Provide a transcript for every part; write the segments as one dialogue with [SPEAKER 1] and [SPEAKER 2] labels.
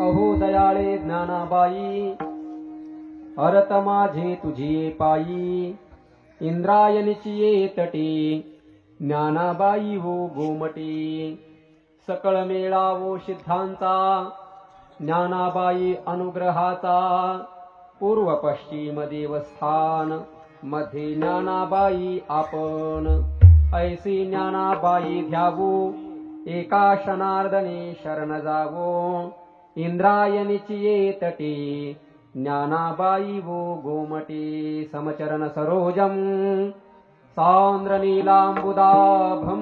[SPEAKER 1] अहो दयाळे ज्ञानाबाई, अरत माझे तुझी पायी, इंद्रायणीची ये तटी, ज्ञानाबाई हो गोमटी. सकळ मेळावो सिद्धांचा, ज्ञानाबाई अनुग्रहाचा, पूर्व पश्चिम देवस्थान, मध्ये ज्ञानाबाई आपण. ऐसी ज्ञानाबाई ध्यावो, एका क्षणार्धने शरण जावो, इंद्रायणीची ये तटी, ज्ञानाबाई वो गोमटी. समचरण सरोजम सांद्र नीलांबुदाभम,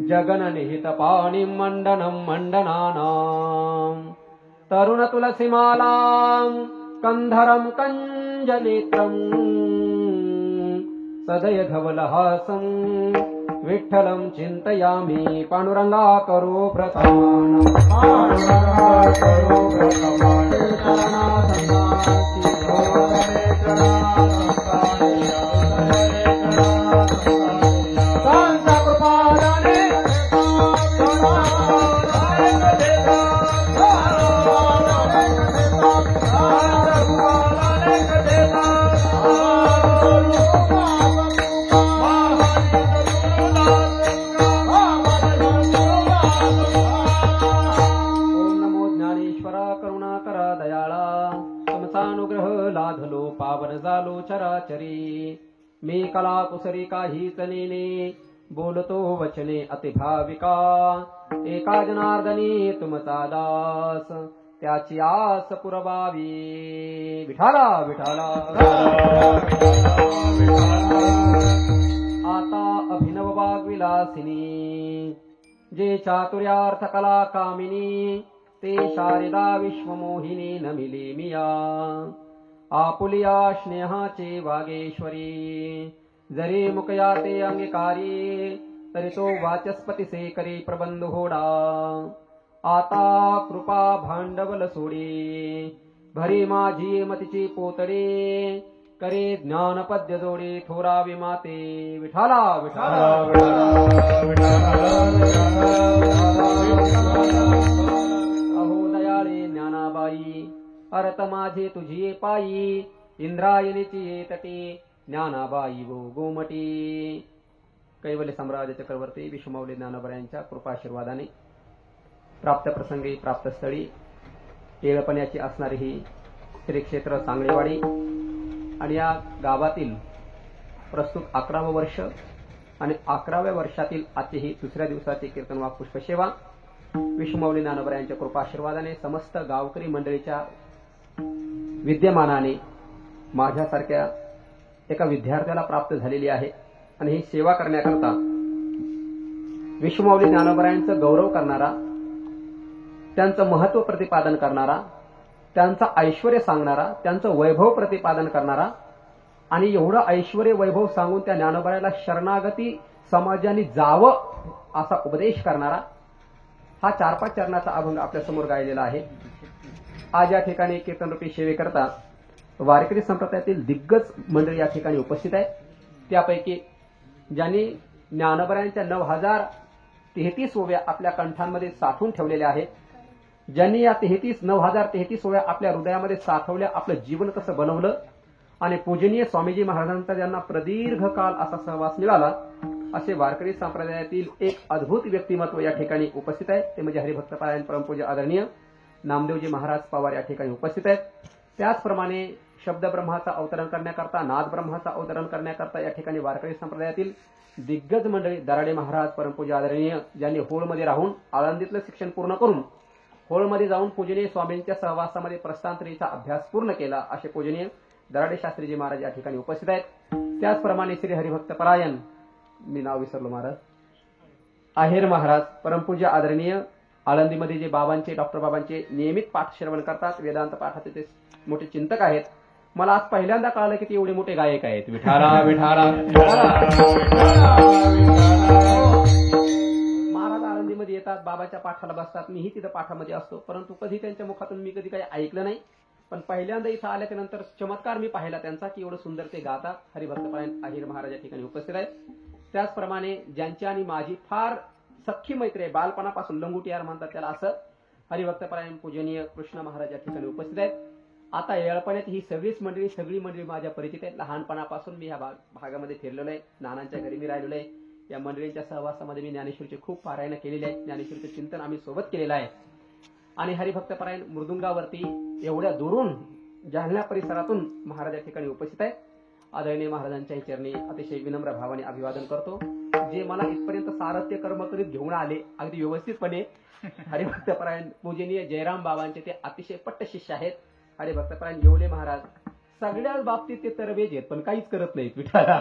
[SPEAKER 1] जगननिहित पाणिं मंडनं मंडनानां, तरुण तुलसीमालां कंधरं कंजनेत्रं, सदय धवलहासं विठ्ठलं चिंतयामि. पांडुरंगा करो प्रथमानं, पांडुरंगा करो प्रथमानं, शरणागतांची गोवरे शरणागतांची, संत कृपादाने लाधलो पावन झालो चराचरी. मी कला कुसरी काहीच नेने, बोलतो वचने अतिभाविका. एका जनार्दनी तुमचा दास, त्याची आस पुरवावी. विठाला विठाला आता अभिनव वाग्विलासिनी, जे चातुर्यार्थ कला कामिनी, ते शारदा विश्वमोहिनी नमिले मिया. आपुलिया स्नेहाचे वागेश्वरी, जरी मुकया ते अंगीकारी, तरी तो वाचस्पती से करे प्रबंध होडा. आता कृपा भांडवल सोडे, भरी माझी मतीची पोतडे, करे ज्ञानपद्य जोडे थोरावी माते. विठाला विठाला अहो दयाळे ज्ञानाबाई, अरत माझे तुझी पायी, इंद्रायणीची ये तटी, ज्ञानाबाई वो गोमटी. कैवल्य सम्राट चक्रवर्ती विश्वमौली ज्ञानोबा यांच्या कृपाशीर्वादाने प्राप्त प्रसंगी प्राप्त स्थळी येळपण्याची असणारी ही श्री क्षेत्र सांगळेवाडी आणि या गावातील प्रस्तुत 11वे वर्ष आणि 11व्या वर्षातील आजची ही दुसऱ्या दिवसाची कीर्तन वा पुष्पसेवा विश्वमौली ज्ञानोबा यांच्या कृपाशीर्वादाने समस्त गावकरी मंडळीच्या विद्यमानाने माझ्यासारख्या एका विद्यार्थ्याला प्राप्त झालेली आहे. आणि ही सेवा करण्याकरता विश्वमौली ज्ञानोबा यांचं गौरव करणारा, त्यांचं महत्व प्रतिपादन करणारा, त्यांचं ऐश्वर्य सांगणारा, त्यांचं वैभव प्रतिपादन करणारा आणि एवढं ऐश्वर्य वैभव सांगून त्या ज्ञानोबाला शरणागती समाजाने जावं असा उपदेश करणारा हा 4-5 चरणाचा अभंग आपल्या समोर गायलेला आहे. आज या ठिकाणी कीर्तनरूपी सेवेकरता वारकरी संप्रदायातील दिग्गज मंडळी या ठिकाणी उपस्थित आहेत. त्यापैकी ज्यांनी ज्ञानोबांच्या 9033 ओव्या आपल्या कंठांमध्ये साठवून ठेवलेल्या आहेत, ज्यांनी या 9033 ओव्या आपल्या हृदयामध्ये साठवल्या, आपलं जीवन कसं बनवलं आणि पूजनीय स्वामीजी महाराजांचा ज्यांना प्रदीर्घ काल असा सहवास मिळाला, असे वारकरी संप्रदायातील एक अद्भुत व्यक्तिमत्व या ठिकाणी उपस्थित आहे. ते म्हणजे हरिभक्तपरायण परमपूज्य आदरणीय नामदेवजी महाराज पवार या ठिकाणी उपस्थित आहेत. त्याचप्रमाणे शब्द ब्रह्माचा अवतरण करण्याकरता, नाद ब्रह्माचा अवतरण करण्याकरता या ठिकाणी वारकरी संप्रदायातील दिग्गज मंडळी दराडे महाराज परमपूज्य आदरणीय, ज्यांनी होळमध्ये राहून आळंदीतलं शिक्षण पूर्ण करून होळमध्ये जाऊन पूजनीय स्वामींच्या सहवासामध्ये प्रस्थांतरीचा अभ्यास पूर्ण केला, असे पूजनीय दराडे शास्त्रीजी महाराज या ठिकाणी उपस्थित आहेत. त्याचप्रमाणे श्री हरिभक्तपरायण, मी नाव विसरलो महाराज, आहेर महाराज परमपूज्य आदरणीय, आळंदीमध्ये जे बाबांचे डॉक्टर बाबांचे नियमित पाठ श्रवण करतात, वेदांत पाठाचे ते मोठे चिंतक आहेत. मला आज पहिल्यांदा कळालं की ते एवढे मोठे गायक आहेत. विठाला विठाला महाराज आळंदीमध्ये येतात, बाबाच्या पाठाला बसतात, मीही तिथं पाठामध्ये असतो, परंतु कधी त्यांच्या मुखातून मी कधी काही ऐकलं नाही. पण पहिल्यांदा इथं आल्याच्या नंतर चमत्कार मी पाहिला त्यांचा की एवढं सुंदर ते गातात. हरिभक्तपरायण आहेर महाराज या ठिकाणी उपस्थित आहेत. त्याचप्रमाणे ज्यांची आणि माझी फार सख्खी मैत्री आहे, बालपणापासून लंगुटियार म्हणतात त्याला. असं हरिभक्तपरायण पूजनीय कृष्ण महाराज या ठिकाणी उपस्थित आहेत. आता येळपण्यात ही सगळी मंडळी माझ्या परिचित आहेत. लहानपणापासून मी ह्या भागामध्ये फिरलेलो आहे. नानांच्या घरी मी राहिलेलो आहे. या मंडळींच्या सहवासामध्ये मी ज्ञानेश्वरीचे खूप पारायण केलेले आहेत. ज्ञानेश्वरीचं चिंतन आम्ही सोबत केलेलं आहे. आणि हरिभक्तपरायण मृदुंगावरती एवढ्या दुरून जालना परिसरातून महाराज या ठिकाणी उपस्थित आहेत. आदरणीय महाराजांच्याही चरणी अतिशय विनम्र भावाने अभिवादन करतो. जे मला इथपर्यंत सारथ्य कर्म करीत घेऊन आले अगदी व्यवस्थितपणे, हरिभक्तपरायण पूजनीय जयराम बाबांचे ते अतिशय पट्ट शिष्य आहेत. हरिभक्तपरायण येवले महाराज सगळ्याच बाबतीत ते तरबेज आहेत, पण काहीच करत नाहीत. विठाला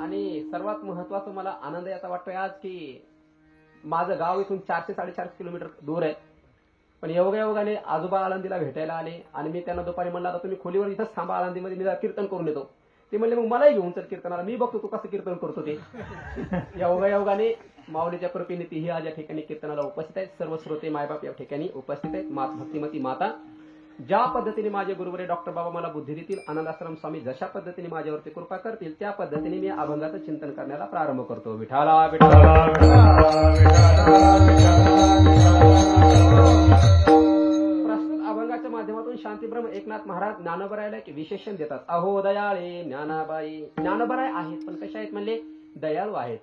[SPEAKER 1] आणि सर्वात महत्वाचं मला आनंद याचा वाटतोय आज की माझं गाव इथून 400-450 किलोमीटर दूर आहे. पण योगायोगाने आजोबा आळंदीला भेटायला आले आणि मी त्यांना दुपारी म्हणला आता तुम्ही खोलीवर इथंच थांबा, आळंदीमध्ये मी कीर्तन करून येतो. ते म्हणले मग मलाही घेऊन चल कीर्तनाला, मी बघतो तू कसं कीर्तन करतो ते. योगायोगाने माऊलीच्या कृपेने तीही आज या ठिकाणी कीर्तनाला उपस्थित आहेत. सर्व श्रोते मायबाप या ठिकाणी उपस्थित आहेत. भक्तिमती माता ज्या पद्धतीने माझे गुरुवरे डॉक्टर बाबा मला बुद्धी देतील, आनंदाश्रम स्वामी जशा पद्धतीने माझ्यावरती कृपा करतील त्या पद्धतीने मी अभंगाचं चिंतन करण्याला प्रारंभ करतो. विठाला विठाला प्रस्तुत अभंगाच्या माध्यमातून शांतीब्रह्म एकनाथ महाराज ज्ञानोबरायला एक विशेषण देतात. अहो दयाळे ज्ञानाबाई. ज्ञानोबराय आहेत पण कशा आहेत म्हणले, दयाळू आहेत.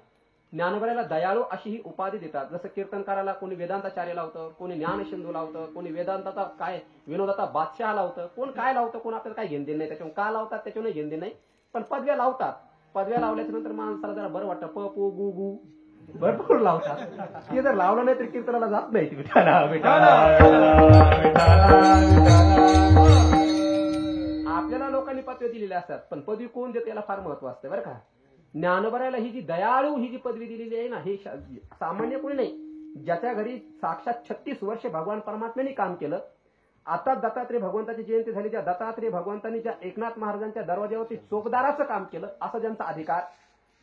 [SPEAKER 1] ज्ञानोबरायला दयाळू अशी ही उपाधी देतात. जसं कीर्तनकाराला कोणी वेदांताचार्य लावतं, कोणी ज्ञानसिंधू लावतं, कोणी वेदांताचा काय विनोदाचा बादशाह लावतं, कोण काय लावतं, कोण आपल्याला काय घेणदेण नाही. त्याच्यावर का लावतात त्याच्यावर घेणदेण नाही, पण पदव्या लावतात. पदव्या लावल्याच्या नंतर माणसाला जरा बरं वाटतं. प पू गु गु भरपूर लावतात. ते जर लावलं नाही तर कीर्तनाला जात नाही. आपल्याला लोकांनी पदवी दिलेली असतात, पण पदवी कोण देते याला फार महत्व असतं बरं का. ज्ञानोबरायला ही जी दयाळू ही जी पदवी दिलेली आहे ना, हे सामान्य कोणी नाही. ज्याच्या घरी साक्षात 36 वर्ष भगवान परमात्म्याने काम केलं. आता दत्तात्रेय भगवंताची जयंती झाली, त्या दत्तात्रेय भगवंतांनी ज्या एकनाथ महाराजांच्या दरवाज्यावरती चोपदाराचं काम केलं, असं ज्यांचा अधिकार,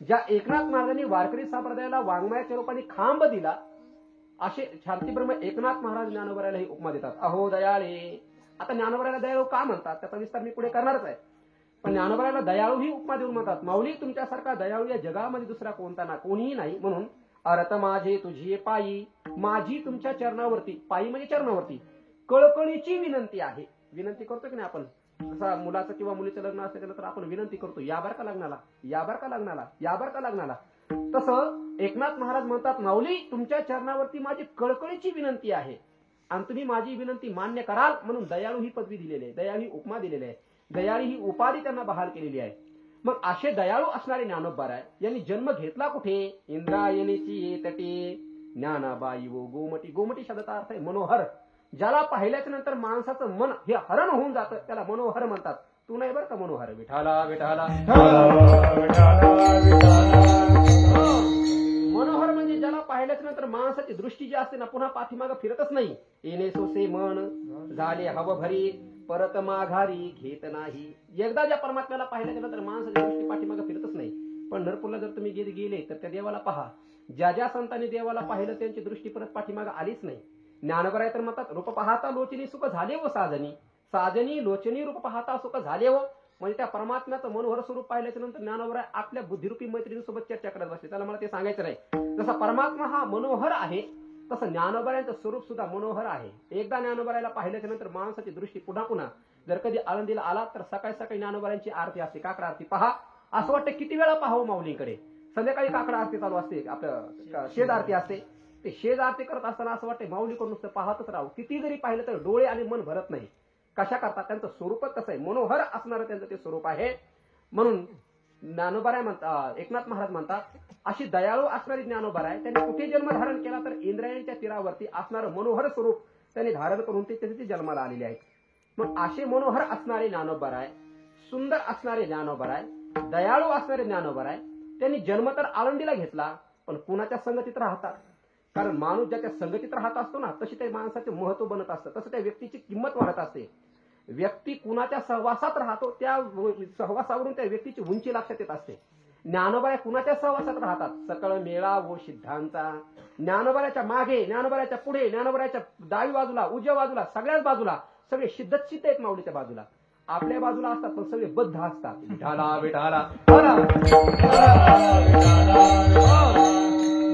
[SPEAKER 1] ज्या एकनाथ महाराजांनी वारकरी संप्रदायाला वाङ्मयाच्या रूपाने खांब दिला, असे शांतीब्रह्म एकनाथ महाराज ज्ञानोबरायला ही उपमा देतात. अहो दयाळे. आता ज्ञानोबरायला दयाळू का म्हणतात त्याचा विस्तार मी पुढे करणारच आहे. पण ज्ञानोबरायला दयाळू ही उपमा देऊन म्हणतात, माऊली तुमच्यासारखा दयाळू या जगामध्ये दुसरा कोणता ना कोणीही नाही. म्हणून अरत माझे तुझी पायी, माझी तुमच्या चरणावरती, पायी म्हणजे चरणावरती कळकळीची विनंती आहे. विनंती करतो की नाही आपण, जसा मुलाचं किंवा मुलीचं लग्न असेल तर आपण विनंती करतो, या बार का लग्नाला, या बार का लग्नाला, या बार का लग्नाला. तसं एकनाथ महाराज म्हणतात, माऊली तुमच्या चरणावरती माझी कळकळीची विनंती आहे आणि तुम्ही माझी विनंती मान्य कराल म्हणून दयाळू ही पदवी दिलेली आहे, दयाळू ही उपमा दिलेली आहे, दयाळी ही उपाधी त्यांना बहाल केलेली आहे. मग असे दयाळू असणारे ज्ञानोबराय यांनी जन्म घेतला कुठे, इंद्रायणीची तटे. ज्ञानाबाई व गोमटी. गोमटी शब्दाचा अर्थ आहे मनोहर. ज्याला पाहिल्याच्या नंतर माणसाचं मन हे हरण होऊन जातं त्याला मनोहर म्हणतात. तू नाही बरं का मनोहर. विठाला विठाला मनोहर म्हणजे ज्याला पाहिल्याच्या नंतर माणसाची दृष्टी जी असते ना पुन्हा पाठीमागं फिरतच नाही. येणे सोसे मन झाले हव भरी परत माघारी घेत नाही. एकदा ज्या परमात्म्याला पाहिल्याच्या नंतर माणसाची दृष्टी पाठीमागं फिरतच नाही. पंढरपूरला जर तुम्ही गेले तर त्या देवाला पहा, ज्या ज्या संतांनी देवाला पाहिलं त्यांची दृष्टी परत पाठीमागं आलीच नाही. ज्ञानोबराय तर म्हणतात, रूप पाहता लोचनी सुख झाले व साजनी, साजनी लोचनी रूप पाहता सुख झाले व. म्हणजे त्या परमात्म्याचं मनोहर स्वरूप पाहिल्याच्या नंतर ज्ञानोबराय आपल्या बुद्धिरूपी मैत्रिणीसोबत चर्चा करत बसले. त्याला मला ते सांगायचं नाही. जसा परमात्मा हा मनोहर आहे तसं ज्ञानोबरायांचं स्वरूप सुद्धा मनोहर आहे. एकदा ज्ञानोबरायला पाहिल्याच्या नंतर माणसाची दृष्टी पुन्हा पुन्हा जर कधी आळंदीला आला तर सकाळी सकाळी ज्ञानोबरायांची आरती असते, काकडा आरती. पहा असं वाटतं किती वेळा पाहावं माऊलीकडे. संध्याकाळी काकडा आरती चालू असते, आपलं शेज आरती असते. ते शेज आरती करत असताना असं वाटतं माऊलीकडून नुसतं पाहतच राहू. किती जरी पाहिलं तर डोळे आणि मन भरत नाही. कशा करतात, त्यांचं स्वरूपच कसं आहे, मनोहर असणारं त्यांचं ते स्वरूप आहे. म्हणून ज्ञानोबराय म्हणतात, एकनाथ महाराज म्हणतात, अशी दयाळू असणारी ज्ञानोबराय त्यांनी कुठे जन्म धारण केला तर इंद्रायणीच्या तीरावरती असणारं मनोहर स्वरूप त्यांनी धारण करून ते तिथे जन्माला आलेले आहेत. मग असे मनोहर असणारे ज्ञानोबराय, सुंदर असणारे ज्ञानोबराय, दयाळू असणारे ज्ञानोबराय त्यांनी जन्म तर आळंदीला घेतला, पण कुणाच्या संगतीत राहतात. कारण माणूस ज्याच्या संगतीत राहत असतो ना तशी त्या माणसाचे महत्व बनत असतं, तसं त्या व्यक्तीची किंमत वाढत असते. व्यक्ती कुणाच्या सहवासात राहतो त्या सहवासावरून त्या व्यक्तीची उंची लक्षात येत असते. ज्ञानोबराय कुणाच्या सहवासात राहतात, सकळ मेळा व सिद्धांचा. ज्ञानोबराच्या मागे, ज्ञानोबराच्या पुढे, ज्ञानोबराच्या डावी बाजूला, उजव्या बाजूला, सगळ्याच बाजूला सगळे सिद्धचित्त आहेत माऊलीच्या बाजूला. आपल्या बाजूला असतात पण सगळे बद्ध असतात. विठाला विठाला.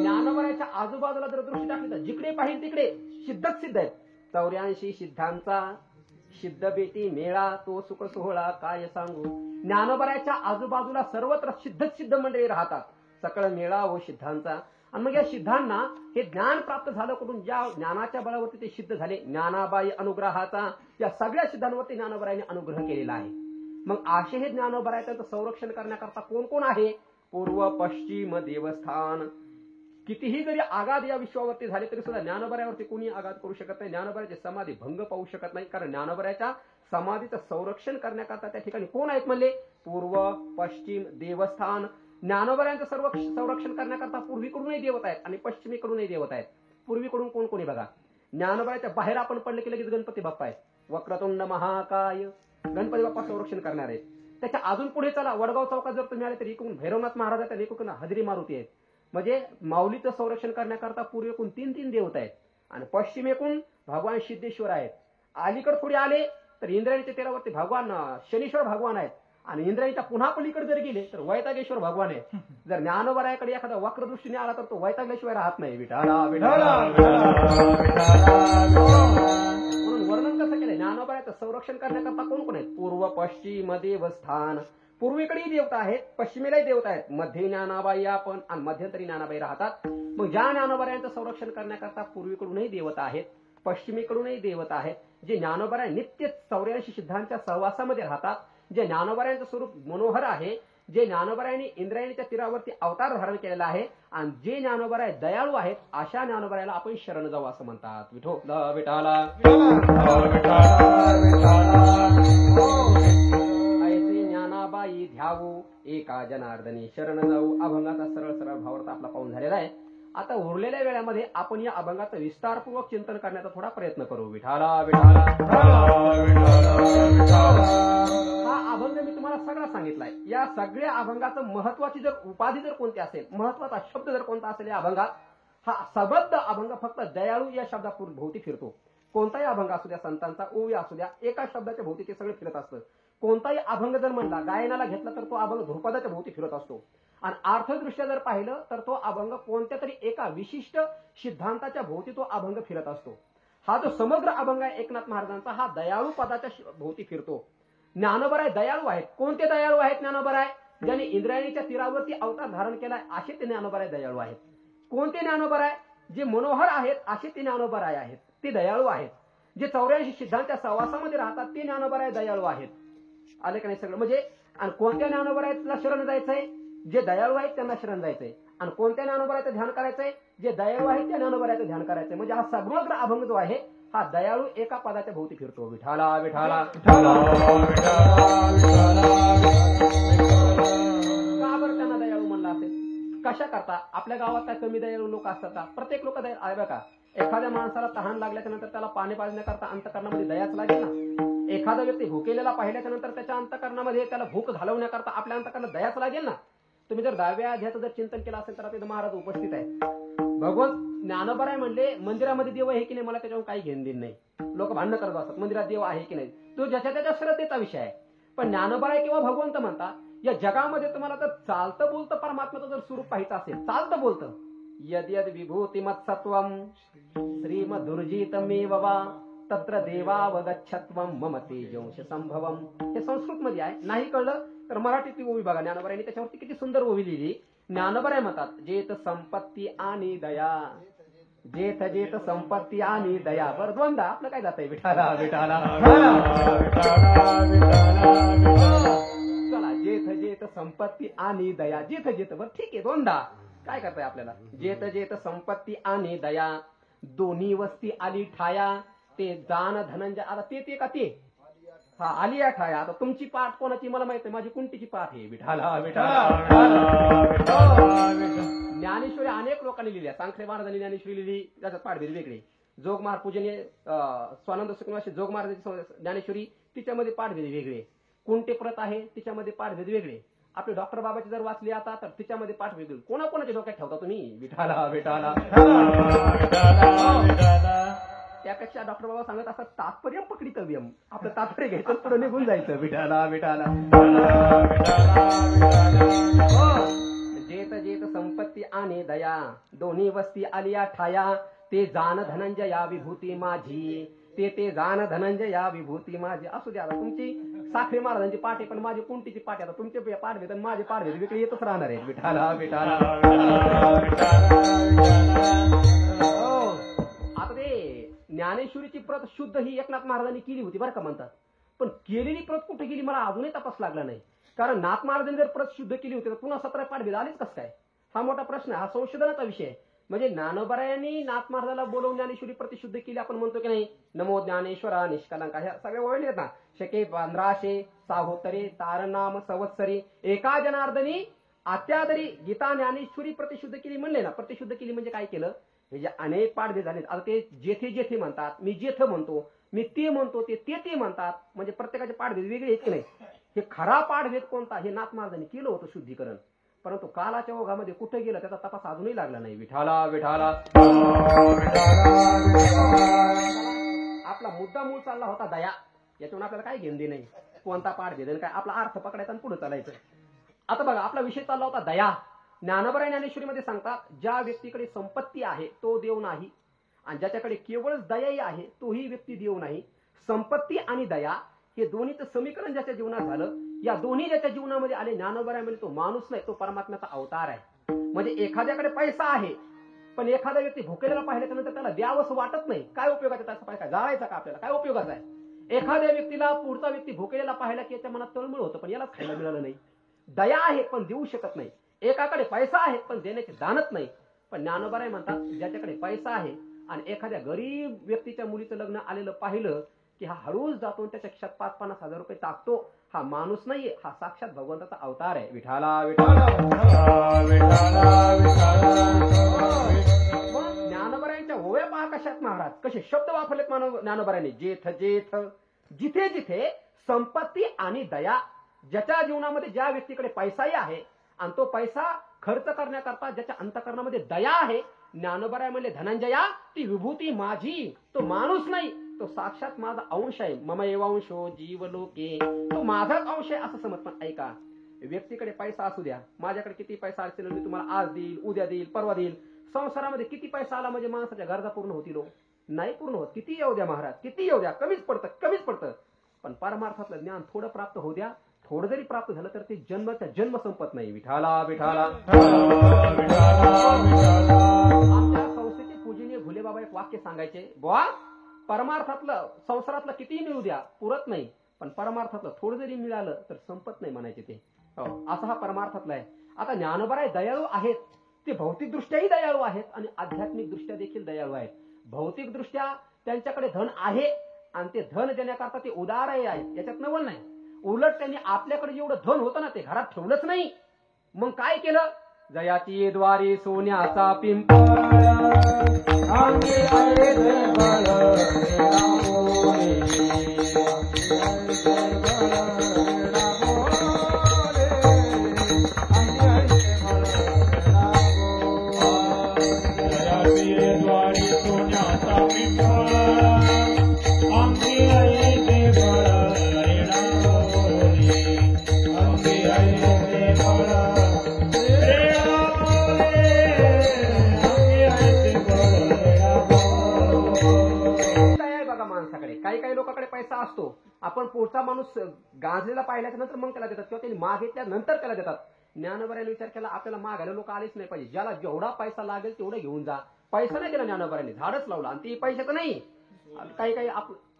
[SPEAKER 1] ज्ञानोबराच्या आजूबाजूला जर दृष्टी टाकली तर जिकडे पाहिजे तिकडे सिद्धच सिद्ध आहेत. 84 सिद्धांचा सिद्ध बेटी मेळा तो सुख सोहळा काय सांगू. ज्ञानोबराच्या आजूबाजूला सर्वत्र सिद्धच सिद्ध मंडळी राहतात. सकळ मेळा व सिद्धांचा. आणि मग या सिद्धांना हे ज्ञान प्राप्त झालं कुठून, ज्या ज्ञानाच्या बळावरती ते सिद्ध झाले. ज्ञानाबाई अनुग्रहाचा या सगळ्या सिद्धांवरती ज्ञानोबरायांनी अनुग्रह केलेला आहे. मग असे हे ज्ञानोबराय त्यांचं संरक्षण करण्याकरता कोण कोण आहे. पूर्व पश्चिम देवस्थान. कितीही जरी आघात या विश्वावरती झाले तरी सुद्धा ज्ञानोबरायावरती कोणी आघात करू शकत नाही. ज्ञानोबरायाची समाधी भंग पाहू शकत नाही. कारण ज्ञानोबरायाच्या समाधीचं संरक्षण करण्याकरता त्या ठिकाणी कोण आहेत म्हणले. पूर्व पश्चिम देवस्थान. ज्ञानोबरायांचं सर्व संरक्षण करण्याकरता पूर्वीकडूनही देवत आहेत आणि पश्चिमेकडूनही देवत आहेत. पूर्वीकडून कोण कोणी बघा. ज्ञानोबरायाच्या बाहेर आपण पडले की लगेच गणपती बाप्पा आहेत. वक्रतुंड महाकाय गणपती बाप्पा संरक्षण करणार आहेत. त्याच्या अजून पुढे चला, वडगाव चौकात जर तुम्ही आले तर इकडून भैरवनाथ महाराज आहेत, इकडून हजरी मारुती आहेत. म्हणजे माऊलीचं संरक्षण करण्याकरता पूर्वेकडून 3 देवता आहेत आणि पश्चिमेकडून भगवान सिद्धेश्वर आहेत. अलीकडे थोडे आले तर इंद्रायणीच्या तीरावरती भगवान शनीश्वर भगवान आहेत आणि इंद्रायणीच्या पुन्हा पलीकडे जर गेले तर वैतागेश्वर भगवान आहे. जर ज्ञानोबरायाकडे एखादा वक्र दृष्टीने आला तर तो वैतागल्याशिवाय राहत नाही. विठाला विठाला. म्हणून वर्णन कसं केलंय. ज्ञानोबरायाचं संरक्षण करण्याकरता कोण कोण आहेत. पूर्व पश्चिम देवस्थान. पूर्वेकडेही देवता आहेत, पश्चिमेलाही देवता आहेत. मध्ये ज्ञानाबाई आपण आणि मध्यंतरी ज्ञानाबाई राहतात. मग ज्या ज्ञानोबरायांचं संरक्षण करण्याकरता पूर्वेकडूनही देवता आहेत, पश्चिमेकडूनही देवता आहेत. जे ज्ञानोबराय नित्य 84 सिद्धांच्या सहवासामध्ये राहतात. जे ज्ञानोबरायांचं स्वरूप मनोहर आहे. जे ज्ञानोबरायांनी इंद्रायणीच्या तीरावरती अवतार धारण केलेला आहे आणि जे ज्ञानोबराय दयाळू आहेत अशा ज्ञानोबरायाला आपण शरण जाऊ असं म्हणतात. विठो विठाला. ज्ञानाबाई ध्यावू एका जनार्दनी शरण जाऊ. अभंगाचा सरळ सरळ भावार्थ आपला पाहून झालेला आहे. आता उरलेल्या वेळामध्ये आपण या अभंगाचं विस्तारपूर्वक चिंतन करण्याचा थोडा प्रयत्न करू. विठाला विठाला. हा अभंग मी तुम्हाला सगळा सांगितलाय. या सगळ्या अभंगाचं महत्वाची जर उपाधी जर कोणती असेल, महत्वाचा शब्द जर कोणता असेल या अभंगात, हा सबद्ध अभंग फक्त दयाळू या शब्दाभोवती फिरतो. कोणताही अभंग असू द्या, संतांचा ओवी असू द्या, एका शब्दाच्या भोवती ते सगळे फिरत असतं. कोणताही अभंग जर म्हणला, गायनाला घेतला तर तो अभंग ध्रुपदाच्या भोवती फिरत असतो. आणि अर्थदृष्ट्या जर पाहिलं तर तो अभंग कोणत्या तरी एका विशिष्ट सिद्धांताच्या भोवती तो अभंग फिरत असतो. हा जो समग्र अभंग आहे एकनाथ महाराजांचा, हा दयाळू पदाच्या भोवती फिरतो. ज्ञानोबराय दयाळू आहेत. कोणते दयाळू आहेत ज्ञानोबराय. ज्यांनी इंद्रायणीच्या तीरावरती अवतार धारण केलाय असे ते ज्ञानोबराय दयाळू आहेत. कोणते ज्ञानोबराय. जे मनोहर आहेत असे ते ज्ञानोबराय आहेत, ते दयाळू आहेत. जे 84 सिद्धांच्या सहवासामध्ये राहतात ते ज्ञानोबराय दयाळू आहेत. आले का नाही सगळं. म्हणजे आणि कोणत्या ज्ञानोबरायला शरण जायचंय. जे दयाळू आहेत त्यांना शरण जायचंय. आणि कोणत्या ज्ञानोबरायचं ध्यान करायचंय. जे दयाळू आहेत त्या ज्ञानोबरायचं ध्यान करायचंय. म्हणजे हा समग्र अभंग जो आहे हा दयाळू एका पदाच्या भोवती फिरतो. विठाला विठाला. का बरं त्यांना दयाळू म्हणलं असेल. कशा करता. आपल्या गावात काय कमी दयाळू लोक असतात का. प्रत्येक लोक दयाळू आहे बघा. एखाद्या माणसाला तहान लागल्याच्या नंतर त्याला पाणी पाजण्याकरता अंतकरणामध्ये दयाच लागेल ना. एखादा व्यक्ती भुकेलेला पाहिल्याच्या नंतर त्याच्या अंतकरणामध्ये त्याला भूक घालवण्याकरता आपल्या अंतकरणात दयाच लागेल ना. तुम्ही जर 10व्या अध्यायाचं जर चिंतन केलं असेल तर तिथं महाराज उपस्थित आहे. भगवान ज्ञानोबराय म्हणले मंदिरामध्ये देव आहे की नाही मला त्याच्यावर काही घेण देण नाही. लोक भांडणं करत असतात मंदिरात देव आहे की नाही. तो ज्याच्या त्याच्या श्रद्धेचा विषय आहे. पण ज्ञानोबराय किंवा भगवंत म्हणतात या जगामध्ये तुम्हाला जर चालतं बोलतं परमात्म्याचं जर स्वरूप पाहायचं असेल, चालतं बोलतं, यद यद विभूती मत्सत्वम श्रीमधुर्जितमेव वा तत्र देवावगच्छत्वम मम तेजोंश संभवम. हे संस्कृत मध्ये आहे. नाही कळलं तर मराठीत ओवी बघा. ज्ञानोबरायांनी त्याच्यावरती किती सुंदर ओवी लिहिली. ज्ञानोबराय म्हणतात जेथ संपत्ती आणि दया. जेथ जेथ संपत्ती आणि दया. बरं द्वंदा आपलं काय जात आहे. विठाला विठाला. चला जेथ जेथ संपत्ती आणि दया. जेथ जेथ बरं ठीक आहे. द्वंदा काय करताय आपल्याला. जेथ जेथ संपत्ती आणि दया दोन्ही वस्ती आली ठाया. ते दान धनंजय. आता ते का ते हा आली या ठाया. आता तुमची पाठ कोणाची मला माहित नाही. माझी कुंटीची पाठ आहे. विठाला विठाला. ज्ञानेश्वरी अनेक लोकांनी लिहिल्या. सांखरे महाराजांनी ज्ञानेश्वरी लिहिली, त्याच्यात पाठभेद वेगळे. जोग महाराज पूजनीय स्वानंद सुखनिवासी जोग महाराजांची ज्ञानेश्वरी तिच्यामध्ये पाठभेद वेगळे. कुंटे प्रत आहे तिच्यामध्ये पाठभेद वेगळे. आपले डॉक्टर बाबाची जर वाचली आता तर तिच्यामध्ये पाठ वेगळी. कोणाकोणाच्या डोक्यात ठेवता तुम्ही. विठाला विठाला. त्या त्यापेक्षा डॉक्टर बाबा सांगत असं तात्पर्य पकडितव्यम, आपलं तात्पर्य घ्यायचं पुढे निघून जायचं. विठाला विठाला जेत जेत संपत्ती आणि दया दोन्ही वस्ती आलिया ठाया, ते जाण धनंजया विभूती माझी, ते जाण धनंजया विभूती माझी. असू द्या, तुमची साखरे महाराजांची पाठ आहे, पण माझी कुंटीची पाठ आहे. आता तुमचे पाठभेद आणि माझे पाठभेद वेगळे येतच राहणार आहेत. विठाला विठाला. आता ते ज्ञानेश्वरीची प्रत शुद्ध ही एकनाथ महाराजांनी केली होती बरं का म्हणतात, पण केलेली प्रत कुठे गेली मला अजूनही तपास लागला नाही. कारण नाथ महाराजांनी जर प्रत शुद्ध केली होती तर पुन्हा 17 पाठभेद आलेच कसं काय, हा मोठा प्रश्न आहे. हा संशोधनाचा विषय आहे. म्हणजे ज्ञानोबरायांनी नाथ महाराजाला बोलवून ज्ञानेश्वरी प्रतिशुद्ध केली आपण म्हणतो की नाही. नमो ज्ञानेश्वरा निष्कलंक, ह्या सगळ्या वळले ना. शके 1500 साहोत्तरे तारनाम संवत्सरी एका जनार्दनी आत्यादरी गीता ज्ञानेश्वरी प्रतिशुद्ध केली म्हणले ना. प्रतिशुद्ध केली म्हणजे काय केलं, हे जे अनेक पाठभेद झाले आता ते जेथे जेथे म्हणतात, मी जेथ म्हणतो, मी ते म्हणतो, ते म्हणतात. म्हणजे प्रत्येकाचे पाठभेद वेगळे आहेत की नाही. हे खरा पाठभेद कोणता हे नाथ महाराजांनी केलं होतं शुद्धीकरण, परंतु कालाच्या ओघामध्ये कुठे गेलं त्याचा तपास अजूनही लागला नाही. विठाला विठाला. आपला मुद्दा मूळ चालला होता दया, याच्यावर आपल्याला काय घेणं नाही, कोणता पाठभेद काय, आपला अर्थ पकडायचा आणि पुढे चालायचं. आता बघा आपला विषय चालला होता दया. ज्ञानोबराय ज्ञानेश्वरीमध्ये सांगतात, ज्या व्यक्तीकडे संपत्ती आहे तो देव नाही, आणि ज्याच्याकडे केवळच दयाही आहे तोही व्यक्ती देव नाही. संपत्ती आणि दया हे दोन्हीचं समीकरण ज्याच्या जीवनात झालं, या दोन्ही ज्याच्या जीवनामध्ये आले, ज्ञानोबरामध्ये तो माणूस नाही, तो परमात्म्याचा अवतार आहे. म्हणजे एखाद्याकडे पैसा आहे, पण एखादा व्यक्ती भुकेलेला पाहिल्याच्या नंतर त्याला द्यावंसं वाटत नाही. काय उपयोगाचा त्याचा पैसा जाळायचा का आपल्याला, काय उपयोगाचा आहे. एखाद्या व्यक्तीला पुढचा व्यक्ती भुकेलेला पाहिला की याच्या मनात तळमळ होतं, पण यालाच खायला मिळालं नाही. दया आहे पण देऊ शकत नाही. एकाकडे पैसा आहे पण देण्याचे जाणत नाही. पण ज्ञानोबराय म्हणतात, ज्याच्याकडे पैसा आहे आणि एखाद्या गरीब व्यक्तीच्या मुलीचं लग्न आलेलं पाहिलं की हा हळूच जातो, त्याच्या खिशात 5-50 हजार रुपये टाकतो. हा माणूस नाहीये, हा साक्षात भगवंताचा अवतार आहे. विठाला विठाला. ज्ञानोबरायांच्या ओव्या पहा कशात महाराज, कसे शब्द वापरलेत ज्ञानोबरायांनी. जेथ जेथ जिथे जिथे संपत्ती आणि दया, ज्याच्या जीवनामध्ये ज्या व्यक्तीकडे पैसाही आहे आणि तो पैसा खर्च करण्याकरता ज्याच्या अंतःकरणामध्ये दया आहे, ज्ञानोबराय म्हणले धनंजया ती विभूती माझी, तो माणूस नाही, तो साक्षात माझा अंश आहे. मम एवांशो जीवलोके, तो माझाच अंश आहे असं समज. पण ऐका, व्यक्तीकडे पैसा असू द्या, माझ्याकडे किती पैसा असेल मी तुम्हाला आज देईल, उद्या देईल, परवा देईल. संसारामध्ये किती पैसा आला म्हणजे माणसाच्या गरजा पूर्ण होतील, नाही पूर्ण होत. किती येऊ द्या महाराज, किती येऊ द्या, कमीच पडतं. पण परमार्थातलं ज्ञान थोडं प्राप्त होऊ द्या, थोडं जरी प्राप्त झालं तर ते जन्म संपत नाही. विठाला विठाला. आमच्या संस्थेचे पूजनीय भुले बाबा एक वाक्य सांगायचे, बुवा परमार्थातलं संसारातलं कितीही मिळू द्या पुरत नाही, पण परमार्थातलं थोडं जरी मिळालं तर संपत नाही म्हणायचे ते. असा हा परमार्थातला आहे. आता ज्ञानोबराय दयाळू आहेत, ते भौतिक दृष्ट्याही दयाळू आहेत आणि आध्यात्मिक दृष्ट्या देखील दयाळू आहेत. भौतिक दृष्ट्या त्यांच्याकडे धन आहे आणि ते धन देण्याकरता ते उदारही आहेत, याच्यात नवल नाही. उलट त्यांनी आपल्याकडे जेवढं धन होतं ना ते घरात ठेवलंच नाही. मग काय केलं, जयाची द्वारी सोन्याचा पिंपळ काही लोकांकडे पैसा असतो, आपण पुढचा माणूस गाजलेला पाहिल्याच्या नंतर मग त्याला देतात किंवा त्यांनी मागितल्यानंतर त्याला देतात. ज्ञानोबरायांनी विचार केला, आपल्याला मागायला लोक आलेच नाही पाहिजे, ज्याला जेवढा पैसा लागेल तेवढं घेऊन जा. पैसा नाही दिला ज्ञानोबरायांनी, झाडच लावला आणि ते पैशाचं नाही. काही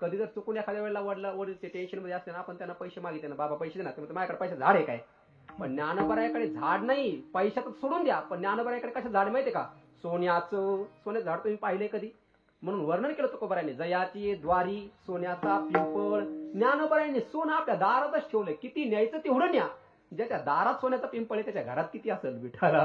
[SPEAKER 1] कधी जर चुकून एखाद्या वेळेला वडील ते टेन्शन मध्ये असते ना, आपण त्यांना पैसे मागितले ना, बाबा पैसे दे ना, माझ्याकडे पैसे झाड आहे काय. पण ज्ञानोबरायाकडे झाड नाही, पैशाचं सोडून द्या. पण ज्ञानोबरायाकडे कसं झाड माहितीये का, सोन्याचं झाड तुम्ही पाहिले कधी, म्हणून वर्णन केलं तुकोबरायांनी, जयाची द्वारी सोन्याचा पिंपळ. ज्ञानोबरायांनी सोनं आपल्या दारातच ठेवलंय, किती न्यायचं तेवढं न्या. ज्याच्या दारात सोन्याचा पिंपळ आहे त्याच्या घरात किती असेल. विठाला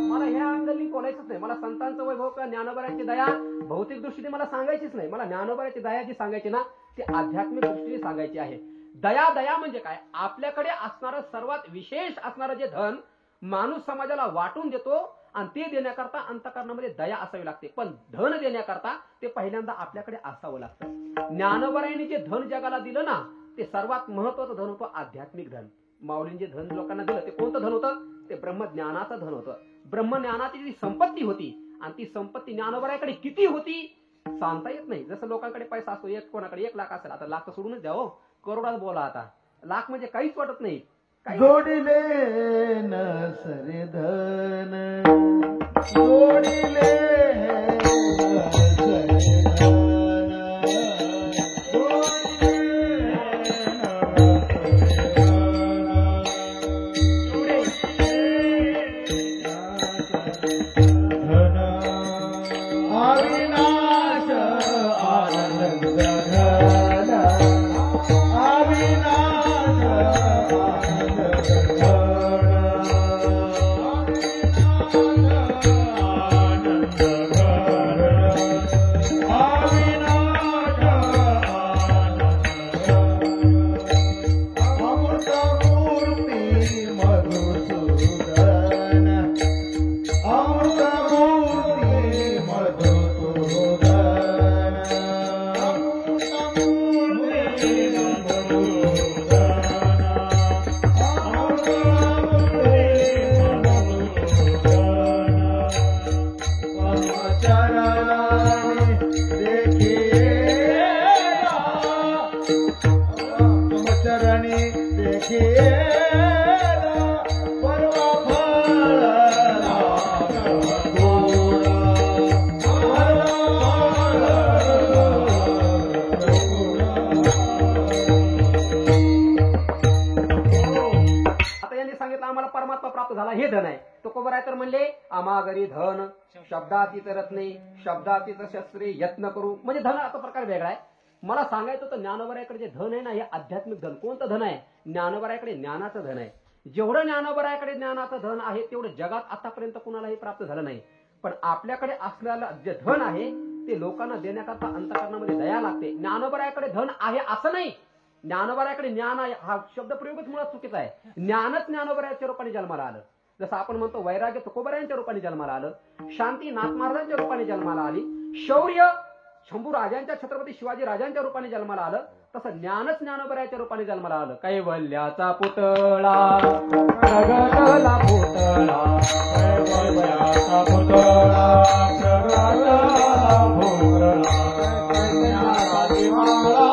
[SPEAKER 1] मला ह्या अंगली बोलायचंच नाही. मला संतांचं वैभव किंवा ज्ञानोबरायांची दया भौतिक दृष्टीने मला सांगायचीच नाही. मला ज्ञानोबरायांची दया जी सांगायची ना ती आध्यात्मिक दृष्टीने सांगायची आहे. दया म्हणजे काय, आपल्याकडे असणारं सर्वात विशेष असणारं जे धन माणूस समाजाला वाटून देतो आणि ते देण्याकरता अंतःकरणामध्ये दया असावी लागते. पण धन देण्याकरता ते पहिल्यांदा आपल्याकडे असावं लागतं. ज्ञानोबरायांनी जे धन जगाला दिलं ना, ते सर्वात महत्वाचं धन होतं आध्यात्मिक धन. माऊलींनी जे धन लोकांना दिलं ते कोणतं धन होतं? ते ब्रह्मज्ञानाचं धन होतं. ब्रह्मज्ञानाची जी संपत्ती होती, आणि ती संपत्ती ज्ञानोबरायाकडे किती होती सांगता येत नाही. जसं लोकांकडे पैसा असतो, एक कोणाकडे 1 लाख असेल, आता लाख सोडूनच द्या हो, करोडात बोला. आता लाख म्हणजे काहीच वाटत नाही.
[SPEAKER 2] जोडिले न सरे धन, जोडिले
[SPEAKER 1] हे धन आहे. तुकोबराय तर म्हणले आम्हा घरी धन शब्दातीत रत्ने शब्दातीत शस्त्रे यत्न करू, म्हणजे धन असा प्रकार वेगळा आहे. मला सांगायचं होतं ज्ञानोबरायाकडे जे धन आहे ना, हे आध्यात्मिक धन. कोणतं धन आहे? ज्ञानोबरायाकडे ज्ञानाचं धन आहे. जेवढं ज्ञानोबरायाकडे ज्ञानाचं धन आहे तेवढं जगात आतापर्यंत कुणालाही प्राप्त झालं नाही. पण आपल्याकडे असलेलं जे धन आहे ते लोकांना देण्याकरता अंतःकरणामध्ये दया लागते. ज्ञानोबरायाकडे धन आहे असं नाही, ज्ञानोबरायाकडे ज्ञान आहे हा शब्द प्रयोगच मुळात चुकीचा आहे. ज्ञानच ज्ञानोबरायाच्या रूपाने जन्माला आलं. जसं आपण म्हणतो वैराग्य तुकोबरायांच्या रूपाने जन्माला आलं, शांती नाथ महाराजांच्या रूपाने जन्माला आली, शौर्य शंभू राजांच्या छत्रपती शिवाजी राजांच्या रूपाने जन्माला आलं, तसं ज्ञानच ज्ञानोबरायाच्या रूपाने जन्माला आलं. कैवल्याचा पुतळा प्रगटला पुतळा, कैवल्याचा पुतळा प्रगटला पुतळा, ज्ञानाची माळा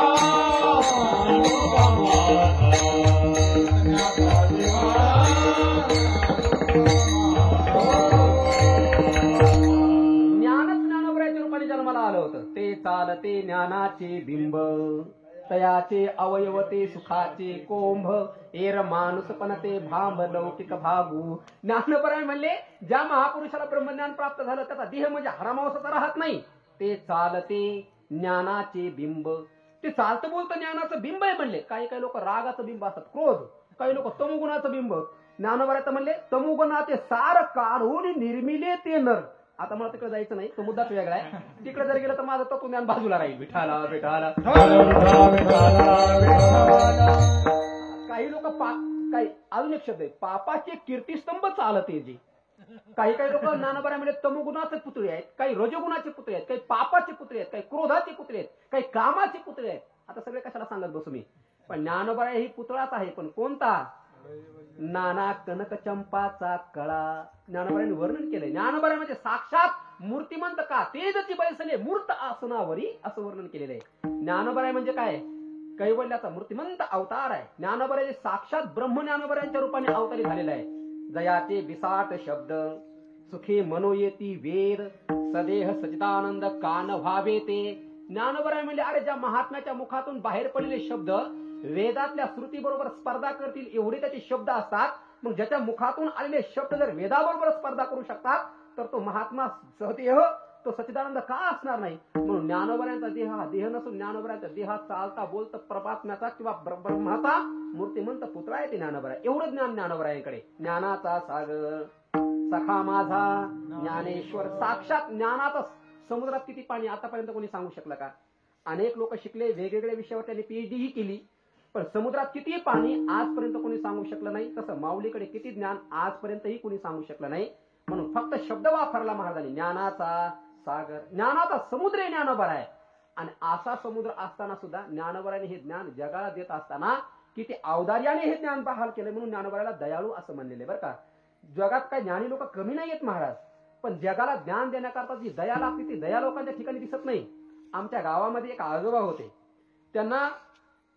[SPEAKER 1] ते चालते ज्ञानाचे बिंब, तयाचे अवयव ते सुखाचे कोंभ, एरा माणूसपण ते भांब लौकिक भागू. ज्ञानोबराय म्हणले ज्या महापुरुषाला ब्रह्मज्ञान प्राप्त झालं त्याचा देह म्हणजे हरामावसाचा राहत नाही. ते चालते ज्ञानाचे बिंब, ते चालतं बोलतं ज्ञानाचं बिंब आहे म्हणले. काही काही लोक रागाचं बिंब असतात, क्रोध, काही लोक तमोगुणाचं बिंब. ज्ञानोबराय तर म्हणले तमोगुणाचे सार काढून निर्मिले ते नर. आता मला तिकडे जायचं नाही, तो मुद्दाच वेगळा आहे. तिकडे जर गेलं तर माझं तत्वज्ञान बाजूला राहील. विठाला विठाला काही लोक काही अजून एक शब्द आहे, पापाचे कीर्तिस्तंभ चालते जे. काही काही लोक ज्ञानोबरायामध्ये तमोगुणाचे पुतळे आहेत, काही रजोगुणाचे पुतळे आहेत, काही पापाचे पुतळे आहेत, काही क्रोधाचे पुतळे आहेत, काही कामाचे पुतळे आहेत. आता सगळे कशाला सांगत बसू मी. पण ज्ञानोबराय ही पुतळाच आहे, पण कोणता? नाना कनक चंपाचा कळा. ज्ञानोबरायांनी वर्णन केलंय. ज्ञानोबराय म्हणजे साक्षात मूर्तिमंत का तेजची बैसले मूर्त आसनावरी असं वर्णन केलेलं आहे. ज्ञानोबराय म्हणजे काय? कैवल्याचा मूर्तिमंत अवतार आहे. ज्ञानोबराय साक्षात ब्रह्म ज्ञानोबरायांच्या रूपाने अवतारी झालेला आहे. जयाचे विसाट शब्द सुखे मनोयेती वेद, सदेह सचिदानंद कान व्हावे ते. ज्ञानोबराय म्हणजे अरे ज्या महात्म्याच्या मुखातून बाहेर पडलेले शब्द वेदातल्या श्रुती बरोबर स्पर्धा करतील एवढे त्याचे शब्द असतात. मग ज्याच्या मुखातून आलेले शब्द जर वेदाबरोबर स्पर्धा करू शकतात तर तो महात्मा सहदेह तो सच्चिदानंद का असणार नाही? म्हणून ज्ञानोबरायांचा देह हा देह नसून ज्ञानोबरायांचा देहात चालता बोलता परमात्म्याचा किंवा ब्रह्माचा मूर्तिमंत पुतळा आहे ते ज्ञानोबराय. एवढं ज्ञान ज्ञानोबरायांकडे. ज्ञानाचा सागर सखा माझा ज्ञानेश्वर. साक्षात ज्ञानाचा समुद्रात किती पाणी आतापर्यंत कोणी सांगू शकलं का? अनेक लोक शिकले, वेगवेगळ्या विषयावर त्यांनी पीएचडी ही केली, पण समुद्रात किती पाणी आजपर्यंत कोणी सांगू शकलं नाही. तसं माऊलीकडे किती ज्ञान आजपर्यंतही कोणी सांगू शकलं नाही. म्हणून फक्त शब्द वापरला महाराजांनी, ज्ञानाचा सागर, ज्ञानाचा समुद्र आहे ज्ञानोबा आहे. आणि असा समुद्र असताना सुद्धा ज्ञानोबाने हे ज्ञान जगाला देत असताना किती औदार्याने हे ज्ञान बहाल केलं, म्हणून ज्ञानोबाला दयाळू असं म्हणलेले बरं का. जगात काय ज्ञानी लोक कमी नाही आहेत महाराज, पण जगाला ज्ञान देण्याकरता जी दया लागते ती दया लोकांच्या ठिकाणी दिसत नाही. आमच्या गावामध्ये एक आजोबा होते, त्यांना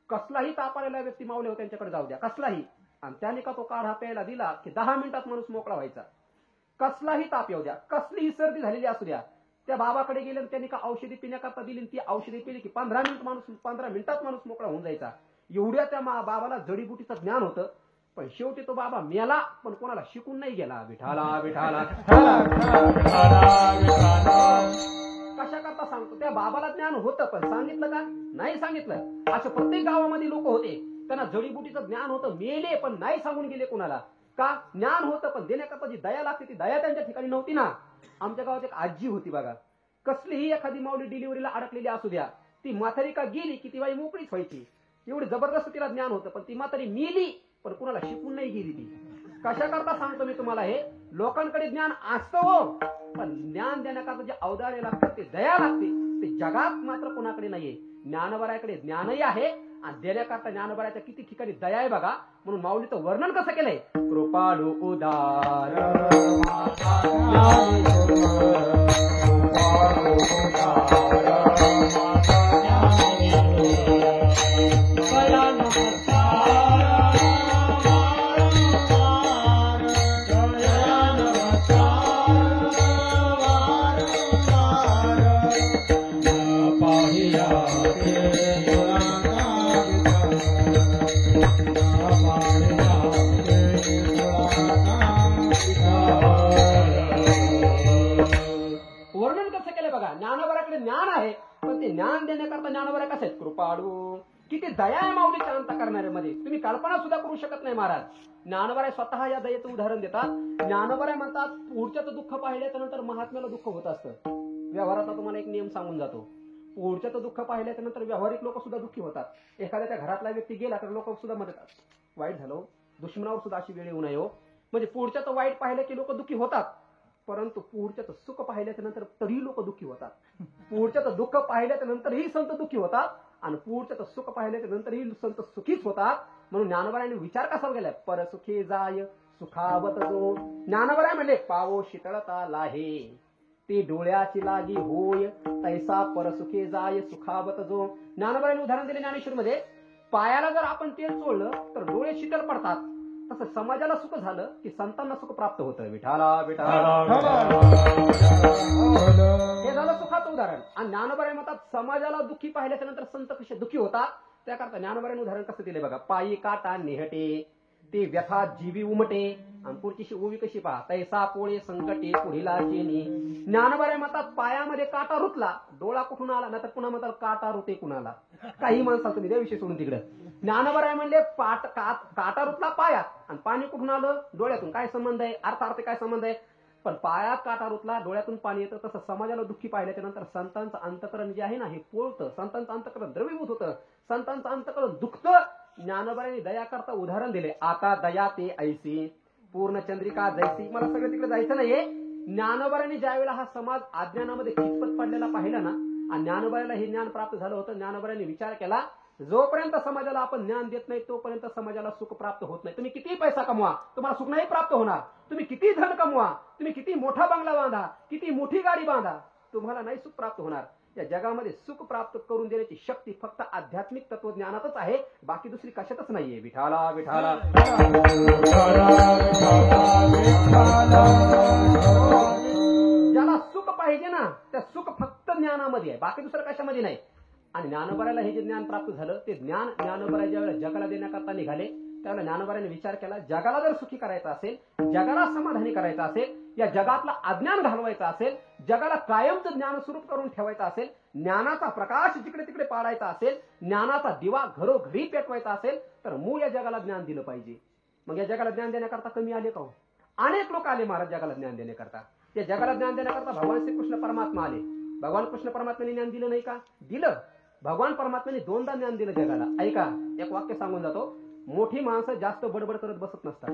[SPEAKER 1] कसलाही ताप आलेला व्यक्ती मावले होते त्यांच्याकडे जाऊ द्या, कसलाही, आणि त्याने का तो काढा प्यायला दिला की 10 मिनिटात माणूस मोकळा व्हायचा. कसलाही ताप येऊ द्या, कसलीही सर्दी झालेली असू द्या, त्या बाबाकडे गेले त्यांनी का औषधी पिण्याकरता दिली, ती औषधी पिली की 15 मिनिटात माणूस मोकळा होऊन जायचा. एवढ्या त्या बाबाला जडीबुटीचं ज्ञान होतं. पण शेवटी तो बाबा मेला, पण कोणाला शिकून नाही गेला. विठाला विठाला कशा करता सांगतो, त्या बाबाला ज्ञान होतं पण सांगितलं का नाही सांगितलं. असं प्रत्येक गावामध्ये लोक होते, त्यांना जडीबुटीचं ज्ञान होतं, मेले पण नाही सांगून गेले कोणाला. का ज्ञान होतं पण देण्याकरता जी दया लागते ती दया त्यांच्या ठिकाणी नव्हती ना. आमच्या गावात एक आजी होती बघा, कसलीही एखादी माऊली डिलिव्हरीला अडकलेली असू द्या, ती म्हातारी का गेली की ती बाई मोकळीच व्हायची. एवढी जबरदस्त तिला ज्ञान होतं, पण ती म्हातारी मेली पण कुणाला शिकून नाही गेली. ती कशा करता सांगतो मी तुम्हाला, हे लोकांकडे ज्ञान असतं हो, पण ज्ञान देण्याकरता जे औदार्य लागतं ते दया लागते, ते जगात मात्र कोणाकडे नाहीये. ज्ञानोबाराकडे ज्ञानही आहे आणि देण्याकरता ज्ञानोबाराच्या किती ठिकाणी दया आहे बघा. म्हणून माऊलीचं वर्णन कसं केलंय, कृपाळू उदार ज्ञान आहे, पण ते ज्ञान देण्याकरता ज्ञानोबा कसं आहेत, कृपाळू, किती दया आहे माऊलीच्या अंत करणाऱ्यामध्ये, तुम्ही कल्पना सुद्धा करू शकत नाही महाराज. ज्ञानोबा स्वतः या दयेचं उदाहरण देतात. ज्ञानोबा म्हणतात, पुढच्याचं दुःख पाहिल्याच्या नंतर महात्म्याला दुःख होत असतं. व्यवहाराचा तुम्हाला एक नियम सांगून जातो, पुढच्याचं दुःख पाहिल्याच्या नंतर व्यावहारिक लोक सुद्धा दुःखी होतात. एखाद्याच्या घरातला व्यक्ती गेला तर लोक सुद्धा म्हणतात वाईट झालं, दुश्मनावर सुद्धा अशी वेळ येऊ नये हो. म्हणजे पुढच्याचं वाईट पाहिलं की लोक दुःखी होतात, परंतु पुढच्याचं सुख पाहिल्याच्या नंतर तरी लोक दुःखी होतात. पुढच्याचं दुःख पाहिल्याच्या नंतरही संत दुःखी होतात आणि पुढच्याचं सुख पाहिल्याच्या नंतरही संत सुखीच होतात. म्हणून ज्ञानोबारांनी विचार कसा गेलाय, परसुखे जाय सुखावत जो. ज्ञानोबा म्हणले, पावो शीतळता लाहे ते डोळ्याची लागी होय, तैसा परसुखे जाय सुखावत जो. ज्ञानोबारांनी उदाहरण दिले ज्ञानेश्वर मध्ये, पायाला जर आपण तेल चोळलं तर डोळे शीतल पडतात, तसं समाजाला सुख झालं की संतांना सुख प्राप्त होतं. विठाला विठाला हे झालं सुखाचं उदाहरण. आणि ज्ञानोबा म्हणतात, समाजाला दुःखी पाहिल्याच्या नंतर संत कसे दुःखी होतात त्याकरता ज्ञानोबाने उदाहरण कसं दिले बघा. पायी काटा नेहटे ते व्यथा जीवी उमटे, आणि पुढची ओवी कशी पहा, तैसा पोळे संकटे पुढीला चेनी. ज्ञानोबा म्हणतात, पायामध्ये काटा रुतला, डोळा कुठून आला, नाही तर पुन्हा म्हणतात काटा रुते कुणाला. काही माणसाला तुम्ही द्या विषय सोडून तिकडे. ज्ञानोबा म्हणले, काटा रुतला पायात आणि पाणी कुठून आलं, डोळ्यातून. काय संबंध आहे, अर्थार्थ काय संबंध आहे. पण पायात काटा रुतला, डोळ्यातून पाणी येतं. तसं समाजाला दुःखी पाहिल्याच्या नंतर संतांचं अंतकरण जे आहे ना हे पोळतं, संतांचं अंतकरण द्रवीभूत होतं, संतांचं अंतकरण दुखतं. ज्ञानोबाने दया करता उदाहरण दिले, आता दया ते ऐसी पूर्णचंद्रिका जैसी. मला सगळं तिकडे जायचं नाहीये. ज्ञानोबाने ज्यावेळेला हा समाज अज्ञानामध्ये खिचपत पडलेला पाहिला ना, आणि ज्ञानोबाला हे ज्ञान प्राप्त झालं होतं, ज्ञानोबाने विचार केला, जोपर्यंत समाजाला आपण ज्ञान देत नाही तोपर्यंत समाजाला सुख प्राप्त होत नाही. तुम्ही किती पैसा कमवा, तुम्हाला सुख नाही प्राप्त होणार. तुम्ही किती धन कमवा, तुम्ही किती मोठा बंगला बांधा, किती मोठी गाडी बांधा, तुम्हाला नाही सुख प्राप्त होणार. या जगामध्ये सुख प्राप्त करून देण्याची शक्ती फक्त आध्यात्मिक तत्वज्ञानातच आहे, बाकी दुसरी कशातच नाहीये. विठाला विठाला ज्याला सुख पाहिजे ना त्या सुख फक्त ज्ञानामध्ये आहे, बाकी दुसरं कशामध्ये नाही. आणि ज्ञानोबाराला हे जे ज्ञान प्राप्त झालं ते ज्ञान ज्ञानोबा ज्यावेळेला जगाला देण्याकरता निघाले त्यावेळेला ज्ञानोबाने विचार केला, जगाला जर सुखी करायचं असेल, जगाला समाधानी करायचं असेल, या जगातला अज्ञान घालवायचं असेल, जगाला कायमचं ज्ञान स्वरूप करून ठेवायचं असेल, ज्ञानाचा प्रकाश जिकडे तिकडे पाडायचा असेल, ज्ञानाचा दिवा घरोघरी पेटवायचा असेल, तर मूळ या जगाला ज्ञान दिलं पाहिजे. मग या जगाला ज्ञान देण्याकरता कमी आले का? अनेक लोक आले महाराज जगाला ज्ञान देण्याकरता. या जगाला ज्ञान देण्याकरता भगवान श्रीकृष्ण परमात्मा आले. भगवान कृष्ण परमात्म्याने ज्ञान दिलं नाही का? दिलं. भगवान परमात्म्याने 2दा ज्ञान दिलं जगाला. ऐका, एक वाक्य सांगून जातो. मोठी माणसं जास्त बडबड करत बसत नसतात,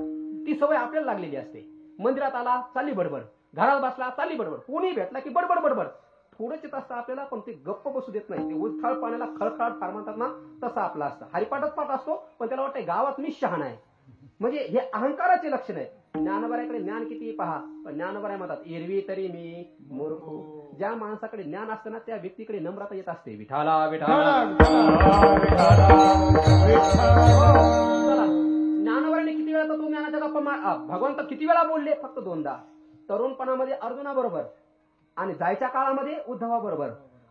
[SPEAKER 1] ती सवय आपल्याला लागलेली असते. मंदिरात आला चालली बडबड, घरात बसला चालली बडबड, कोणी भेटला की बडबड बडबड. थोडंच येत असतं आपल्याला, पण ते गप्प बसू देत नाही. ते उथळ पाण्याला खळखळाट फार म्हणतात ना, तसं आपला असतं. हरिपाठच पाठ असतो, पण त्याला वाटतं गावात मीच शहाणा आहे. म्हणजे हे अहंकाराचे लक्षण आहे. ज्ञानोबाऱ्याकडे ज्ञान किती पहा, पण ज्ञानोबाऱ्या म्हणतात एरवी तरी मी मूर्ख. ज्या माणसाकडे ज्ञान असतं ना, त्या व्यक्तीकडे नम्रता येत असते. विठाला विठाला ज्ञानोबाऱ्याने किती वेळा तो ज्ञानाच्या गप्पा भगवंत किती वेळा बोलले? फक्त 2दा. तरुणपणामध्ये अर्जुनाबरोबर आणि जायच्या काळामध्ये उद्धवाबरोबर.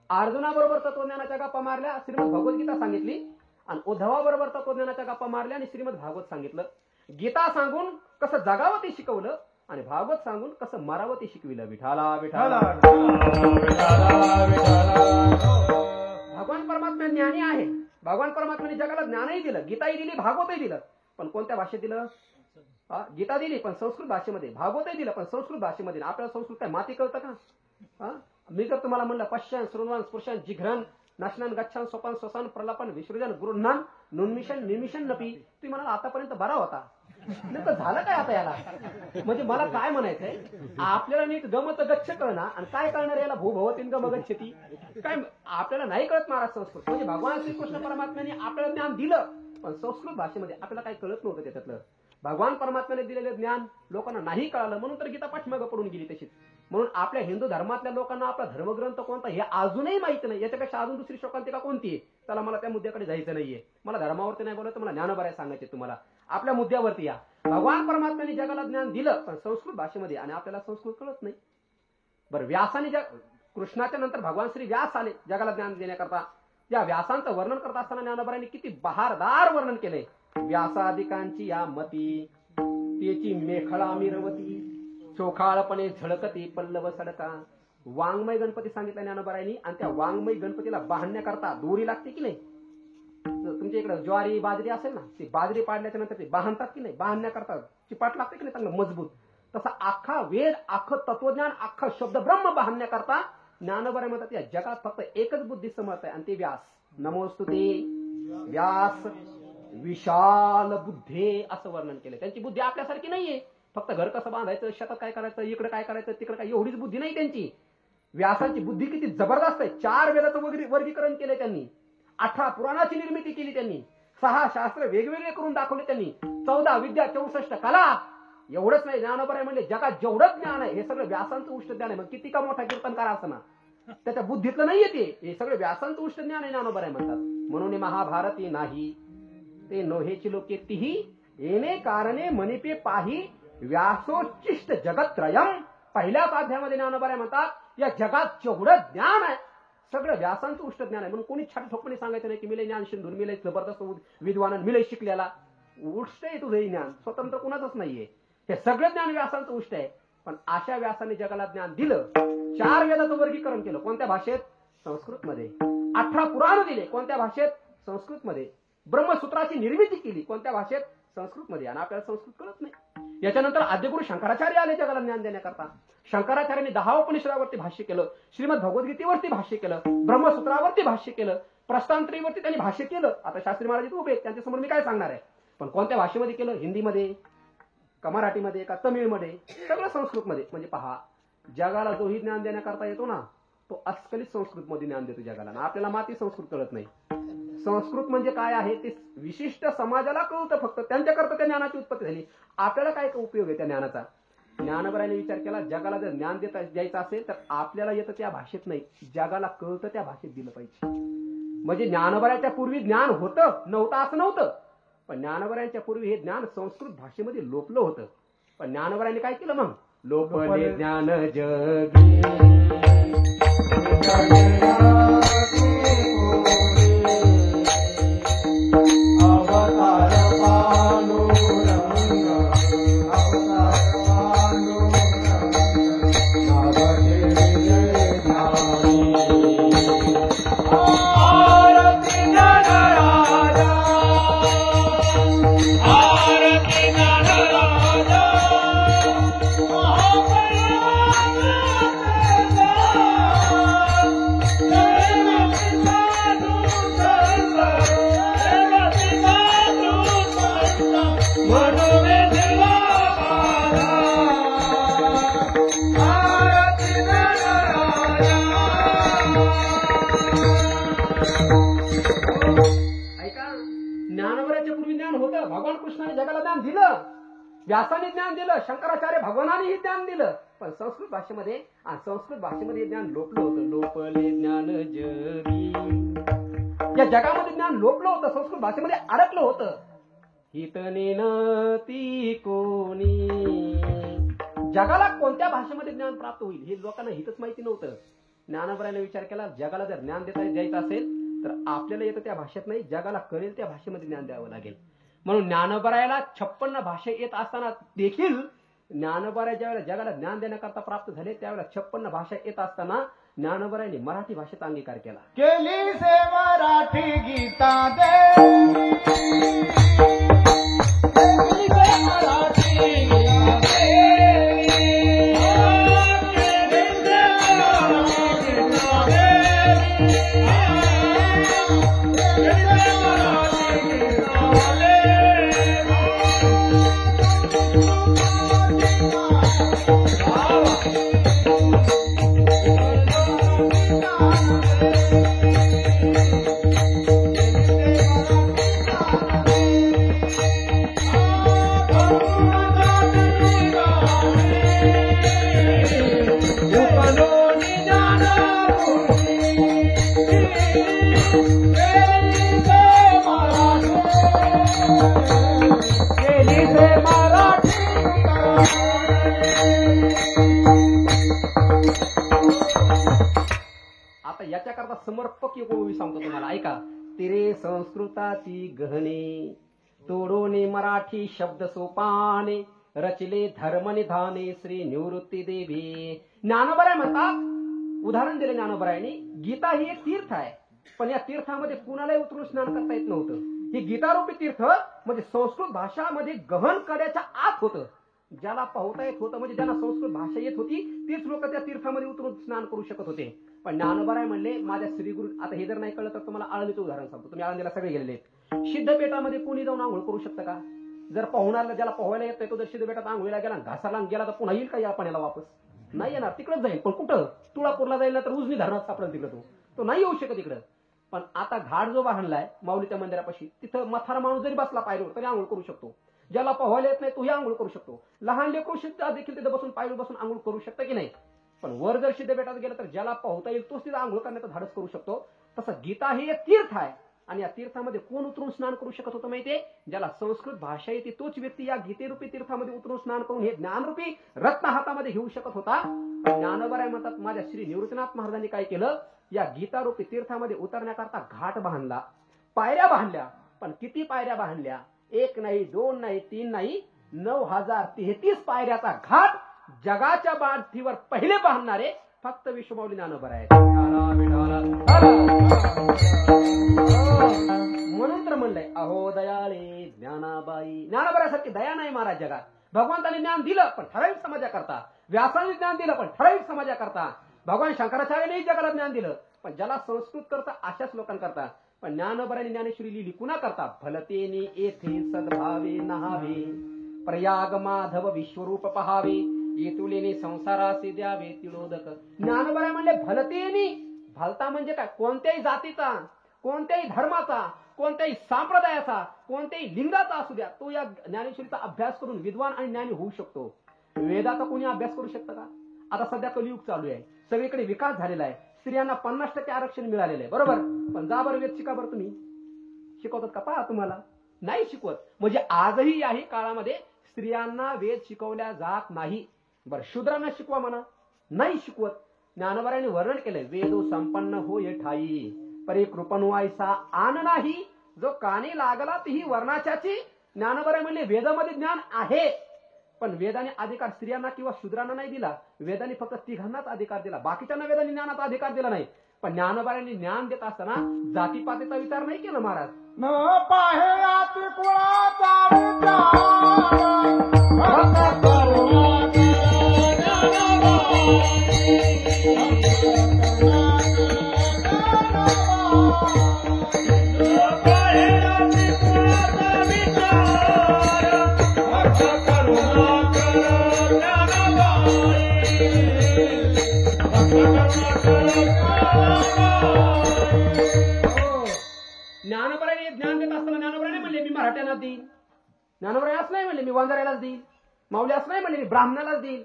[SPEAKER 1] अर्जुनाबरोबर तत्वज्ञानाच्या गप्पा मारल्या, श्रीमद भगवद्गीता सांगितली, आणि उद्धवाबरोबर तत्वज्ञानाच्या गप्पा मारल्या आणि श्रीमद भागवत सांगितलं. गीता सांगून कसं जगावं ते शिकवलं, आणि भागवत सांगून कसं मरावं ते शिकविलं. विठाला विठाला. भगवान परमात्मा ज्ञानी आहे. भगवान परमात्म्याने जगाला ज्ञानही दिलं, गीताही दिली, भागवतही दिलं. पण कोणत्या भाषेत दिलं? गीता दिली पण संस्कृत भाषेमध्ये, भागवतही दिलं पण संस्कृत भाषेमध्ये. आपल्याला संस्कृत काय माती कळतं का? मी जर तुम्हाला म्हणलं पश्यान श्रृण्वान स्पृशान जिघ्रन नशनन गच्छान सोपान स्वसान प्रलापन विसृजन गृहनान नुन्मिशन निमिशन नपी. तुम्ही म्हणाला आतापर्यंत बरा होता, नेमकं झालं काय आता याला? म्हणजे मला काय म्हणायचंय, आपल्याला नीट गमत गच्छ कळणार आणि काय कळणार याला भूभवतीन गम गच्छती. काय आपल्याला नाही कळत महाराज संस्कृत. म्हणजे भगवान श्रीकृष्ण परमात्म्याने आपल्याला ज्ञान दिलं, पण संस्कृत भाषेमध्ये आपल्याला काही कळत नव्हतं त्याच्यातलं. भगवान परमात्म्याने दिलेलं ज्ञान लोकांना नाही कळालं, म्हणून तर गीता पाठीमागं पडून गेली तशीच. म्हणून आपल्या हिंदू धर्मातल्या लोकांना आपला धर्मग्रंथ कोणता हे अजूनही माहिती नाही. याच्यापेक्षा अजून दुसरी शोकांतिका कोणती आहे? चला मला त्या मुद्द्याकडे जायचं नाहीये. मला धर्मावरती नाही बोलायचं, मला ज्ञानोबाऱ्या सांगायचे तुम्हाला. आपल्या मुद्द्यावरती या. भगवान परमात्म्याने जगाला ज्ञान दिलं, पण संस्कृत भाषेमध्ये, आणि आपल्याला संस्कृत कळत नाही. बरं, व्यासाने कृष्णाच्या नंतर भगवान श्री व्यास आले जगाला ज्ञान देण्याकरता. या व्यासांचं वर्णन करत असताना ज्ञानोबाऱ्यांनी किती बहारदार वर्णन केले. व्यासादिकांची या मती त्याची मेखळा मिरवती, चोखाळपणे झळकती पल्लव सडका. वाङ्मय गणपती सांगितलं ज्ञानोबाऱ्यांनी, आणि त्या वाङ्मय गणपतीला बांधण्याकरता दोरी लागते की नाही? तुमच्या इकडे ज्वारी बाजरी असेल ना, ती बाजरी पाडल्याच्या नंतर ते बांधतात की नाही? बांधण्याकरता चिपाट लागते की नाही चांगलं मजबूत? तसा अख्खा वेद, अख्खं तत्वज्ञान, अख्खा शब्द ब्रह्म बांधण्याकरता ज्ञानोबाऱ्या म्हणतात या जगात फक्त एकच बुद्धी समर्थ आहे, आणि ते व्यास. नमोस्तुते व्यास विशाल बुद्धे असं वर्णन केलं. त्यांची बुद्धी आपल्यासारखी नाहीये. फक्त घर कसं बांधायचं, शेतात काय करायचं, इकडे काय करायचं, तिकडे काय, एवढीच बुद्धी नाही त्यांची. व्यासांची बुद्धी किती जबरदस्त आहे. 4 वेदाचं वर्गीकरण केलं त्यांनी, 18 पुराणाची निर्मिती केली त्यांनी, 6 शास्त्र वेगवेगळे करून दाखवले त्यांनी, 14 विद्या, 64 कला. एवढंच नाही, ज्ञानोबाऱ्या म्हणले जगात जेवढं ज्ञान आहे हे सगळं व्यासांचं उष्ट ज्ञान आहे. मग किती का मोठा कीर्तनकार असं ना, त्याच्या बुद्धीतलं नाहीये ते, हे सगळे व्यासांचं उष्ट ज्ञान आहे ज्ञानोबाऱ्या म्हणतात. म्हणून महाभारती नाही ते नोहेची लोके तिही येणे कारणे मनिपे पाही व्यासोच्चिष्ट जगत्रयम. पहिल्याच अध्यायामध्ये ज्ञानोबाऱ्या म्हणतात या जगात जेवढं ज्ञान आहे सगळं व्यासांचं उष्ट ज्ञान आहे. म्हणून कोणी छाट ठोकपणे सांगायचं नाही की मिले ज्ञान सिंधूर, मिले जबरदस्त विद्वान, मिले शिकलेला. उष्ट आहे तुझं ज्ञान, स्वतंत्र कुणाचंच नाहीये. हे सगळं ज्ञान व्यासांचं उष्ट आहे. पण अशा व्यासाने जगाला ज्ञान दिलं. 4 वेदाचं वर्गीकरण केलं, कोणत्या भाषेत? संस्कृतमध्ये. 18 पुराण दिले, कोणत्या भाषेत? संस्कृतमध्ये. ब्रह्मसूत्राची निर्मिती केली, कोणत्या भाषेत? संस्कृतमध्ये. आणि आपल्याला संस्कृत कळत नाही. याच्यानंतर आद्यगुरु शंकराचार्य आले जगाला ज्ञान देण्याकरता. शंकराचार्यांनी 10 उपनिषदावरती भाष्य केलं, श्रीमद भगवद्गीतेवरती भाष्य केलं, ब्रह्मसूत्रावरती भाष्य केलं, प्रस्थानत्रयीवरती त्यांनी भाष्य केलं. आता शास्त्री महाराज उभे आहेत, त्यांच्यासमोर मी काय सांगणार आहे? पण कोणत्या भाषेमध्ये केलं? हिंदीमध्ये का मराठीमध्ये का तमिळमध्ये? सगळं संस्कृतमध्ये. म्हणजे पहा, जगाला जोही ज्ञान देण्याकरता येतो ना, तो अस्खलित संस्कृतमध्ये ज्ञान देतो जगाला. आणि आपल्याला माती संस्कृत कळत नाही. संस्कृत म्हणजे काय आहे ते विशिष्ट समाजाला कळतं, फक्त त्यांच्याकरता त्या ज्ञानाची उत्पत्ती झाली. आपल्याला काय उपयोग आहे त्या ज्ञानाचा? ज्ञानोबाऱ्यांनी विचार केला, जगाला जर ज्ञान द्यायचं असेल तर आपल्याला येतं त्या भाषेत नाही, जगाला कळतं त्या भाषेत दिलं पाहिजे. म्हणजे ज्ञानोबाऱ्यांच्या पूर्वी ज्ञान होतं नव्हतं असं नव्हतं, पण ज्ञानोबाऱ्यांच्या पूर्वी हे ज्ञान संस्कृत भाषेमध्ये लोपलं होतं. पण ज्ञानोबाऱ्यांनी काय केलं मग? लोपले ज्ञान जगी
[SPEAKER 3] Yeah.
[SPEAKER 1] व्यासाने ज्ञान दिलं, शंकराचार्य भगवानानेही ज्ञान दिलं, पण संस्कृत भाषेमध्ये आणि संस्कृत भाषेमध्ये ज्ञान लोपलं होतं. लोपले ज्ञान जगी, या जगामध्ये ज्ञान लोपलं होतं, संस्कृत भाषेमध्ये अडकलं होतं. हितने न ती कोणी, जगाला कोणत्या भाषेमध्ये ज्ञान प्राप्त होईल हे लोकांना हितच माहिती नव्हतं. ज्ञानोबराने विचार केला, जगाला जर ज्ञान द्यायचं असेल तर आपल्याला येतं त्या भाषेत नाही, जगाला कळेल त्या भाषेमध्ये ज्ञान द्यावं लागेल. म्हणून ज्ञानोबरायला 56 भाषा येत असताना देखील ज्ञानोबराय ज्यावेळेला जगाला ज्ञान देण्याकरता प्राप्त झाले त्यावेळेला 56 भाषा येत असताना ज्ञानोबरायांनी मराठी भाषेचा अंगीकार केला.
[SPEAKER 2] केली से मराठी गीता दे, केली से मराठी गीता दे,
[SPEAKER 1] याच्याकरता समर्पक एक ओवी सांगतो तुम्हाला, ऐका. तिरे संस्कृताची गहने, तोडोने मराठी शब्द सोपाने, रचले धर्मनिधाने श्री निवृत्ती देवी. ज्ञानोबराय म्हणतात, उदाहरण दिले ज्ञानोबरायांनी, गीता ही एक तीर्थ आहे, पण या तीर्थामध्ये कुणालाही उतरून स्नान करता येत नव्हतं. ही गीतारूपी तीर्थ म्हणजे संस्कृत भाषामध्ये गहन करण्याच्या आत होतं. ज्याला पाहता येत होतं म्हणजे ज्यांना संस्कृत भाषा येत होती तीच लोक त्या तीर्थामध्ये उतरून स्नान करू शकत होते. पण ज्ञानोबराय म्हणले, माझ्या श्रीगुरु, आता हे जर नाही कळलं तर तुम्हाला आळंदीचं उदाहरण सांगतो. तुम्ही आळंदीला सगळे गेलेले आहेत. सिद्धपेठामध्ये कोणी जाऊन आंघोळ करू शकतं का? जर पाहुणाला ज्याला पोहायला येत नाही तो जर सिद्धपेठात आंघोळीला गेला, घासाला गेला तर पुन्हा येईल का या पाण्याला वापस? नाही येणार, तिकडेच जाईल. पण कुठं? तुळापूरला जाईल ना तर उजनी धरणात सापडेल तिकडे, तो नाही येऊ शकत इकडं. पण आता घाट जो बांधलाय माऊलीच्या मंदिरापाशी, तिथं मथारा माणूस जरी बसला पायरीवर तरी आंघोळ करू शकतो. ज्याला पोहायला येत नाही तोही आंघोळ करू शकतो. लहान लेकरू सुद्धा देखील तिथे बसून पायरीवर बसून आंघोळ करू शकतं की नाही? पण वर जर सिद्धपेठात गेलं तर ज्याला पोहता येईल तोच तिथे आंघोळ करण्याचा धाडस करू शकतो. तसं गीता हे एक तीर्थ आहे आणि या तीर्थामध्ये कोण उतरून स्नान करू शकत होतं माहितीये? ज्याला संस्कृत भाषा येते तोच व्यक्ती या गीतेरूपी तीर्थामध्ये उतरून स्नान करून हे ज्ञानरूपी रत्न हातामध्ये घेऊ शकत होता. ज्ञानोबराय म्हणतात, माझ्या श्री निवृत्तीनाथ महाराजांनी काय केलं, या गीतारूपी तीर्थामध्ये उतरण्याकरता घाट बांधला, पायऱ्या बांधल्या. पण किती पायऱ्या बांधल्या? 1 नाही, 2 नाही, 3 नाही, 9033 पायऱ्याचा घाट जगाच्या पाठीवर पहिले बांधणारे फक्त विश्वमाऊली ज्ञानोबराय आहेत. म्हणून तर म्हणलंय, अहो दयाळे ज्ञानाबाई. ज्ञानोबरायासारखी दया नाही महाराज जगात. भगवंताने ज्ञान दिलं पण ठराविक समाजाकरता, व्यासाने ज्ञान दिलं पण ठराविक समाजाकरता, भगवान शंकराचार्यानेही जगाला ज्ञान दिलं पण ज्याला संस्कृत करता अशाच लोकांकरता. पण ज्ञानोबरायांनी ज्ञानेश्वरी लिहिली कुणा करता? भलतेने येथे सद्भावे नहावे, प्रयाग माधव विश्वरूप पहावे, येतुलेने संसारासे द्यावे तिळोदक. ज्ञानोबराय म्हणले भलतेनी. भलता म्हणजे काय? कोणत्याही जातीचा, कोणत्याही धर्माचा, कोणत्याही संप्रदायाचा, कोणत्याही लिंगाचा असू द्या, तो या ज्ञानेश्वरीचा अभ्यास करून विद्वान आणि ज्ञानी होऊ शकतो. वेदाचा कोणी अभ्यास करू शकतं का? आता सध्या कलियुग चालू आहे, सगळीकडे विकास झालेला आहे, स्त्रियांना 50% आरक्षण मिळालेलं आहे, बरोबर. पण जा बरं वेद शिका बरं. तुम्ही शिकवतात का? पहा, तुम्हाला नाही शिकवत. म्हणजे आजही याही काळामध्ये स्त्रियांना वेद शिकवल्या जात नाही. बरं, शूद्रांना शिकवा म्हणा, नाही शिकवत. ज्ञानोबरायांनी वर्णन केलंय, वेदो संपन्न होय ठाई, परे कृपण व्हायचा आन नाही, जो कानी लागला तीही वर्णाच्याची. ज्ञानोबराय म्हणले वेदामध्ये ज्ञान आहे पण वेदाने अधिकार स्त्रियांना किंवा शूद्रांना नाही दिला. वेदाने फक्त तिघांनाच अधिकार दिला, बाकीच्यांना वेदाने ज्ञानाचा अधिकार दिला नाही. पण ज्ञानोबरायांनी ज्ञान देत असताना जातीपातीचा विचार नाही केला महाराज.
[SPEAKER 2] न पाहे आती कुळाचा
[SPEAKER 1] ज्ञानोबरायाने ज्ञान देत असताना ज्ञानोबरायाने म्हणले मी मराठ्यांना देईन. ज्ञानोबराय असं नाही म्हणले मी वंजाऱ्यालाच देईन. माऊली असं नाही म्हणले ब्राह्मणालाच देईल.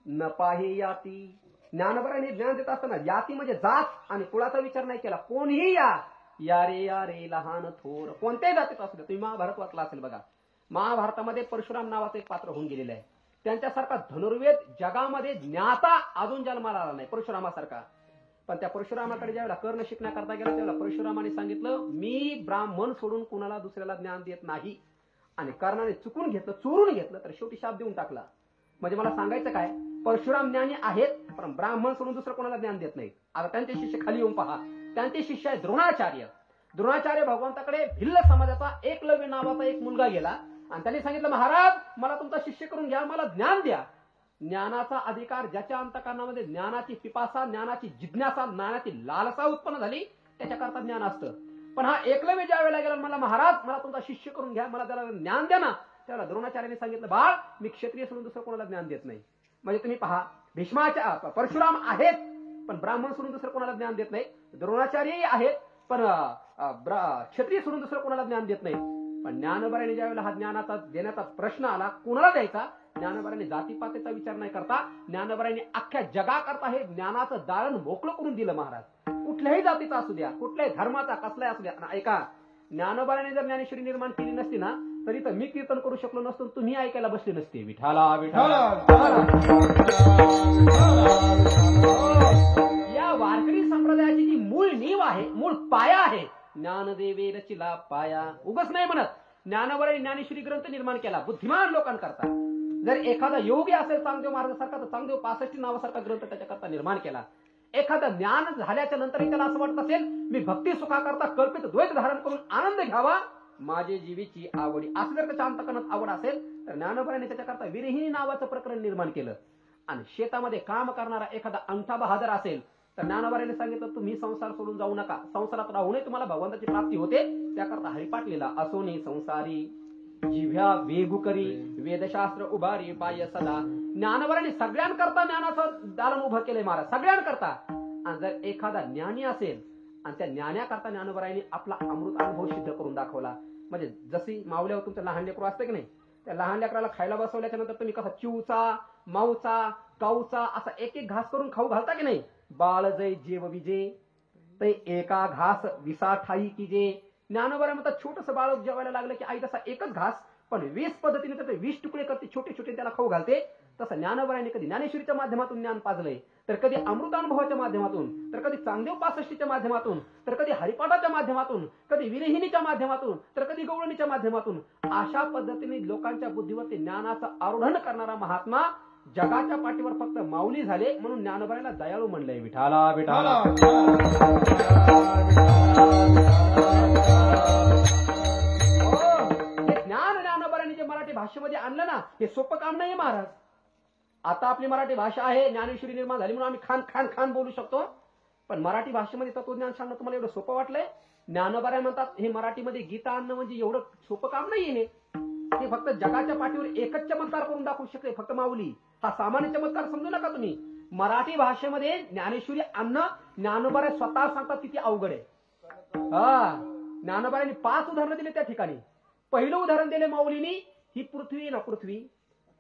[SPEAKER 1] न पाहे याती, ज्ञानोबारांनी ज्ञान देत असताना याती म्हणजे जात आणि कुळाचा विचार नाही केला. कोणीही या रे लहान थोर, कोणत्याही जातीत असू द्या. तुम्ही महाभारत वाचला असेल बघा, महाभारतामध्ये परशुराम नावाचं एक पात्र होऊन गेलेलं आहे. त्यांच्यासारखा धनुर्वेद जगामध्ये ज्ञाता अजून जन्माला आला नाही परशुरामासारखा. पण त्या परशुरामाकडे ज्यावेळेला कर्ण शिकण्याकरता गेला त्यावेळेला परशुरामाने सांगितलं मी ब्राह्मण सोडून कुणाला दुसऱ्याला ज्ञान देत नाही. आणि कर्णाने चुकून घेतलं, चोरून घेतलं, तर शेवटी शाप देऊन टाकला. म्हणजे मला सांगायचं काय, परशुराम ज्ञानी आहेत पण ब्राह्मण सोडून दुसरं कोणाला ज्ञान देत नाहीत. आता त्यांचे शिष्य खाली येऊन पहा, त्यांचे शिष्य आहे द्रोणाचार्य. द्रोणाचार्य भगवंताकडे भिल्ल समाजाचा एकलव्य नावाचा एक मुलगा गेला आणि त्यांनी सांगितलं महाराज मला तुमचा शिष्य करून घ्या, मला ज्ञान द्या. ज्ञानाचा अधिकार ज्याच्या अंतःकरणामध्ये ज्ञानाची पिपासा, ज्ञानाची जिज्ञासा, ज्ञानाची लालसा उत्पन्न झाली त्याच्याकरता ज्ञान असतं. पण हा एकलव्य ज्या वेळेला गेला मला महाराज मला तुमचा शिष्य करून घ्या, मला त्याला ज्ञान द्या ना, त्याला द्रोणाचार्याने सांगितलं बाळ मी क्षत्रिय सोडून दुसरं कोणाला ज्ञान देत नाही. म्हणजे तुम्ही पहा भीष्माच्या परशुराम आहेत पण ब्राह्मण सोडून दुसरं कोणाला ज्ञान देत नाही. द्रोणाचार्यही आहेत पण क्षत्रिय सोडून दुसरं कोणाला ज्ञान देत नाही. पण ज्ञानोबारांनी ज्यावेळेला हा ज्ञानाचा देण्याचा प्रश्न आला कोणाला द्यायचा, ज्ञानोबारांनी जातीपातीचा विचार नाही करता ज्ञानोबारांनी अख्ख्या जगाकरता हे ज्ञानाचं दालन मोकळं करून दिलं महाराज. कुठल्याही जातीचा असू द्या, कुठल्याही धर्माचा कसलाही असू द्या. ऐका, ज्ञानोबारांनी जर ज्ञानेश्वरी निर्माण केली नसती ना तरी तर मी कीर्तन करू शकलो नसतो, तुम्ही ऐकायला बसले नसते. विठाला विठाला. या वारकरी संप्रदायाची जी मूळ नीव आहे, मूळ पाया आहे, ज्ञानदेवे रचिला पाया. उगच नाही म्हणत. ज्ञानोबारांनी ज्ञानेश्वरी ग्रंथ निर्माण केला बुद्धिमान लोकांकरता. जर एखादा योगी असेल चांगदेव महाराजासारखा तर चांगदेव 65 नावासारखा ग्रंथ त्याच्याकरता निर्माण केला. एखादा ज्ञान झाल्याच्या नंतरही त्याला असं वाटत असेल मी भक्ती सुखाकरता कल्पित द्वैत धारण करून आनंद घ्यावा, माझे जीवीची आवडी, असं जर त्याच्या अंतःकरणात आवड असेल तर ज्ञानोबारांनी त्याच्याकरता विरहिणी नावाचं प्रकरण निर्माण केलं. आणि शेतामध्ये काम करणारा एखादा अंगठा बहादर असेल तर ज्ञानोबारांनी सांगितलं तुम्ही संसार सोडून जाऊ नका, संसारात राहूनही तुम्हाला भगवंताची प्राप्ती होते. त्याकरता हरिपाठ लिहिला. असोनी संसारी जिव्ह्या वेगू करी वेदशास्त्र उभारी पाय सदा. ज्ञानोबारांनी सगळ्यांकरता ज्ञानाचं दालन उभं केलंय महाराज, सगळ्यांकरता. आणि जर एखादा ज्ञानी असेल आणि त्या ज्ञानाकरता ज्ञानोबारांनी आपला अमृत अनुभव सिद्ध करून दाखवला. म्हणजे जशी मावल्यावर तुमचं लहान लेकरू असतं की नाही, त्या लहान लेकराला खायला बसवल्याच्या नंतर तुम्ही कसा चिवचा माऊचा काऊचा असा एक एक घास करून खाऊ घालता की नाही. बाळ जय जेव विजे ते एका घास विसा ठाई की जे. ज्ञानोबारां म्हणतात छोटस बाळ जेवायला लागलं की आई तसा एकच घास पण 20 पद्धतीने त्याचे 20 तुकडे करते, छोटे छोटे त्याला खाऊ घालते. तसं ज्ञानोबारांनी कधी ज्ञानेश्वरीच्या माध्यमातून ज्ञान पाजलंय, तर कधी अमृतानुभवाच्या माध्यमातून, तर कधी चांगदेव 65च्या माध्यमातून, तर कधी हरिपाठाच्या माध्यमातून, कधी विरहिणीच्या माध्यमातून, तर कधी गवळणीच्या माध्यमातून. अशा पद्धतीने लोकांच्या बुद्धीवरती ज्ञानाचं आरोढण करणारा महात्मा जगाच्या पाठीवर फक्त माऊली झाले म्हणून ज्ञानोबारांना दयाळू म्हणलंय. विठाला विठाला. ज्ञानोबारांनी जे मराठी भाषेमध्ये आणलं ना हे सोपं काम नाही महाराज. आता आपली मराठी भाषा आहे, ज्ञानेश्वरी निर्माण झाली म्हणून आम्ही खान खान खान बोलू शकतो. पण मराठी भाषेमध्ये तत्वज्ञान सांगणं तुम्हाला एवढं सोपं वाटलंय. ज्ञानोबारां म्हणतात हे मराठीमध्ये गीता आणणं म्हणजे एवढं सोपं काम नाहीये. हे फक्त जगाच्या पाठीवर एकच चमत्कार करून दाखवू शकते फक्त माऊली. हा सामान्य चमत्कार समजू नका तुम्ही. मराठी भाषेमध्ये ज्ञानेश्वरी आणणं ज्ञानोबारां स्वतः सांगतात किती अवघड आहे. ज्ञानोबारांनी 5 उदाहरणं दिले त्या ठिकाणी. पहिलं उदाहरण दिले माऊलीनी, ही पृथ्वी ना पृथ्वी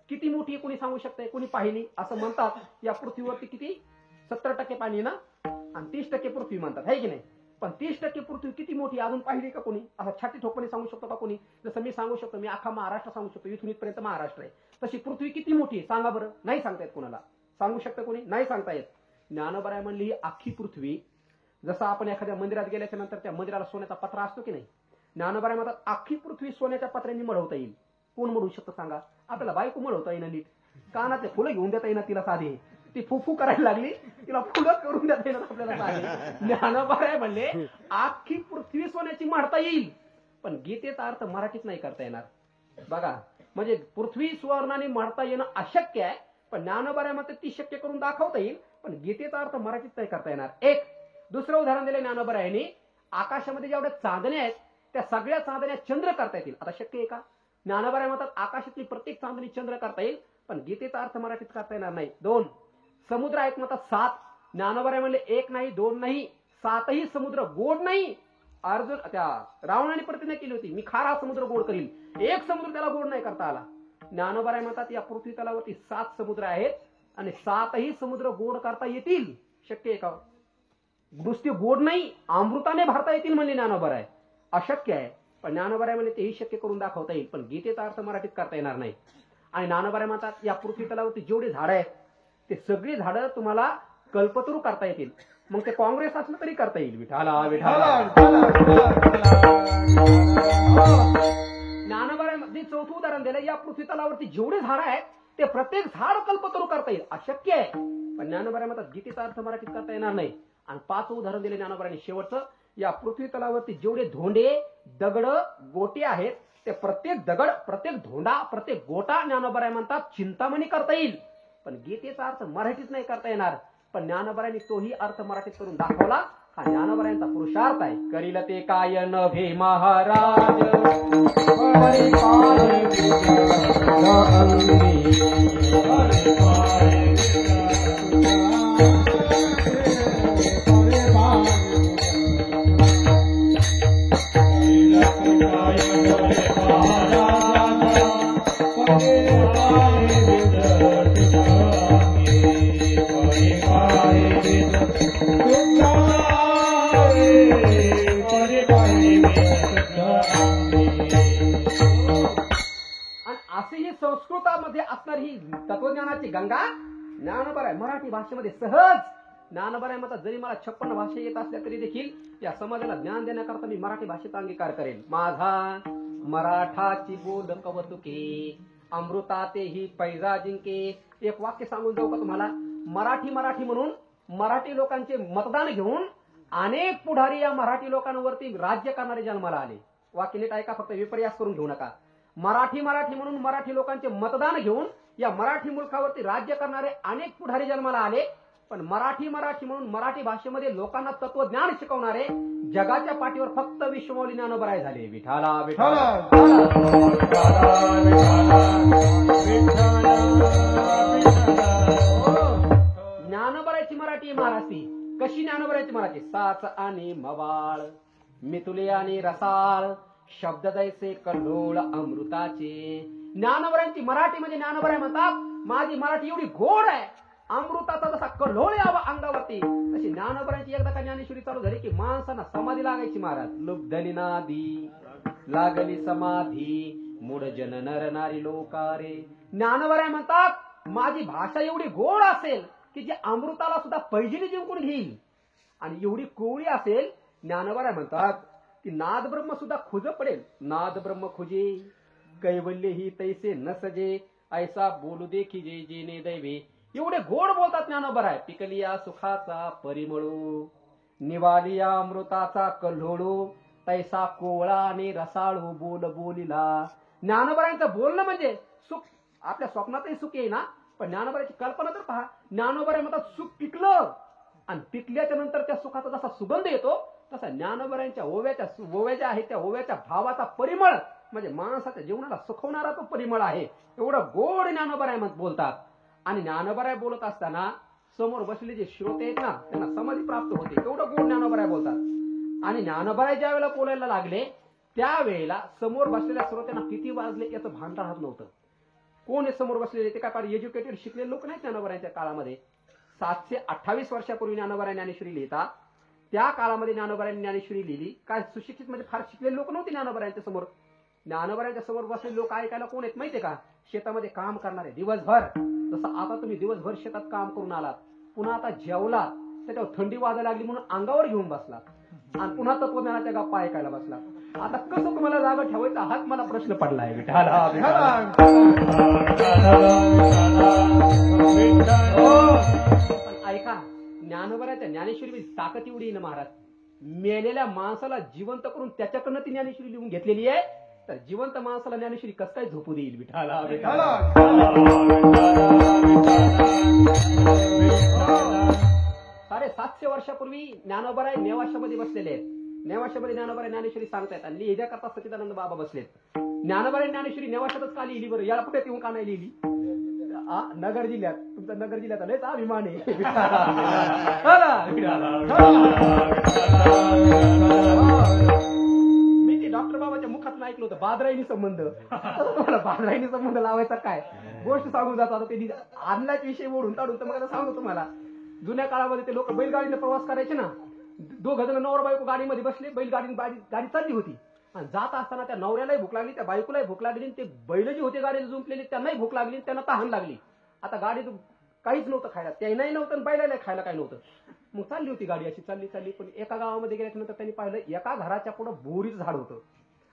[SPEAKER 1] किती मोठी कोणी सांगू शकतंय, कोणी पाहिली. असं म्हणतात या पृथ्वीवरती किती 70% पाणी ना आणि 30% पृथ्वी म्हणतात है की नाही. पण 30% पृथ्वी किती मोठी अजून पाहिली का कोणी, असं छाती ठोकपणे सांगू शकतो का कोणी. जसं मी सांगू शकतो, मी अख्खा महाराष्ट्र सांगू शकतो, इथून इथपर्यंत महाराष्ट्र आहे. तशी पृथ्वी किती मोठी आहे सांगा बरं. नाही सांगता येत कोणाला. सांगू शकतं कोणी, नाही सांगता येत. ज्ञानोबारां म्हणली ही अख्खी पृथ्वी, जसं आपण एखाद्या मंदिरात गेल्याच्या नंतर त्या मंदिराला सोन्याचा पत्रा असतो की नाही, ज्ञानोबारां म्हणतात अख्खी पृथ्वी सोन्याच्या पत्र्यांनी मढवता येईल. कोण मढवू शकतं सांगा. आपल्याला बायको मढवता येईना नीट, कानातले फुलं घेऊन देता येईना तिला साधी, ती फुफू करायला लागली तिला फुलं करून देता येणार आपल्याला साधी. ज्ञानोबारां म्हणले अख्खी पृथ्वी सोन्याची मढता येईल पण गीतेचा अर्थ मराठीत नाही करता येणार. बघा म्हणजे पृथ्वी सुवर्णाने मढता येणं अशक्य आहे पण ज्ञानोबारां म्हणतात ती शक्य करून दाखवता येईल पण गीतेचा अर्थ मराठीत नाही करता येणार. एक दुसरं उदाहरण दिलं ज्ञानोबारां यांनी, आकाशामध्ये जेवढ्या चांदण्या आहेत त्या सगळ्या चांदण्या चंद्र करता येतील. आता शक्य आहे का. ज्ञानोबारां म्हणतात आकाशातली प्रत्येक चांदणी चंद्र करता येईल पण गीतेचा अर्थ मराठीत करता येणार नाही. 2 समुद्र आहेत म्हणतात 7. ज्ञानोबारां म्हणले 1 नाही 2 नाही 7ही समुद्र गोड नाही. अर्जुन त्या रावणाने प्रतिज्ञा केली होती मी खारा समुद्र गोड करील. एक समुद्र त्याला गोड नाही करता आला. ज्ञानोबराय म्हणतात या पृथ्वी तलावरती 7 समुद्र आहेत आणि 7ही समुद्र गोड करता येतील. शक्य आहे का? नुसते गोड नाही, अमृताने भरता येतील म्हणले ज्ञानोबराय. अशक्य आहे. पण ज्ञानोबराय म्हणले तेही शक्य करून दाखवता येईल, पण गीतेचा अर्थ मराठीत करता येणार नाही. आणि ज्ञानोबराय म्हणतात या पृथ्वी तलावरती जेवढे झाडं आहेत ते सगळी झाडं तुम्हाला कल्पतरू करता येतील. मग ते काँग्रेस असलं तरी करता येईल. विठाला विठाला. ज्ञानोबरायमध्ये 4थं उदाहरण दिलं. या पृथ्वी तलावरती जेवढे झाडं आहेत ते प्रत्येक झाड कल्पतरू करता येईल. अशक्य आहे. पण ज्ञानोबराय म्हणतात गीतेचा अर्थ मराठीत करता येणार नाही. आणि 5ं उदाहरण दिले ज्ञानोबरायने शेवटचं. या पृथ्वी तलावरती जेवढे धोंडे, दगड, गोटे आहेत ते प्रत्येक दगड, प्रत्येक धोंडा, प्रत्येक गोटा ज्ञानोबराय म्हणतात चिंतामणी करता येईल. पण गीतेचा अर्थ मराठीत नाही करता येणार. पण ज्ञानोबरायांनी तोही अर्थ मराठीत करून दाखवला. हा ज्ञानोबरायांचा पुरुषार्थ आहे. करील ते काय नभे महाराज संस्कृतामध्ये असणारी ही तत्वज्ञानाची गंगा ज्ञानोबराय मराठी भाषेमध्ये सहज. ज्ञानोबराय म्हणतात जरी मला 56 भाषा येत असल्या तरी देखील या समाजाला ज्ञान देण्याकरता मी मराठी भाषेचा अंगीकार करेन. माझा मराठाची बोल कवतुके अमृता तेही पैजा जिंके. एक वाक्य सांगून जाऊ का तुम्हाला? मराठी मराठी म्हणून मराठी लोकांचे मतदान घेऊन अनेक पुढारी या मराठी लोकांवरती राज्य करणारे जन्माला आले. वाक्य नीट ऐका, फक्त विपर्यास करून घेऊ नका. मराठी मराठी म्हणून मराठी लोकांचे मतदान घेऊन या मराठी मुलखावरती राज्य करणारे अनेक पुढारी जन्माला आले. पण मराठी मराठी म्हणून मराठी भाषेमध्ये लोकांना तत्वज्ञान शिकवणारे जगाच्या पाठीवर फक्त विश्वमौली ज्ञानोबराय झाले. विठाला विठाला. ज्ञानोबरायची मराठी महाराष्ट्री. कशी ज्ञानोबरायची मराठी? साच आणि मवाळ, मितुले आणि रसाळ, शब्द दैसे कल्लोळ अमृताचे. ज्ञानोबरायांची मराठी म्हणजे ज्ञानोबराय म्हणतात माझी मराठी एवढी गोड आहे, अमृताचा जसा कल्लोळ यावा अंगावरती तशी ज्ञानोबरायांची एकदा का ज्ञानेश्वरी चालू झाली की माणसांना समाधी लागायची. महाराज लुब्धनी नादी लागली समाधी मूढ जन नर नारी लोकारे. ज्ञानोबराय म्हणतात माझी भाषा एवढी गोड असेल की जी अमृताला सुद्धा पैजिनी जिंकून घेईल आणि एवढी कोवळी असेल. ज्ञानोबराय म्हणतात की नाद ब्रह्म सुद्धा खुज पडेल. नाद ब्रह्म खुजे कैवल्य ही तैसे न सजे ऐसा बोलू दे की जे जेने दैवे. एवढे गोड बोलतात ज्ञानोबराय. पिकलिया सुखाचा परिमळू निवालिया अमृताचा कल्होळू तैसा कोवळा आणि रसाळू बोल बोलिला. ज्ञानोबरायांचं बोलणं म्हणजे सुख. आपल्या स्वप्नातही सुख येईना पण ज्ञानोबराची कल्पना तर पहा. ज्ञानोबराय म्हणतात सुख पिकलं आणि पिकल्याच्या नंतर त्या सुखाचा जसा सुगंध येतो तसा ज्ञानोबरायांच्या ओव्या ज्या आहेत त्या ओव्याच्या भावाचा परिमळ म्हणजे माणसाच्या जीवनाला सुखवणारा तो परिमळ आहे. एवढं गोड ज्ञानोबराय बोलतात. आणि ज्ञानोबराय बोलत असताना समोर बसलेले जे श्रोते आहेत ना त्यांना समाधी प्राप्त होते. एवढं गोड ज्ञानोबराय बोलतात. आणि ज्ञानोबराय ज्या वेळेला बोलायला लागले त्यावेळेला समोर बसलेल्या श्रोत्यांना किती वाजले याचं भान राहत नव्हतं. कोण आहे समोर बसलेले? ते काय फार एज्युकेटेड शिकलेले लोक नाहीत. ज्ञानोबरायांच्या काळामध्ये 728 वर्षापूर्वी ज्ञानोबराय ज्ञानेश्वरी लिहितात. त्या काळामध्ये ज्ञानोबरायांनी ज्ञानेश्वरी लिहिली. काय सुशिक्षित म्हणजे फार शिकलेले लोक नव्हते ज्ञानोबरायांच्या समोर. ज्ञानोबरायांच्या समोर बसलेले लोक ऐकायला कोण आहेत माहितीये का? शेतामध्ये काम करणारे दिवसभर. जसं आता तुम्ही दिवसभर शेतात काम करून आलात, पुन्हा आता जेवलात, त्याच्यावर थंडी वाजायला लागली म्हणून अंगावर घेऊन बसलात आणि पुन्हा तत्वज्ञानाच्या गप्पा ऐकायला बसलात. आता कसं तुम्हाला जागा ठेवायचा हाच मला प्रश्न पडलाय. पण ऐका ज्ञानोबराच्या ज्ञानेश्वरी ताकद एवढी ना महाराज. मेलेल्या माणसाला जिवंत करून त्याच्याकडनं ती ज्ञानेश्वरी लिहून घेतलेली आहे. तर जिवंत माणसाला ज्ञानेश्वरी कसं काय झोपू देईल? विठाला साडे 700 वर्षापूर्वी ज्ञानोबराय नेवाशामध्ये बसलेले आहेत. नेवाशामध्ये ज्ञानोबराय ज्ञानेश्वरी सांगतायत आणि लिहिल्या करता सच्चिदानंद बाबा बसलेत. ज्ञानोबराय ज्ञानेश्वरी नेवाशातच का लिहिली बरं? याला कुठे येऊन का नाही लिहिली? नगर जिल्ह्यात. तुमचा नगर जिल्ह्यात लयच अभिमान आहे. मी ती डॉक्टर बाबाच्या मुखात ऐकलं होतं बादराईनी संबंध. तुम्हाला बादराईनी संबंध लावायचा काय गोष्ट सांगून जातो. आता त्यांनी आणलाच विषय ओढून काढून तर मग आता सांगतो तुम्हाला. जुन्या काळामध्ये ते लोक बैलगाडीने प्रवास करायचे ना. दोघ जण नवरा बायको गाडीमध्ये बसले, बैलगाडी गाडी चालली होती आणि जात असताना त्या नवऱ्यालाही भूक लागली, त्या बायकोलाही भूक लागली, ते बैल जे होते गाडीला जुंपलेले त्यांनाही भूक लागली, त्यांना तहान लागली. आता गाडीत काहीच नव्हतं खायला, त्यांनाही नव्हतं आणि बैलाला खायला काही नव्हतं. मग चालली होती गाडी अशी चालली. पण एका गावामध्ये गेल्याच्या नंतर त्यांनी पाहिलं एका घराच्या पुढे बोरीचं झाड होतं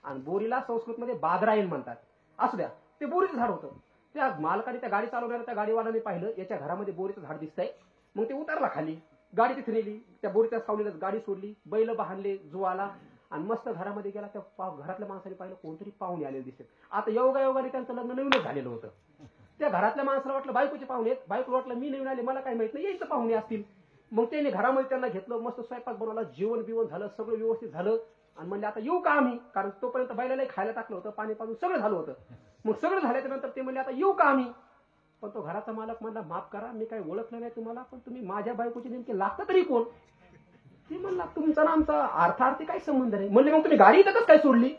[SPEAKER 1] आणि बोरीला संस्कृतमध्ये बादरायण म्हणतात. असू द्या, ते बोरीचं झाड होतं. त्या मालकाने त्या गाडी चालवणाऱ्या त्या गाडीवाल्याने पाहिलं याच्या घरामध्ये बोरीचं झाड दिसतंय. मग ते उतरला खाली, गाडी तिथे नेली, त्या बोरीच्या सावलीला गाडी सोडली, बैल बांधले जुवाला आणि मस्त घरामध्ये गेला. त्या घरातल्या माणसाने पाहिलं कोणतरी पाहुणे आलेले दिसत. आता योगायोगाने त्यांचं लग्न नवीनच झालेलं होतं. त्या घरातल्या माणसाला वाटलं बायकोचे पाहुणे आहेत, बायकोला वाटलं मी नवीन आले मला काही माहित नाही यायचं पाहुणे असतील. मग त्याने घरामध्ये त्यांना घेतलं, मस्त स्वयंपाक बनवला, जेवण बिवण झालं, सगळं व्यवस्थित झालं आणि म्हणले आता येऊ का आम्ही, कारण तोपर्यंत बैलालाही खायला टाकलं होतं, पाणी पाजून सगळं झालं होतं. मग सगळं झाल्याच्या नंतर ते म्हणले आता येऊ का आम्ही. पण तो घराचा मालक म्हणला माफ करा मी काही ओळखलं नाही तुम्हाला, पण तुम्ही माझ्या बायकोचे नेमके लागतं तरी कोण. ते म्हणला तुमचा ना आमचा अर्थार्थी काही संबंध नाही. म्हणले मग तुम्ही गाडी इथं काय सोडली,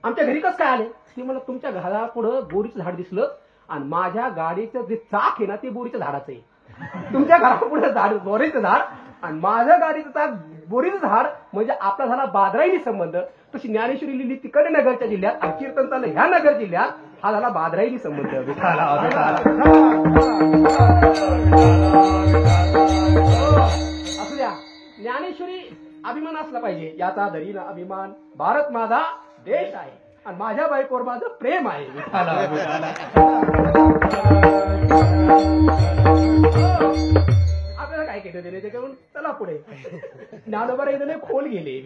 [SPEAKER 1] आमच्या घरी कसं काय आले. ते म्हणलं तुमच्या घरापुढं बोरीचं झाड दिसलं आणि माझ्या गाडीचं जे चाक आहे ना ते बोरीच्या झाडाचं आहे. तुमच्या घरापुढे झाड बोरीचं झाड आणि माझ्या गाडीचं चाक बोरीचं झाड, म्हणजे आपला झाला बादराईनी संबंध. तशी ज्ञानेश्वरी लिहिली तिकडे नगरच्या जिल्ह्यात आणि कीर्तन चाललं ह्या नगर जिल्ह्यात, हा झाला बादराईनी संबंध. असू द्या, ज्ञानेश्वरी अभिमान असला पाहिजे. याचा धरीन अभिमान भारत माझा देश आहे आणि माझ्या बायकोवर माझं प्रेम आहे. आपल्याला काय केलं त्याने त्याच्याकडून चला पुढे. ज्ञानोबा इथे खोल गेले.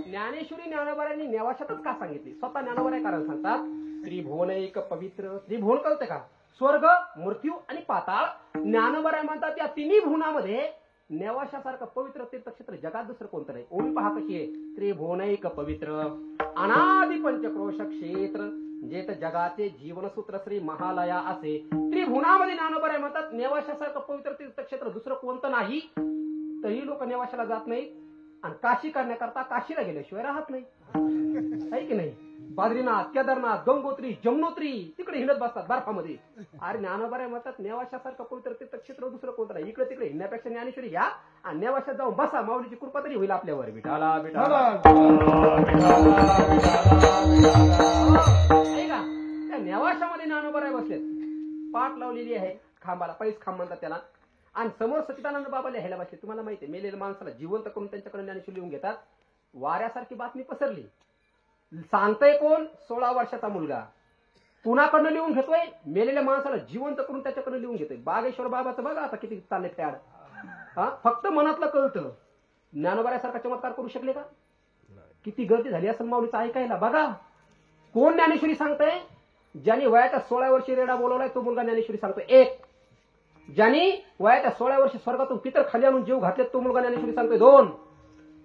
[SPEAKER 1] ज्ञानेश्वरी ज्ञानोबारांनी नेवाशातच का सांगितली. स्वतः ज्ञानोबा कारण सांगतात त्रिभुवन एक पवित्र. त्रिभुवन कळते का, स्वर्ग, मृत्यू आणि पाताळ. ज्ञानोबा म्हणतात या तिन्ही भुवनामध्ये नेवाशासारखं पवित्र तीर्थक्षेत्र जगात दुसरं कोणतं नाही. ओळी पहा कशी आहे. त्रिभुवनैक पवित्र अनादि पंचक्रोश क्षेत्र जेत जगाचे जीवनसूत्र श्री महालया असे. त्रिभुवनामध्ये ज्ञानोबा म्हणतात नेवाशासारखं पवित्र तीर्थक्षेत्र दुसरं कोणतं नाही. तरी लोक नेवाशाला जात नाहीत आणि काशी करण्याकरता काशीला गेल्याशिवाय राहत नाही. आहे की नाही. बद्रीनाथ, केदारनाथ, गंगोत्री, जमुनोत्री तिकडे हिंडत बसतात बर्फामध्ये. अरे ज्ञानोबा म्हणतात नेवाशासारखं पवित्र तीर्थक्षेत्र दुसरं कोणतं नाही. इकडे तिकडे हिंडण्यापेक्षा ज्ञानेश्वरी घ्या आणि नेवाशात जाऊन बसा, माऊलीची कृपा तरी होईल आपल्यावर. विठाला विठाला ऐका, त्या नेवाशामध्ये ज्ञानोबा बसलेत, पाठ लावलेली आहे खांबाला, पैस खांब म्हणतात त्याला, आणि समोर सच्चिदानंद बाबा लिहायला बसले. तुम्हाला माहिती आहे मेलेल्या माणसाला जिवंत करून त्यांच्याकडे ज्ञानेश्वरी लिहून घेतात. वाऱ्यासारखी बातमी पसरली. सांगतोय कोण, 16 वर्षाचा मुलगा कुणाकडनं लिहून घेतोय, मेलेल्या माणसाला जिवंत करून त्याच्याकडनं लिहून घेतोय. बागेश्वर बाबाचं बघा आता किती चालले फॅड. फक्त मनातलं कळतं. ज्ञानोबाऱ्यासारखा चमत्कार करू शकले का. किती गर्दी झाली असेल माऊलीचं ऐकायला. बघा कोण ज्ञानेश्वरी सांगतोय. ज्याने वयाच्या 16 वर्षी रेडा बोलवलाय तो मुलगा ज्ञानेश्वरी सांगतोय. एक, ज्यांनी वयाच्या 16 वर्षी स्वर्गातून पितर खाली आणून जीव घातले तो मुलगा ज्ञानेश्वरी सांगतोय. दोन,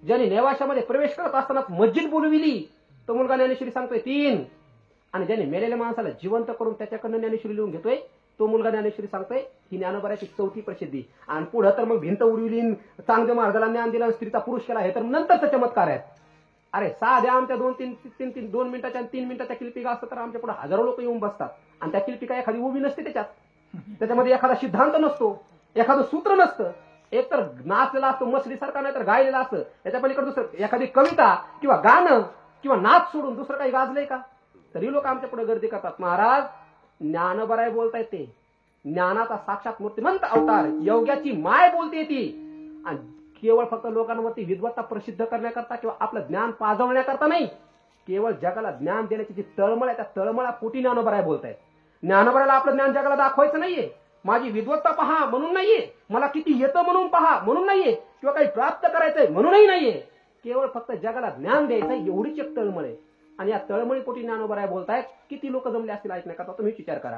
[SPEAKER 1] ज्यांनी नेवाशामध्ये प्रवेश करत असताना मस्जिद बोलविली तो मुलगा ज्ञानेश्वरी सांगतोय. 3, आणि ज्याने मेलेल्या माणसाला जिवंत करून त्याच्याकडनं ज्ञानेश्वरी लिहून घेतोय तो मुलगा ज्ञानेश्वरी सांगतोय. ही ज्ञानोबाऱ्याची 4थी प्रसिद्धी. आणि पुढे तर मग भिंत उडविली, चांगल्या मार्गाला ज्ञान दिला, स्त्रीचा पुरुष केला, हे तर नंतरचा चमत्कार आहेत. अरे साध्या आमच्या 2 मिनिटाच्या आणि 3 मिनिटाच्या क्लिपिका असतं तर आमच्या पुढे हजारो लोक येऊन बसतात आणि त्या क्लिपिका एखादी उभी नसते त्याच्यामध्ये एखादा सिद्धांत नसतो, एखादं सूत्र नसतं, एक तर नाचलेला असतो मसलीसारखा, नाही तर गायलेला असतं. त्याच्या पलीकडे दुसरं एखादी कविता किंवा गाणं किंवा नाच सोडून दुसरं काही गाजलंय का. तरी लोक आमच्या पुढे गर्दी करतात. महाराज ज्ञानोबा बोलतायत ते ज्ञानाचा साक्षात मूर्तिमंत अवतार, योग्याची माय बोलते ती. आणि केवळ फक्त लोकांवरती विद्वत्ता प्रसिद्ध करण्याकरता किंवा आपलं ज्ञान पाजवण्याकरता नाही, केवळ जगाला ज्ञान देण्याची जी तळमळ आहे त्या तळमळा पोटी ज्ञानोबा बोलतायत. ज्ञानोबाला आपलं ज्ञान जगाला दाखवायचं नाहीये, माझी विद्वत्ता पहा म्हणून नाहीये, मला किती येतं म्हणून पहा म्हणून नाहीये, किंवा काही प्राप्त करायचंय म्हणूनही नाहीये. केवळ फक्त जगाला ज्ञान द्यायचं एवढीच एक तळमळ आहे. आणि या तळमळी पोटी ज्ञानोबा बोलतायत. किती लोक जमले असतील ऐकण्याकरता तुम्ही विचार करा.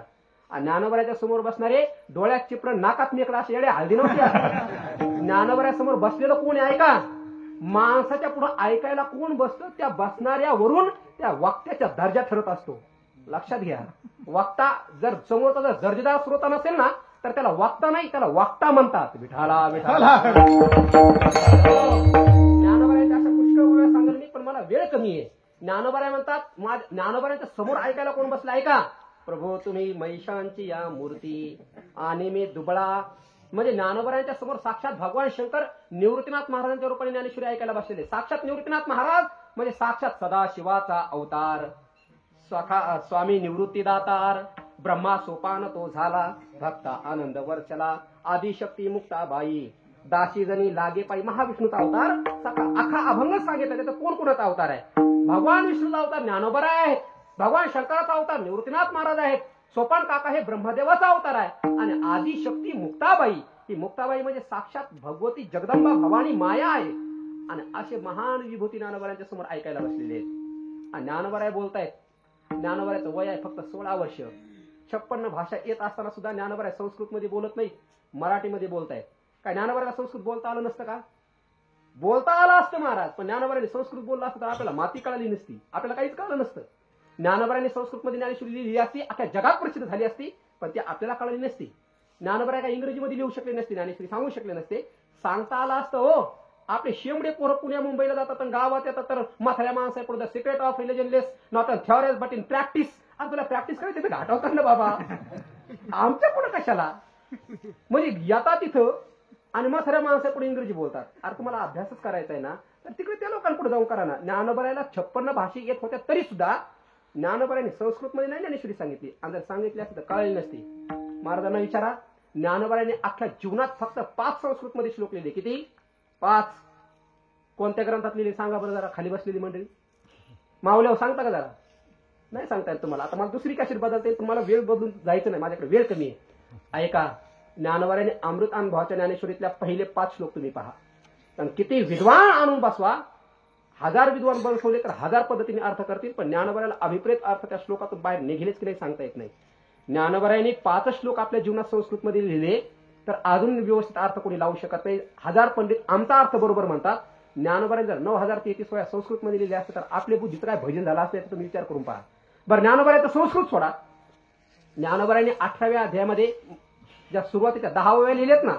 [SPEAKER 1] ज्ञानोबाच्या समोर बसणारे डोळ्यात चिपडं नाकात मेकडा असे येडे हळदी नव्हती. ज्ञानोबा समोर बसलेलं कोण आहे का. माणसाच्या पुढे ऐकायला कोण बसतं त्या बसणाऱ्यावरून त्या वक्त्याच्या दर्जा ठरत असतो. लक्षात घ्या. वक्ता जर समोरचा जर दर्जेदार श्रोता नसेल ना तर त्याला वागता नाही, त्याला वागता म्हणतात. विठाला विठाला. ज्ञानोबारायांच्या अशा पुष्कळ वेळा सांगेल मी, पण मला वेळ कमी आहे. ज्ञानोबाराय म्हणतात, ज्ञानोबारायांच्या समोर ऐकायला कोण बसला ऐका. प्रभू तुम्ही महिषांची या मूर्ती आणि मी दुबळा. म्हणजे ज्ञानोबारायांच्या समोर साक्षात भगवान शंकर निवृत्तीनाथ महाराजांच्या रूपाने ज्ञानेश्वरी ऐकायला बसलेले. साक्षात निवृत्तीनाथ महाराज म्हणजे साक्षात सदाशिवाचा अवतार, स्वामी निवृत्तीदातार. ब्रह्मा सोपान तो झाला, भक्ता आनंद वर्चला. आदिशक्ती मुक्ताबाई, दाशी जणी लागे पायी. महाविष्णूचा अवतार अख्खा अभंग सांगितलं. त्याचा कोण कोणाचा अवतार आहे? भगवान विष्णूचा अवतार ज्ञानोबाराय आहे, भगवान शंकराचा अवतार निवृत्तीनाथ महाराज आहेत, सोपान काका हे ब्रह्मदेवाचा अवतार आहे, आणि आदिशक्ती मुक्ताबाई. ही मुक्ताबाई म्हणजे साक्षात भगवती जगदंबा भवानी माया आहे. आणि असे महान विभूती ज्ञानोबारायांच्या समोर ऐकायला बसलेले आहेत. आणि ज्ञानोबाराय बोलतायत. ज्ञानोबारायचं वय आहे फक्त 16 वर्ष. 56 भाषा येत असताना सुद्धा ज्ञानोबाराय संस्कृत मध्ये बोलत नाही, मराठीमध्ये बोलतायत. काय ज्ञानोबारायला संस्कृत बोलता आलं नसतं का? बोलता आलं असतं महाराज, पण ज्ञानोबारायने संस्कृत बोललं असतं तर आपल्याला माती कळाली नसती, आपल्याला काहीच कळलं नसतं. ज्ञानोबारायने संस्कृतमध्ये ज्ञानेश्वरी लिहिली असती, अख्ख्या जगात प्रसिद्ध झाली असती, पण ती आपल्याला कळली नसती. ज्ञानोबाराय काय इंग्रजीमध्ये लिहू शकले नसते, ज्ञानेश्वरी सांगू शकले नसते. सांगता आलं असतं हो. आपले शेमडे पोरं पुण्या मुंबईला जातात आणि गावात येतात तर म्हाताऱ्या माणसापुढे the secret of religion lies not in theories but in practice. आणि तुला प्रॅक्टिस करायची ते घाटवतात ना बाबा, आमच्या पुढे कशाला? म्हणजे येतात तिथं आणि म्हाताऱ्या माणसापुढे इंग्रजी बोलतात. अरे तुम्हाला अभ्यासच करायचा आहे ना, तर तिकडे त्या लोकांपुढे जाऊन करा ना. ज्ञानोबारायला 56 भाषा येत होत्या तरी सुद्धा ज्ञानोबारायने संस्कृतमध्ये नाही ज्ञानेश्वरी सांगितली, आणि जर सांगितली असती तर कळली नसती. महाराजांना विचारा, ज्ञानोबारायने अख्ख्या जीवनात फक्त 5 संस्कृतमध्ये श्लोक लिहिले. किती? 5. कोणत्या ग्रंथात लिहिले सांगा बरं जरा, खाली बसलेली मंडळी. मावल्यावर सांगता का जरा? नाही सांगता येत तुम्हाला. आता मला दुसरी कशी बदलते, तुम्हाला वेळ बदलून जायचं नाही, माझ्याकडे वेळ कमी आहे. ऐका, ज्ञानोबारायने अमृत अनुभवाच्या ज्ञानेश्वरीतल्या पहिले 5 श्लोक तुम्ही पहा. कारण किती विद्वान आणून बसवा, 1000 विद्वान बसवले तर 1000 पद्धतीने अर्थ करतील, पण ज्ञानोबारायला अभिप्रेत अर्थ त्या श्लोकातून बाहेर निघेलेच की नाही सांगता येत नाही. ज्ञानोबारायने 5 श्लोक आपल्या जीवनात संस्कृतमध्ये लिहिले तर अजून व्यवस्थित अर्थ कोणी लावू शकत नाही. 1000 पंडित आमचा अर्थ बरोबर म्हणतात. ज्ञानोबारायने जर 9033 वेळा संस्कृतमध्ये लिहिले असते तर आपले बुद्धीचं काय भजन झालं असतं याचा तुम्ही विचार करून पहा बरं. ज्ञानोबारायचं संस्कृत सोडा. ज्ञानोबारायने 18व्या अध्यायामध्ये ज्या सुरुवातीच्या 10 वेळा लिहिलेत ना,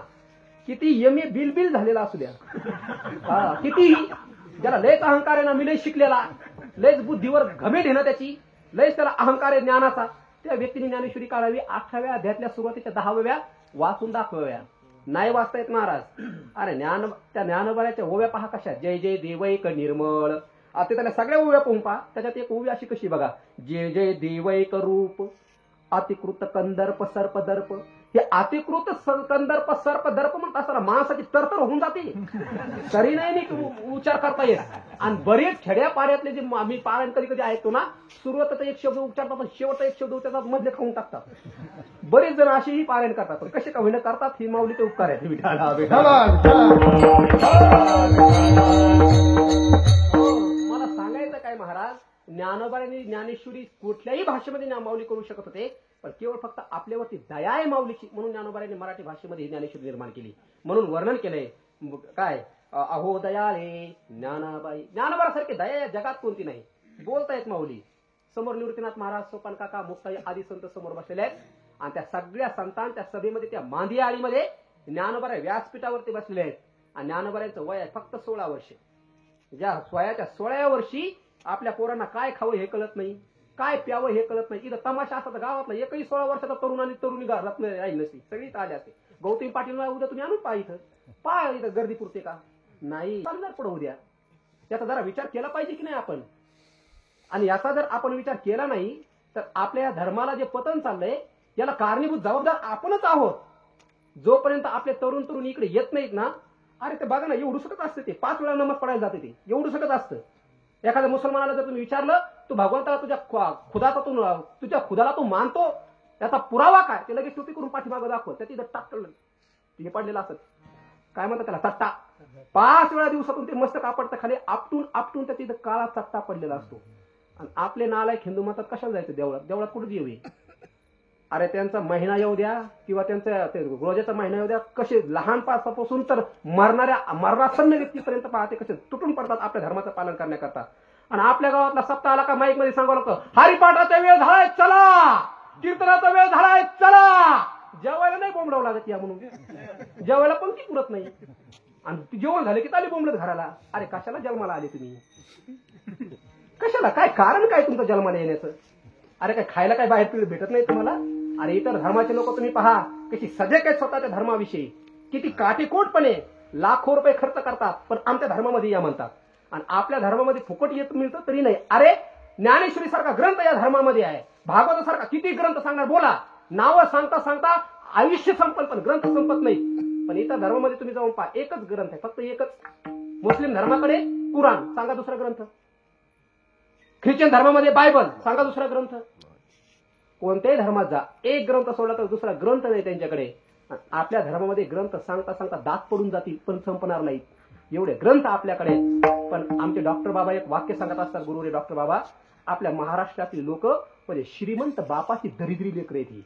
[SPEAKER 1] किती यमी बिल झालेला असू द्या, किती ज्याला लयच अहंकार आहे ना, मी लय शिकलेला, लयच बुद्धीवर घमेट आहे ना त्याची, लयच त्याला अहंकार आहे ज्ञानाचा, त्या व्यक्तीने ज्ञानेश्वरी काढावी. 18व्या अध्यायातल्या सुरुवातीच्या 10 वेळा वाचून दाखवाव्या. नाही वाचता येत महाराज. अरे त्या ज्ञानोबारायच्या ओव्या पहा कशा. जय जय देवैक निर्मळ. आता त्याला सगळ्या ओव्या पाहून पहा. त्याच्यात एक ओवी अशी कशी बघा. जय जय देवैक रूप अतिकृत कंदर्प सर्प दर्प. हे अतिकृत कंदर्प सर्प दर्प म्हणतात असताना माणसाची तरतर होऊन जाते, तरी नाही उच्चार करता येत. आणि बरेच खेड्या पाड्यातले जे मी पारायण कधी कधी ऐकतो ना, सुरुवात एक शब्द उच्चारतात पण शेवट एक शब्द त्याचा मधले खाऊन टाकतात. बरेच जण असेही पारायण करतात, पण कसे का होईना करतात. ही माऊलीचे उपकार आहेत. मला सांगायचं काय महाराज, ज्ञानोबारायने ज्ञानेश्वरी कुठल्याही भाषेमध्ये माऊली करू शकत होते, पण केवळ फक्त आपल्यावरती दया आहे माऊलीची म्हणून ज्ञानोबारायने मराठी भाषेमध्ये ज्ञानेश्वरी निर्माण केली. म्हणून वर्णन केलंय काय, अहो दयाळे ज्ञानाबाई. ज्ञानोबारासारखी दया या जगात कोणती नाही. बोलतायत माऊली. समोर निवृत्तीनाथ महाराज, सोपान काका, मुक्ताई आदी संत समोर बसलेले आहेत. आणि त्या सगळ्या संतांच्या सभेमध्ये, त्या मांदी आळीमध्ये ज्ञानोबाराय व्यासपीठावरती बसलेले आहेत. आणि ज्ञानोबारायचं वय आहे फक्त 16 वर्ष. ज्या वयाच्या 16व्या वर्षी आपल्या पोरांना काय खावं हे कळत नाही, काय प्यावं हे कळत नाही. इथं तमाशा असता तर गावातला एकही 16 वर्षाचा तरुण आणि तरुणी रत्न राहील नसती, सगळीच आले असते. गौतमी पाटील उद्या तुम्ही आणून पहा इथं, पहा इथं गर्दी पुरते का नाही, चालणार पुढे उद्या. त्याचा जरा विचार केला पाहिजे की नाही आपण. आणि याचा जर आपण विचार केला नाही तर आपल्या या धर्माला जे पतन चाललंय याला कारणीभूत जबाबदार आपणच आहोत. जोपर्यंत आपले तरुण तरुण इकडे येत नाहीत ना, अरे ते बघा ना, एवढू शकत असते ते 5 वेळा नमाज पडायला जाते, ते एवढू शकत असतं. एखाद्या मुसलमानाला जर तुम्ही विचारलं तू भगवंताला तुझ्या खुदाला तू मानतो, त्याचा पुरावा काय, ते लगेच टोपी करून पाठीमागं दाखवत. त्या तिथं टाकलं हे पडलेलं असत, काय म्हणतात त्याला, तट्टा. 5 वेळा दिवसातून ते मस्त कापडतं खाली आपटून आपटून त्या तिथं काळा चट्टा पडलेला असतो. आणि आपले नालायक हिंदू म्हणतात कशाला जायचं देवळात, देवळात कुठे येऊ. अरे त्यांचा महिना येऊ द्या किंवा त्यांचा रोजाचा महिना येऊ द्या, कसे लहानपासून तर मरणासन्न व्यक्तीपर्यंत पाहते कसे तुटून पडतात आपल्या धर्माचं पालन करण्याकरता. आणि आपल्या गावातला सप्ताह आला का माईक मध्ये सांगावं लागतं, हरिपाठाचा वेळ झालाय चला, कीर्तनाचा वेळ झालाय चला, जेवायला नाही बोंबलावं लागत या म्हणून, जेवायला पण ती पुरत नाही. आणि ती जेवण झालं की चाली बोंबलत घराला. अरे कशाला जन्माला आले तुम्ही, कशाला, काय कारण काय तुमचं जन्माला येण्याचं? अरे काय खायला काय बाहेर भेटत नाही तुम्हाला? अरे इतर धर्माचे लोक तुम्ही पहा कशी सजग आहेत स्वतःच्या धर्माविषयी, किती काटेकोटपणे लाखो रुपये खर्च करतात, पण आमच्या धर्मामध्ये या म्हणतात. आणि आपल्या धर्मामध्ये फुकट येत मिळतं तरी नाही. अरे ज्ञानेश्वरी सारखा ग्रंथ या धर्मामध्ये आहे, भागवतासारखा किती ग्रंथ सांगणार बोला. नावं सांगता सांगता आयुष्य संपल पण ग्रंथ संपत नाही. पण इतर धर्मामध्ये तुम्ही जाऊन पहा, एकच ग्रंथ आहे, फक्त एकच. मुस्लिम धर्माकडे कुराण, सांगा दुसरा ग्रंथ. ख्रिश्चन धर्मामध्ये बायबल, सांगा दुसरा ग्रंथ. कोणत्याही धर्मात जा, एक ग्रंथ सोडला तर दुसरा ग्रंथ नाही त्यांच्याकडे. आपल्या धर्मामध्ये ग्रंथ सांगता सांगता दात पडून जातील पण संपणार नाहीत, एवढे ग्रंथ आपल्याकडे. पण आमचे डॉक्टर बाबा एक वाक्य सांगत असतात, गुरुरे डॉक्टर बाबा, आपल्या महाराष्ट्रातील लोक म्हणजे श्रीमंत बापाची दरिद्री लेकर येते.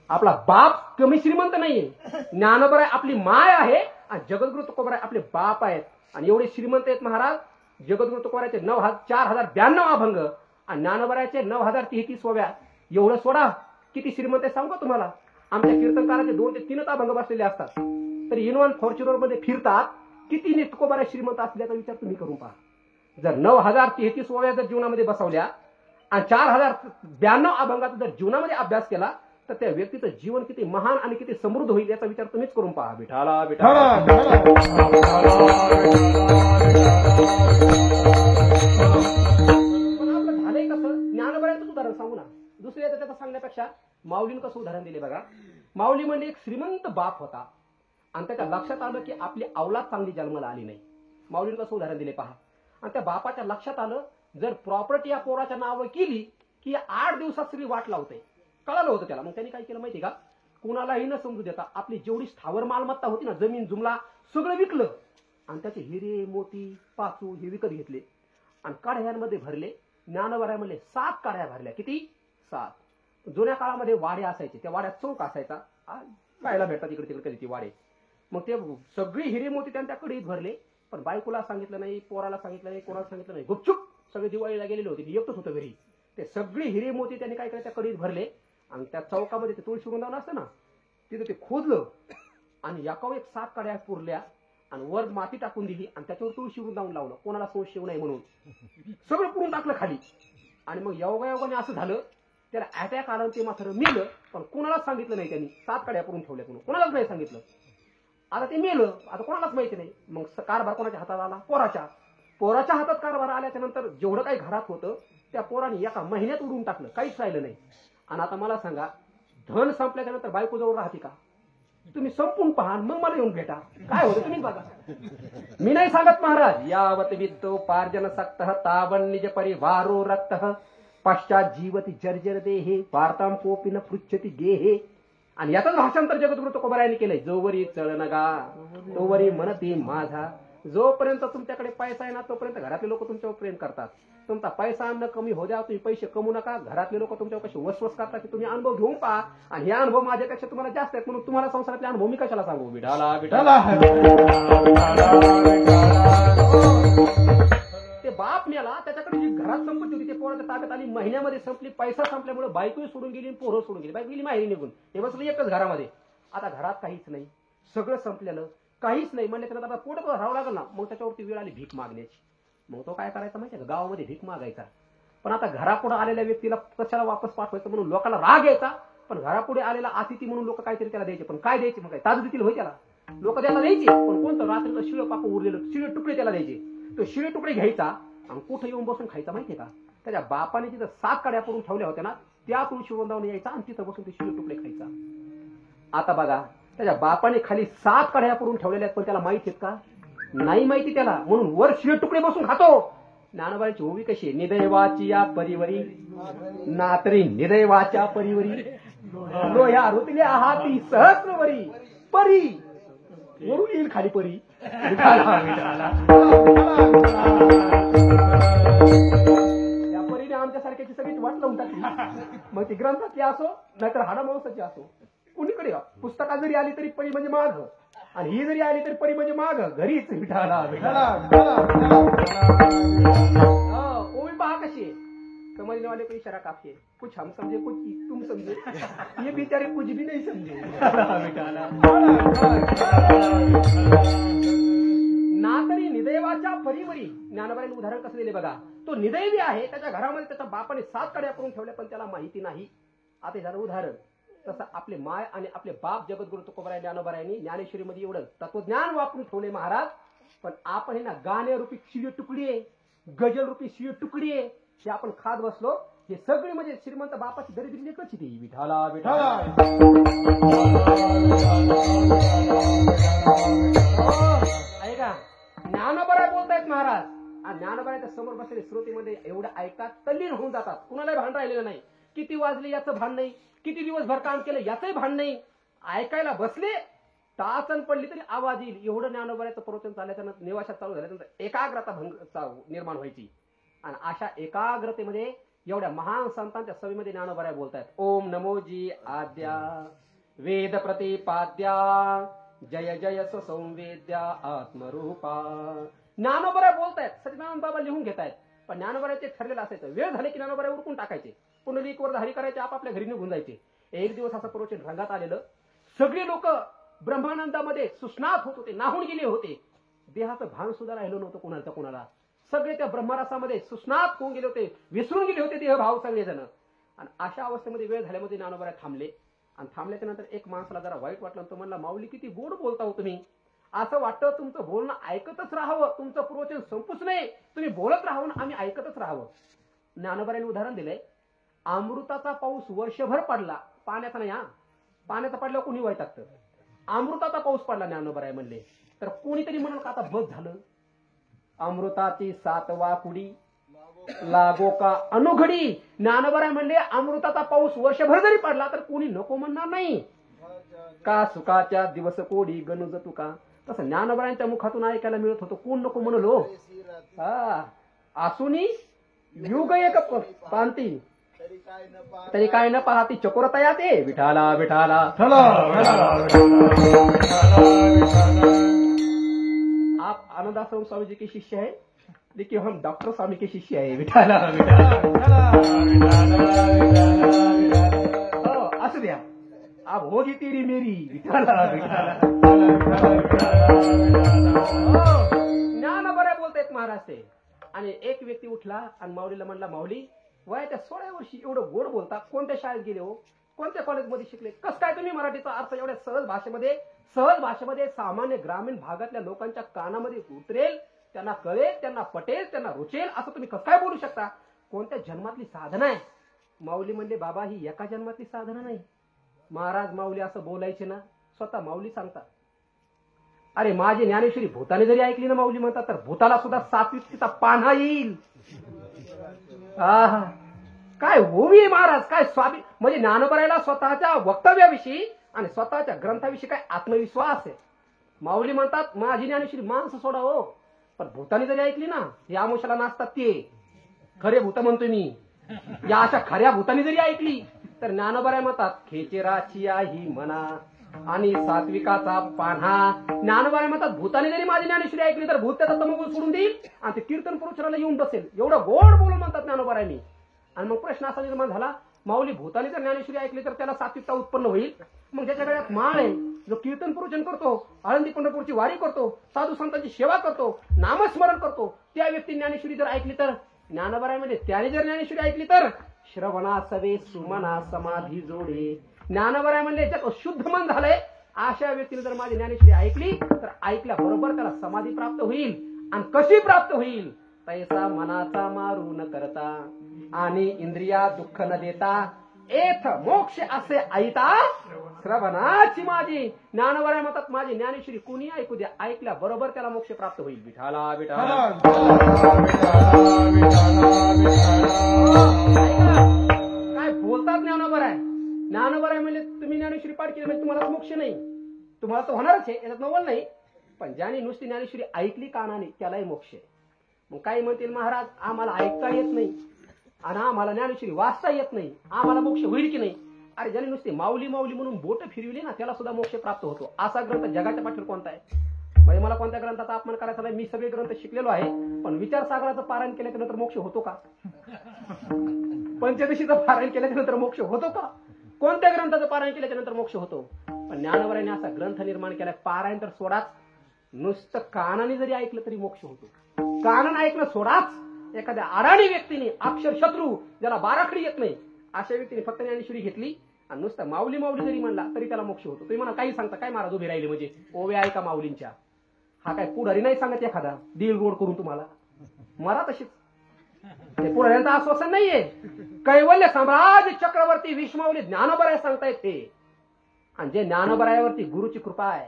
[SPEAKER 1] आपला बाप कमी श्रीमंत नाहीये, ज्ञानोबा आपली माय आहे आणि जगद्गुरु तुकोबा आपले बाप आहेत. आणि एवढे श्रीमंत आहेत महाराज, जगद्गुरु तुकोबाराचे 4,092 अभंग आणि ज्ञानोबाराचे 9,033. एवढं सोडा, किती श्रीमंत आहे सांगू का तुम्हाला? आमच्या कीर्तनकाराचे 2 ते 3 अभंग बसलेले असतात, तरी इनोन फॉर्च्युनर मध्ये फिरतात. किती तुकोबारा श्रीमंत असल्याचा विचार तुम्ही करून पहा. जर 9,033 जर जीवनामध्ये बसवल्या आणि 4,092 अभंगाचा जर जीवनामध्ये अभ्यास केला तर त्या व्यक्तीचं जीवन किती महान आणि किती समृद्ध होईल याचा विचार तुम्हीच करून पहा. विठाला विठाला. पण आपलं झालंय कसं? ज्ञानोबाचं उदाहरण सांगू ना, दुसऱ्या त्याचं सांगण्यापेक्षा माऊलीनं कसं उदाहरण दिले बघा. माऊली म्हणजे एक श्रीमंत बाप होता आणि त्याच्या लक्षात आलं की आपली अवलाद चांगली जन्माला आली नाही. माऊलीनं कसं उदाहरण दिले पहा. आणि त्या बापाच्या लक्षात आलं, जर प्रॉपर्टी या पोराच्या नावावर केली की 8 दिवसात सगळी वाट लावते. कळालं होतं त्याला. मग त्यांनी काय केलं माहिती का, कुणालाही न समजू देता आपली जेवढी स्थावर मालमत्ता होती ना, जमीन जुमला सगळं विकलं आणि त्याचे हिरे मोती पाचू हे विकत घेतले आणि काढ्यांमध्ये भरले. ज्ञानोबारामध्ये 7 काढ्या भरल्या. किती? 7. जुन्या काळामध्ये वाडे असायचे, त्या वाड्यात चौक असायचा, पाहायला भेटतात इकडे तिकडे कधी ती वाडे. मग ते सगळी हिरे मोती त्यांच्या कडीत भरले, पण बायकोला सांगितलं नाही, पोराला सांगितलं नाही, कोणाला सांगितलं नाही, गुपचूप सगळे दिवाळीला गेलेले होते, एकटंच होतं घरी. ते सगळी हिरे मोती त्यांनी काय केलं, त्या कडीत भरले आणि त्या चौकामध्ये ते तुळशी वृंदावन असतं ना, तिथे ते खोदलं आणि याकावर एक 7 काड्या पुरल्या आणि वर माती टाकून दिली आणि त्याच्यावर तुळशी वृंदावन लावलं, कोणाला संशय नाही म्हणून. सगळं पुरून टाकलं खाली. आणि मग योगायोगाने असं झालं, त्याला अटॅक आला, ते मात्र मेलं, पण कोणालाच सांगितलं नाही. त्यांनी 7 काड्या पुरून ठेवल्या म्हणून कोणालाच नाही सांगितलं. आता ते मेलं, आता कोणालाच माहिती नाही. मग कारभार कोणाच्या हातात आला? पोराच्या हातात कारभार आल्याच्या नंतर जेवढं काही घरात होतं त्या पोराने एका महिन्यात उडून टाकलं, काहीच राहिलं नाही. आणि आता मला सांगा, धन संपल्याच्या नंतर बायको जवळ राहते का? तुम्ही संपून पहा, मग मला येऊन भेटा, काय होतं तुम्ही बघा. मी नाही सांगत महाराज. यावत वित्तो पार्जन सक्त तावन निज परिवारो रक्त पश्चात जीवती जर्जर देहे वार्ताम कोपी न पृच्छती गेहे. आणि याचंच भाषांतर जगद्गुरु तुकोबारायांनी केलंय. जोवरी चळनगा तोवरी मनती माझा. जोपर्यंत तुमच्याकडे पैसा आहे ना, तोपर्यंत घरातले लोक तुमच्यावर प्रेम करतात. तुमचा पैसा न कमी हो द्या, तुम्ही पैसे कमवू नका, घरातले लोक तुमच्यावर कसे वसवस करतात की तुम्ही अनुभव घेऊन पहा. आणि हे अनुभव माझ्यापेक्षा तुम्हाला जास्त आहेत म्हणून तुम्हाला संसारातले अनुभव मी कशाला सांगू. विठाला विठाला. ते बाप मेला, त्याच्याकडे जी घरात संपत्ती होती ते पोराच्या ताब्यात आली, महिन्यामध्ये संपली. पैसा संपल्यामुळे बायकोही सोडून गेली, पोरं सोडून गेली. बायको गेली माहेरी निघून, हे बसलं एकच घरामध्ये. आता घरात काहीच नाही, सगळं संपलेलं, काहीच नाही. म्हणजे त्याला आता पोट राहावं लागलं ना. मग त्याच्यावरती वेळ आली भीक मागण्याची. मग तो काय करायचा माहिती का, गावामध्ये भीक मागायचा. पण आता घरापुढे आलेल्या व्यक्तीला कशाला वापस पाठवायचं म्हणून लोकांना राग यायचा. पण घरापुढे आलेला अतिथी म्हणून लोक काहीतरी त्याला द्यायचे. पण काय द्यायचे, मग काय ताज देतील होय त्याला, लोक त्याला द्यायचे. पण कोणतं रात्रीचं शिळं पाप उरलेलं शिळे तुकडे त्याला द्यायचे. तो शिळे तुकडे घ्यायचा आणि कुठे येऊन बसून खायचा माहितीये का. त्याच्या बापाने तिथं 7 काड्या करून ठेवल्या होत्या ना, त्या तुळशी वृंदावन यायचा आणि तिथं बसून ते शिळे तुकडे खायचा. आता बघा, त्याच्या बापाने खाली 7 काड्या करून ठेवलेल्या आहेत, पण त्याला माहिती आहेत का? नाही माहिती त्याला, म्हणून वर शिळे तुकडे बसून खातो. ज्ञानोबाची ओवी कशी आहे, निदैवाची या परिवरी नातरी निदैवाच्या परिवरी लोह्या रुतल्या हाती सहस्रवरी परी वरून येईल खाली परी. या परीने आमच्यासारख्याची सगळी वाट लावून टाकली. मग ती ग्रंथातली असो नाहीतर हाडामांसाची असो, कुणीकडे पुस्तकात जरी आली तरी परी म्हणजे माग, आणि ही जरी आली तरी परी म्हणजे माग. घरीच विठाला विठाला. ओवी पहा कशी आहे. समझने वाले को इशारा काफी है, कुछ हम समझे कुछ तुम समझे, ये बेचारे कुछ भी नहीं समझे. ना तरी निदैवाच्या परीवरी. ज्ञानोबाने उदाहरण कसं दिले बघा. तो निदैवी आहे, त्याच्या घरामध्ये त्याच्या बापाने 7 कड्या करून ठेवल्या पण त्याला माहिती नाही. आता झालं उदाहरण. तसं आपले माय आणि आपले बाप जगद्गुरु तुकोबाराय ज्ञानोबारायांनी ज्ञानेश्वरीमध्ये एवढं तत्वज्ञान वापरून ठेवले महाराज. पण आपण हे ना गाण्यारूपी शिव तुकडी आहे, गजल रूपी शिव तुकडी आहे, हे आपण खात बसलो. हे सगळे म्हणजे श्रीमंत बापाची दरिद्री लेकरच ती. विठाला विठाला ऐका, ज्ञानोबाराय बोलतायत महाराज. आणि ज्ञानोबारायच्या समोर बसलेले श्रोतेमध्ये एवढं ऐका तल्लीन होऊन जातात. कुणालाही भान राहिलेलं नाही. किती वाजले याचं भान नाही, किती दिवसभर काम केलं याचंही भान नाही. ऐकायला बसले टाचण पडली तरी आवाज येईल एवढं ज्ञानोबारायचं प्रवचन चालल्याच्यानंतर निवाशात चालू झाल्यानंतर एकाग्रता निर्माण व्हायची. आणि अशा एकाग्रतेमध्ये एवढ्या महान संतांच्या सभेमध्ये ज्ञानोबाराय बोलतायत. ओम नमोजी आद्या वेद प्रतिपाद्या जय जय संवेद्या आत्मरूपा. ज्ञानोबाराय बोलतायत. सच्चिदानंद बाबा लिहून घेतायत. पण ज्ञानोबारायचे ठरलेलं असायचं, वेळ झाले की ज्ञानोबाराय उरकून टाकायचे, पुंडलिकवर हरी करायचे, आपापल्या घरी निघून जायचे. एक दिवस असं प्रवचन रंगात आलेलं. सगळे लोक ब्रह्मानंदामध्ये सुस्नात होत होते, नाहून गेले होते. देहाचं भान सुद्धा राहिलं नव्हतं कोणाचं कोणाला. सगळे त्या ब्रह्मरसामध्ये सुस्नात होऊन गेले होते, विसरून गेले होते देहभाव सगळेजण. आणि अशा अवस्थेमध्ये वेळ झाल्यामध्ये ज्ञानोबाराय थांबले. आणि थांबल्याच्या नंतर एक माणसाला जरा वाईट वाटलं. तो म्हणला, माऊली किती गोड बोलता हो तुम्ही. असं वाटतं तुमचं बोलणं ऐकतच राहावं, तुमचं प्रवचन संपूच नाही, तुम्ही बोलत राहावं आम्ही ऐकतच राहावं. ज्ञानोबारायांनी उदाहरण दिलंय. अमृताचा पाऊस वर्षभर पडला, पाण्याचा नाही, पाण्याचा पडल्यावर कुणी वाईट टाकतं. अमृताचा पाऊस पडला ज्ञानोबाराय म्हणले तर कोणीतरी म्हणाल का आता बस झालं. अमृताची 7 वाकुडी लागो का अनुघडी. ज्ञानोबाराय म्हणले अमृताचा पाऊस वर्षभर जरी पडला तर कोणी नको म्हणणार नाही. का सुखाच्या दिवस कोडी गणुज तुका. तसं ज्ञानोबारायांच्या मुखातून ऐकायला मिळत होतं, कोण नको म्हणलो. आसुनी युग एक पांती तरी काय न पाहती चकोरता याते. विठाला विठाला आप आनंदाश्रम स्वामी जी के शिष्य है, लेकिन हम डॉक्टर स्वामी के शिष्य है. विठाला असू द्या, अब होगी तेरी मेरी. विठाला ज्ञानोबाराय बोलतायत महाराज ते. आणि एक व्यक्ती उठला आणि माऊलीला म्हणला, माऊली वयाच्या 16 वर्षी एवढं गोड बोलता, कोणत्या शाळेत गेले हो, कोणत्या कॉलेजमध्ये शिकले, कसं काय तुम्ही मराठीचा अर्थ एवढ्या सहज भाषेमध्ये सामान्य ग्रामीण भागातल्या लोकांच्या कानामध्ये उतरेल, त्यांना कळेल, त्यांना पटेल, त्यांना रुचेल असं तुम्ही कसं काय बोलू शकता. कोणत्या जन्मातली साधना आहे. माऊली म्हणले, बाबा ही एका जन्मातली साधना नाही. महाराज माऊली असं बोलायचे ना, स्वतः माऊली सांगतात. अरे माझी ज्ञानेश्वरी भूताने जरी ऐकली ना, माऊली म्हणतात, तर भूताला सुद्धा 7 युक्तीचा पान्हा येईल. काय होवी महाराज, काय स्वामी. म्हणजे ज्ञानोबारायला स्वतःच्या वक्तव्याविषयी आणि स्वतःच्या ग्रंथाविषयी काय आत्मविश्वास आहे. माऊली म्हणतात माझी ज्ञानेश्वरी माणसं सोडा हो, पण भूताने जरी ऐकली ना, या आमुषाला नाचतात ते खरे भूत म्हणतोय मी, या अशा खऱ्या भूताने जरी ऐकली तर ज्ञानोबाराय म्हणतात खेचेराची ही म्हणा आणि सात्विकाचा पान्हा. ज्ञानोबाराय म्हणतात भूताने जरी माझी ज्ञानेश्वरी ऐकली तर भूत त्याचा तमोगुण सोडून देईल आणि ते कीर्तन पुरुषाला येऊन बसेल. एवढं गोड बोलून म्हणतात ज्ञानोबारायांनी. आणि मग प्रश्न असा निर्माण झाला, माऊली भूताने जर ज्ञानेश्वरी ऐकली तर त्याला सात्विकता उत्पन्न होईल. मग ज्याच्या गळ्यात माळ आहे, जो कीर्तन पुरुषन करतो, आळंदी पंढरपूरची वारी करतो, साधू संतांची सेवा करतो, नामस्मरण करतो, त्या व्यक्ती ज्ञानेश्वरी जर ऐकली तर. ज्ञानोबाराय म्हणजे त्याने जर ज्ञानेश्वरी ऐकली तर श्रवणा सवे सुमना समाधी जोडे. ज्ञानोबाराय म्हणले ज्याचं शुद्ध मन झालंय अशा व्यक्तीने जर माझी ज्ञानेश्वरी ऐकली तर ऐकल्याबरोबर त्याला समाधी प्राप्त होईल. आणि कशी प्राप्त होईल, तैसा मनाचा मारू न करता आणि इंद्रिया दुःख न देता एथ मोक्ष असे ऐता श्रवणाची माझी. ज्ञानोबाराय म्हणतात माझी ज्ञानेश्वरी कुणी ऐकू द्या, ऐकल्याबरोबर त्याला मोक्ष प्राप्त होईल. विठाला विठाला काय बोलतात ज्ञानोबाराय. ज्ञानोबाराय म्हणजे तुम्ही ज्ञानेश्वरी पाठ केली म्हणजे तुम्हाला मोक्ष नाही, तुम्हाला तर होणारच आहे, याच्यात नवल नाही. पण ज्याने नुसती ज्ञानेश्वरी ऐकली कानाने त्यालाही मोक्ष आहे. मग काही म्हणतील महाराज आम्हाला ऐकता येत नाही आणि आम्हाला ज्ञानेश्वरी वाचता येत नाही, आम्हाला मोक्ष होईल की नाही. अरे ज्याने नुसते माऊली माऊली म्हणून बोट फिरविली ना त्याला सुद्धा मोक्ष प्राप्त होतो. असा ग्रंथ जगाच्या पाठीवर कोणता आहे. म्हणजे मला कोणत्या ग्रंथाचा अपमान करायचा नाही, मी सगळे ग्रंथ शिकलेलो आहे, पण विचारसागराचं पारायण केल्याच्या नंतर मोक्ष होतो का? पंचदशीचं पारायण केल्याच्या नंतर मोक्ष होतो का? कोणत्या ग्रंथाचं पारायण केल्याच्या नंतर मोक्ष होतो? पण ज्ञानोबारांनी असा ग्रंथ निर्माण केलाय, पारायण तर सोडाच, नुसतं कानाने जरी ऐकलं तरी मोक्ष होतो. कानानं ऐकलं सोडाच, एखाद्या अडाणी व्यक्तीने, अक्षर शत्रू ज्याला बाराखडी येत नाही, अशा व्यक्तीने फक्त ज्ञानेश्वरी घेतली आणि नुसतं माऊली माऊली जरी म्हणला तरी त्याला मोक्ष होतो. तुम्ही म्हणा काही सांगता काय महाराज उभे राहिले म्हणजे ओवे आहे का माऊलींच्या? हा काय पुढारी नाही सांगत एखादा दिल गोड करून तुम्हाला मरा तशीच. ते पुढाऱ्यांचं आश्वासन नाहीये. कैवल्य साम्राज्य चक्रवर्ती विश्वमाऊली ज्ञानोबराय सांगतायत ते. आणि जे ज्ञानोबरायावरती गुरुची कृपा आहे,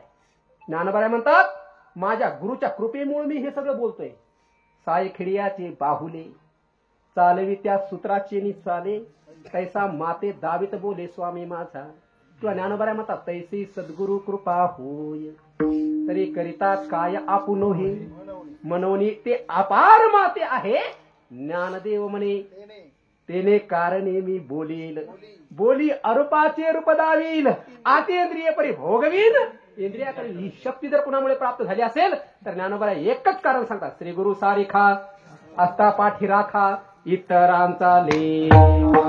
[SPEAKER 1] ज्ञानोबराय म्हणतात माझ्या गुरुच्या कृपेमुळे मी हे सगळं बोलतोय. सायखिडियाचे बाहुले चालवी त्या सूत्राचे नि चाले, तैसा माते दावित बोले स्वामी माझा. किंवा ज्ञानोबराय म्हणतात तैसी सद्गुरु कृपा होय, तरी करिता काय आपण हे मनवणी ते अपार माते आहे. ज्ञानदेव म्हणे तेने कारणे मी बोलील, बोली अरूपाचे रूप दावील, आतेंद्रिय परी भोगवील. इंद्रियाकडे ही शक्ती जर कुणामुळे प्राप्त झाली असेल तर ज्ञानोबराय एकच कारण सांगतात, श्री गुरु सारिखा असता पाठी राखा इतरांचा लेखा.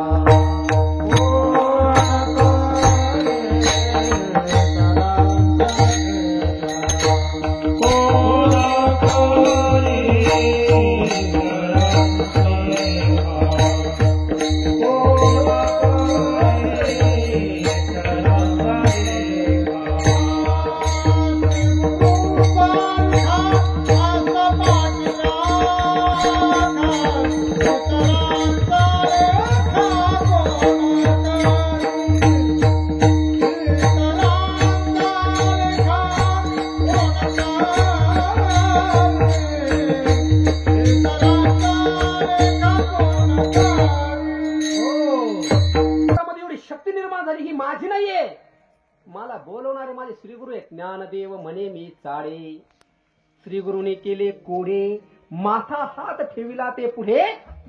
[SPEAKER 1] मला बोलवणारे माझे श्रीगुरु आहेत. ज्ञानदेव म्हणे मी चाळे, श्रीगुरुने केले कोडे, माथा हात ठेविला ते पुढे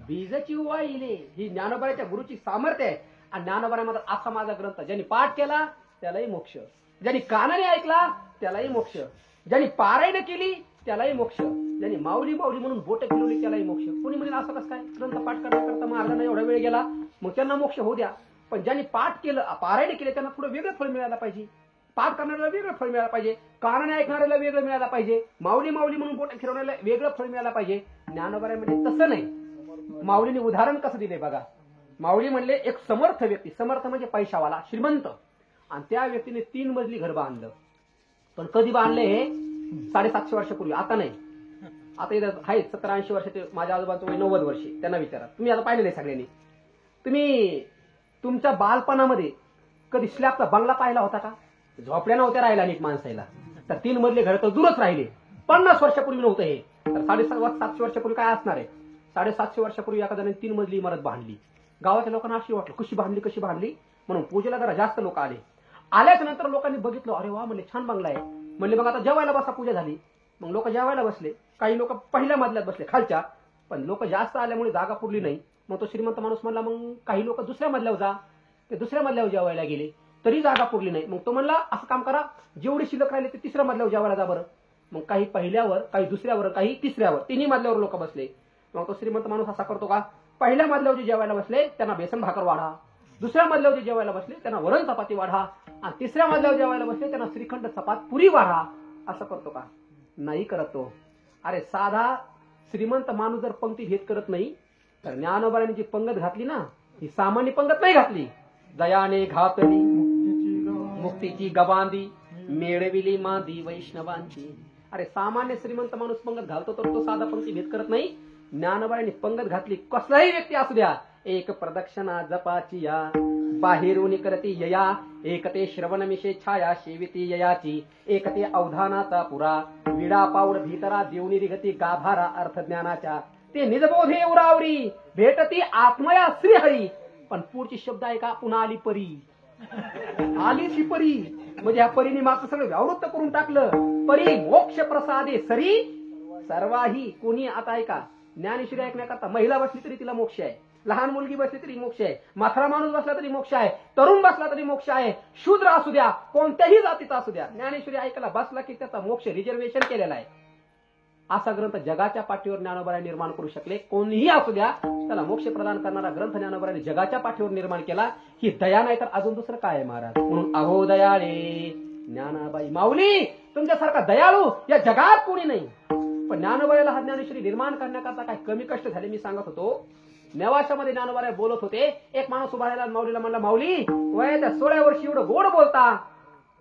[SPEAKER 1] बीजची वाहिले. ही ज्ञानोबराच्या गुरुची सामर्थ्य आहे. आणि ज्ञानोबराय म्हणतात असा माझा ग्रंथ ज्यांनी पाठ केला त्यालाही मोक्ष, ज्यांनी कानाने ऐकला त्यालाही मोक्ष, ज्यांनी पारायण केली त्यालाही मोक्ष, ज्यांनी माऊली माऊली म्हणून बोट फिरवली त्यालाही मोक्ष. कोणी म्हणेल असं कसं काय, ग्रंथ पाठ करता महाराजांना एवढा वेळ गेला मग त्यांना मोक्ष होऊ द्या. पण ज्यांनी पाठ केलं पारायण केले त्यांना थोडं वेगळं फळ मिळायला पाहिजे, पाठ करणाऱ्याला वेगळं फळ मिळायला पाहिजे, कानाने ऐकणाऱ्याला वेगळं मिळायला पाहिजे, माऊली माऊली म्हणून बोट फिरवण्याला वेगळं फळ मिळायला पाहिजे. ज्ञानोबरायमध्ये तसं नाही. माऊलीने उदाहरण कसं दिले बघा. माऊली म्हणले एक समर्थ व्यक्ती, समर्थ म्हणजे पैशावाला श्रीमंत, आणि त्या व्यक्तीने 3 मजली घर बांधलं. पण कधी बांधले हे 750 वर्षापूर्वी, आता नाही. आता इथं आहेत 70-80 वर्षाचे, माझ्या आजोबांचं वय 90 वर्षे, त्यांना विचारा. तुम्ही आता पाहिलेलं आहे सगळ्यांनी. तुम्ही तुमच्या बालपणामध्ये कधी स्लॅबचा बंगला पाहिला होता का? झोपड्या नव्हत्या राहिला नीट माणसाला. तर 3 मजले घर तर दूरच राहिले. 50 वर्षापूर्वी नव्हतं हे, तर 750 वर्षापूर्वी काय असणार आहे? 750 वर्षापूर्वी एखाद्याने 3 मजली इमारत बांधली. गावाच्या लोकांना अशी वाटलं कशी बांधली म्हणून पूजेला जरा जास्त लोक आले. आल्याच्या नंतर लोकांनी बघितलं, अरे वा म्हणले छान बंगला आहे. म्हणले मग आता जेवायला बसा, पूजा झाली. मग लोक जेवायला बसले. काही लोक पहिल्या मजल्यात बसले खालच्या, पण लोक जास्त आल्यामुळे जागा पुरली नाही. मग तो श्रीमंत माणूस म्हणला मग काही लोक दुसऱ्या मजल्यावर जा. ते दुसऱ्या मजल्यावर जेवायला गेले तरी जागा पुरली नाही. मग तो म्हणला असं काम करा, जेवढे शिल्लक राहिले ते 3ऱ्या मजल्यावर जेवायला जा बरं. मग काही पहिल्यावर, काही दुसऱ्यावर, काही 3ऱ्यावर, 3ही मजल्यावर लोक बसले. मग तो श्रीमंत माणूस असा करतो का, पहिल्या मजल्यावर जे जेवायला बसले त्यांना बेसन भाकर वाढा, दुसऱ्या मजल्यावर जे जेवायला बसले त्यांना वरण चपाती वाढा, आणि 3ऱ्या मजल्यावर जेवायला बसले त्यांना श्रीखंड चपात पुरी वाढा. असं करतो का? नाही करत तो. अरे साधा श्रीमंत माणूस जर पंक्ती भेद करत नाही तर ज्ञानोबरांनी जी पंगत घातली ना, ही सामान्य पंगत नाही घातली. दयाने घातली मुक्तीची गबांधी, मेळविली मांदी वैष्णवांची. अरे सामान्य श्रीमंत माणूस पंगत घालतो तर तो साधा पंक्ती भेद करत नाही. ज्ञानोबरांनी पंगत घातली, कसलाही व्यक्ती असू द्या. एक प्रदक्षिणा जपाची या, बाहेरून करती यया, एक ते श्रवणमिषे छाया शेविती ययाची, एक ते अवधानाचा पुरा, विडा पाऊड भीतरा देवनी रिगती गाभारा अर्थज्ञानाच्या, ते निजबोधे उरावरी भेटती आत्मया श्रीहरी. पण पुढची शब्द आहे का, पुन्हा आली परी, आली शी परी. म्हणजे या परीने मागचं सगळं व्यावृत्त करून टाकलं. परी मोक्ष प्रसादे सरी सर्वाही. कोणी आता ऐका, ज्ञानेश्वरी ऐकण्याकरता महिला बसली तरी तिला मोक्ष आहे. लहान मुलगी बसली तरी मोक्ष आहे, म्हातारा माणूस बसला तरी मोक्ष आहे, तरुण बसला तरी मोक्ष आहे, शूद्र असू द्या, कोणत्याही जातीचा असू द्या, ज्ञानेश्वरी ऐकायला बसला की त्याचा मोक्ष रिझर्वेशन केलेला आहे. असा ग्रंथ जगाच्या पाठीवर ज्ञानोबाराय निर्माण करू शकले. कोणीही असू द्या त्याला मोक्ष प्रदान करणारा ग्रंथ ज्ञानोबारायने जगाच्या पाठीवर निर्माण केला. ही दया नाही तर अजून दुसरं काय आहे महाराज. म्हणून अहो दयाळे ज्ञानाबाई माऊली तुमच्यासारखा दयाळू या जगात कोणी नाही. पण ज्ञानोबारायला हा ज्ञानेश्वरी निर्माण करण्याकरता काय कमी कष्ट झाले. मी सांगत होतो नेवाशामध्ये ज्ञानोबाराय बोलत होते. एक माणूस उभा राहिला माऊलीला म्हणला, माऊली वयाच्या 16 वर्षी एवढं गोड बोलता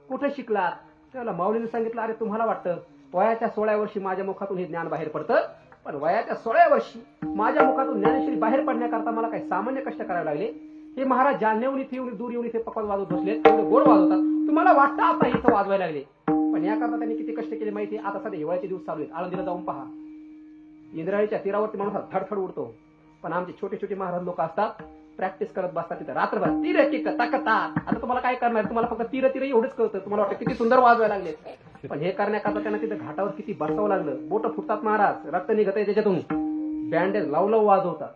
[SPEAKER 1] कुठे शिकलात. त्याला माऊलीने सांगितलं, अरे तुम्हाला वाटतं वयाच्या 16 वर्षी माझ्या मुखातून हे ज्ञान बाहेर पडतं, पण वयाच्या 16 वर्षी माझ्या मुखातून ज्ञानेश्वरी बाहेर पडण्याकरता मला काही सामान्य कष्ट करावे लागले. हे महाराज जालन्याहून इथे येऊन दूर येऊन इथे पकवाज वाजवत बसले, एवढे गोड वाजवतात, तुम्हाला वाटतं आता इथं वाजवायला लागले. पण याकरता त्यांनी किती कष्ट केले माहिती. आता सध्या हिवाळ्याचे दिवस चालू आहेत, आळंदीला जाऊन पहा, इंद्रायणीच्या तीरावरती माणूस थडथड उडतो. पण आमचे छोटे छोटे महाराज लोक असतात, प्रॅक्टिस करत बसतात तिथं रात्रभर. तीर किक तकता. आता तुम्हाला काय करणार, तुम्हाला फक्त तीर तीर एवढंच कळतं, तुम्हाला वाटतं किती सुंदर वाजवायला लागले. पण हे करण्याकरता त्यांना तिथं घाटावर किती बसावं लागलं. बोट फुटतात महाराज, रक्त निघत आहे त्याच्यातून, बँडेज लावलं वाजवतात.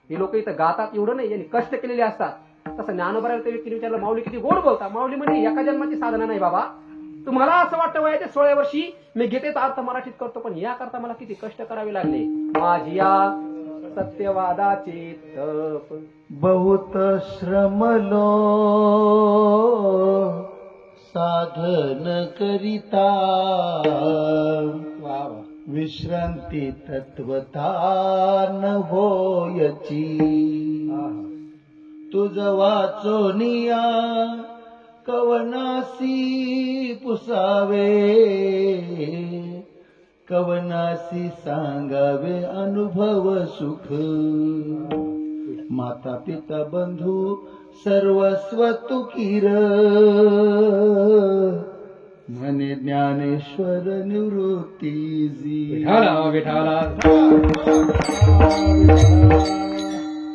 [SPEAKER 1] हे लोक इथं गातात एवढं नाही, यांनी कष्ट केलेले असतात. तसं ज्ञानोबारायला त्या व्यक्तीने विचारलं, माऊली किती गोड बोलता. माऊली म्हणजे एका जन्माची साधना नाही बाबा. तुम्हाला असं वाटतं वयाच्या 16 वर्षी मी गीतेचा अर्थ मराठीत करतो, पण याकरता मला किती कष्ट करावे लागले. माझी या सत्यवादाचे तप
[SPEAKER 3] बहुत श्रमलो साधन करिता विश्रांती तत्वता न होयची. तुझ वाचोनिया कवनासी पुसावे कवनासी सांगावे अनुभव सुख. माता पिता बंधू सर्वस्व तुकीर म्हणे ज्ञानेश्वर निवृत्ती जी.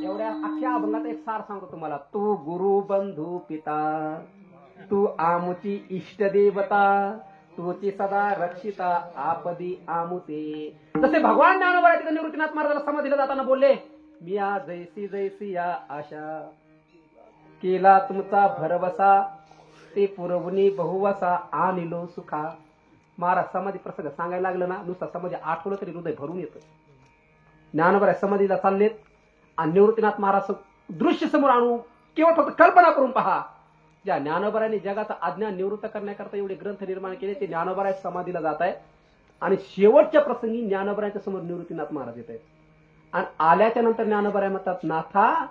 [SPEAKER 1] एवढ्या अख्ख्या अभंगाचा एक सार सांगतो तुम्हाला. तू गुरु बंधू पिता, तू आमुची इष्ट देवता, तुची सदा रक्षिता आपदी आमुते. जसे भगवान ज्ञानोबाराय तिथे निवृत्तीनाथ महाराजाला समाधीला जाताना बोलले, मी या जैसी जैसी या आशा केला तुमचा भरवसा, ते पुरवणी बहुवसा आणिलो सुखा. महाराज समाधी प्रसंग सांगायला लागलं ना, नुसता समाधी आठवलं तरी हृदय भरून येतं. ज्ञानोबाराय समाधीला चाललेत आणि निवृत्तीनाथ महाराज दृश्य समोर आणू, केवळ फक्त कल्पना करून पहा. ज्या ज्ञानोबारायने जगाचा अज्ञान निवृत्त करण्याकरता एवढे ग्रंथ निर्माण केले, ते ज्ञानोबाराय समाधीला जात आहेत आणि शेवटच्या प्रसंगी ज्ञानोबारायच्या समोर निवृत्तीनाथ महाराज येत आहेत. आणि आल्याच्या नंतर ज्ञानोबाराय म्हणतात, नाथा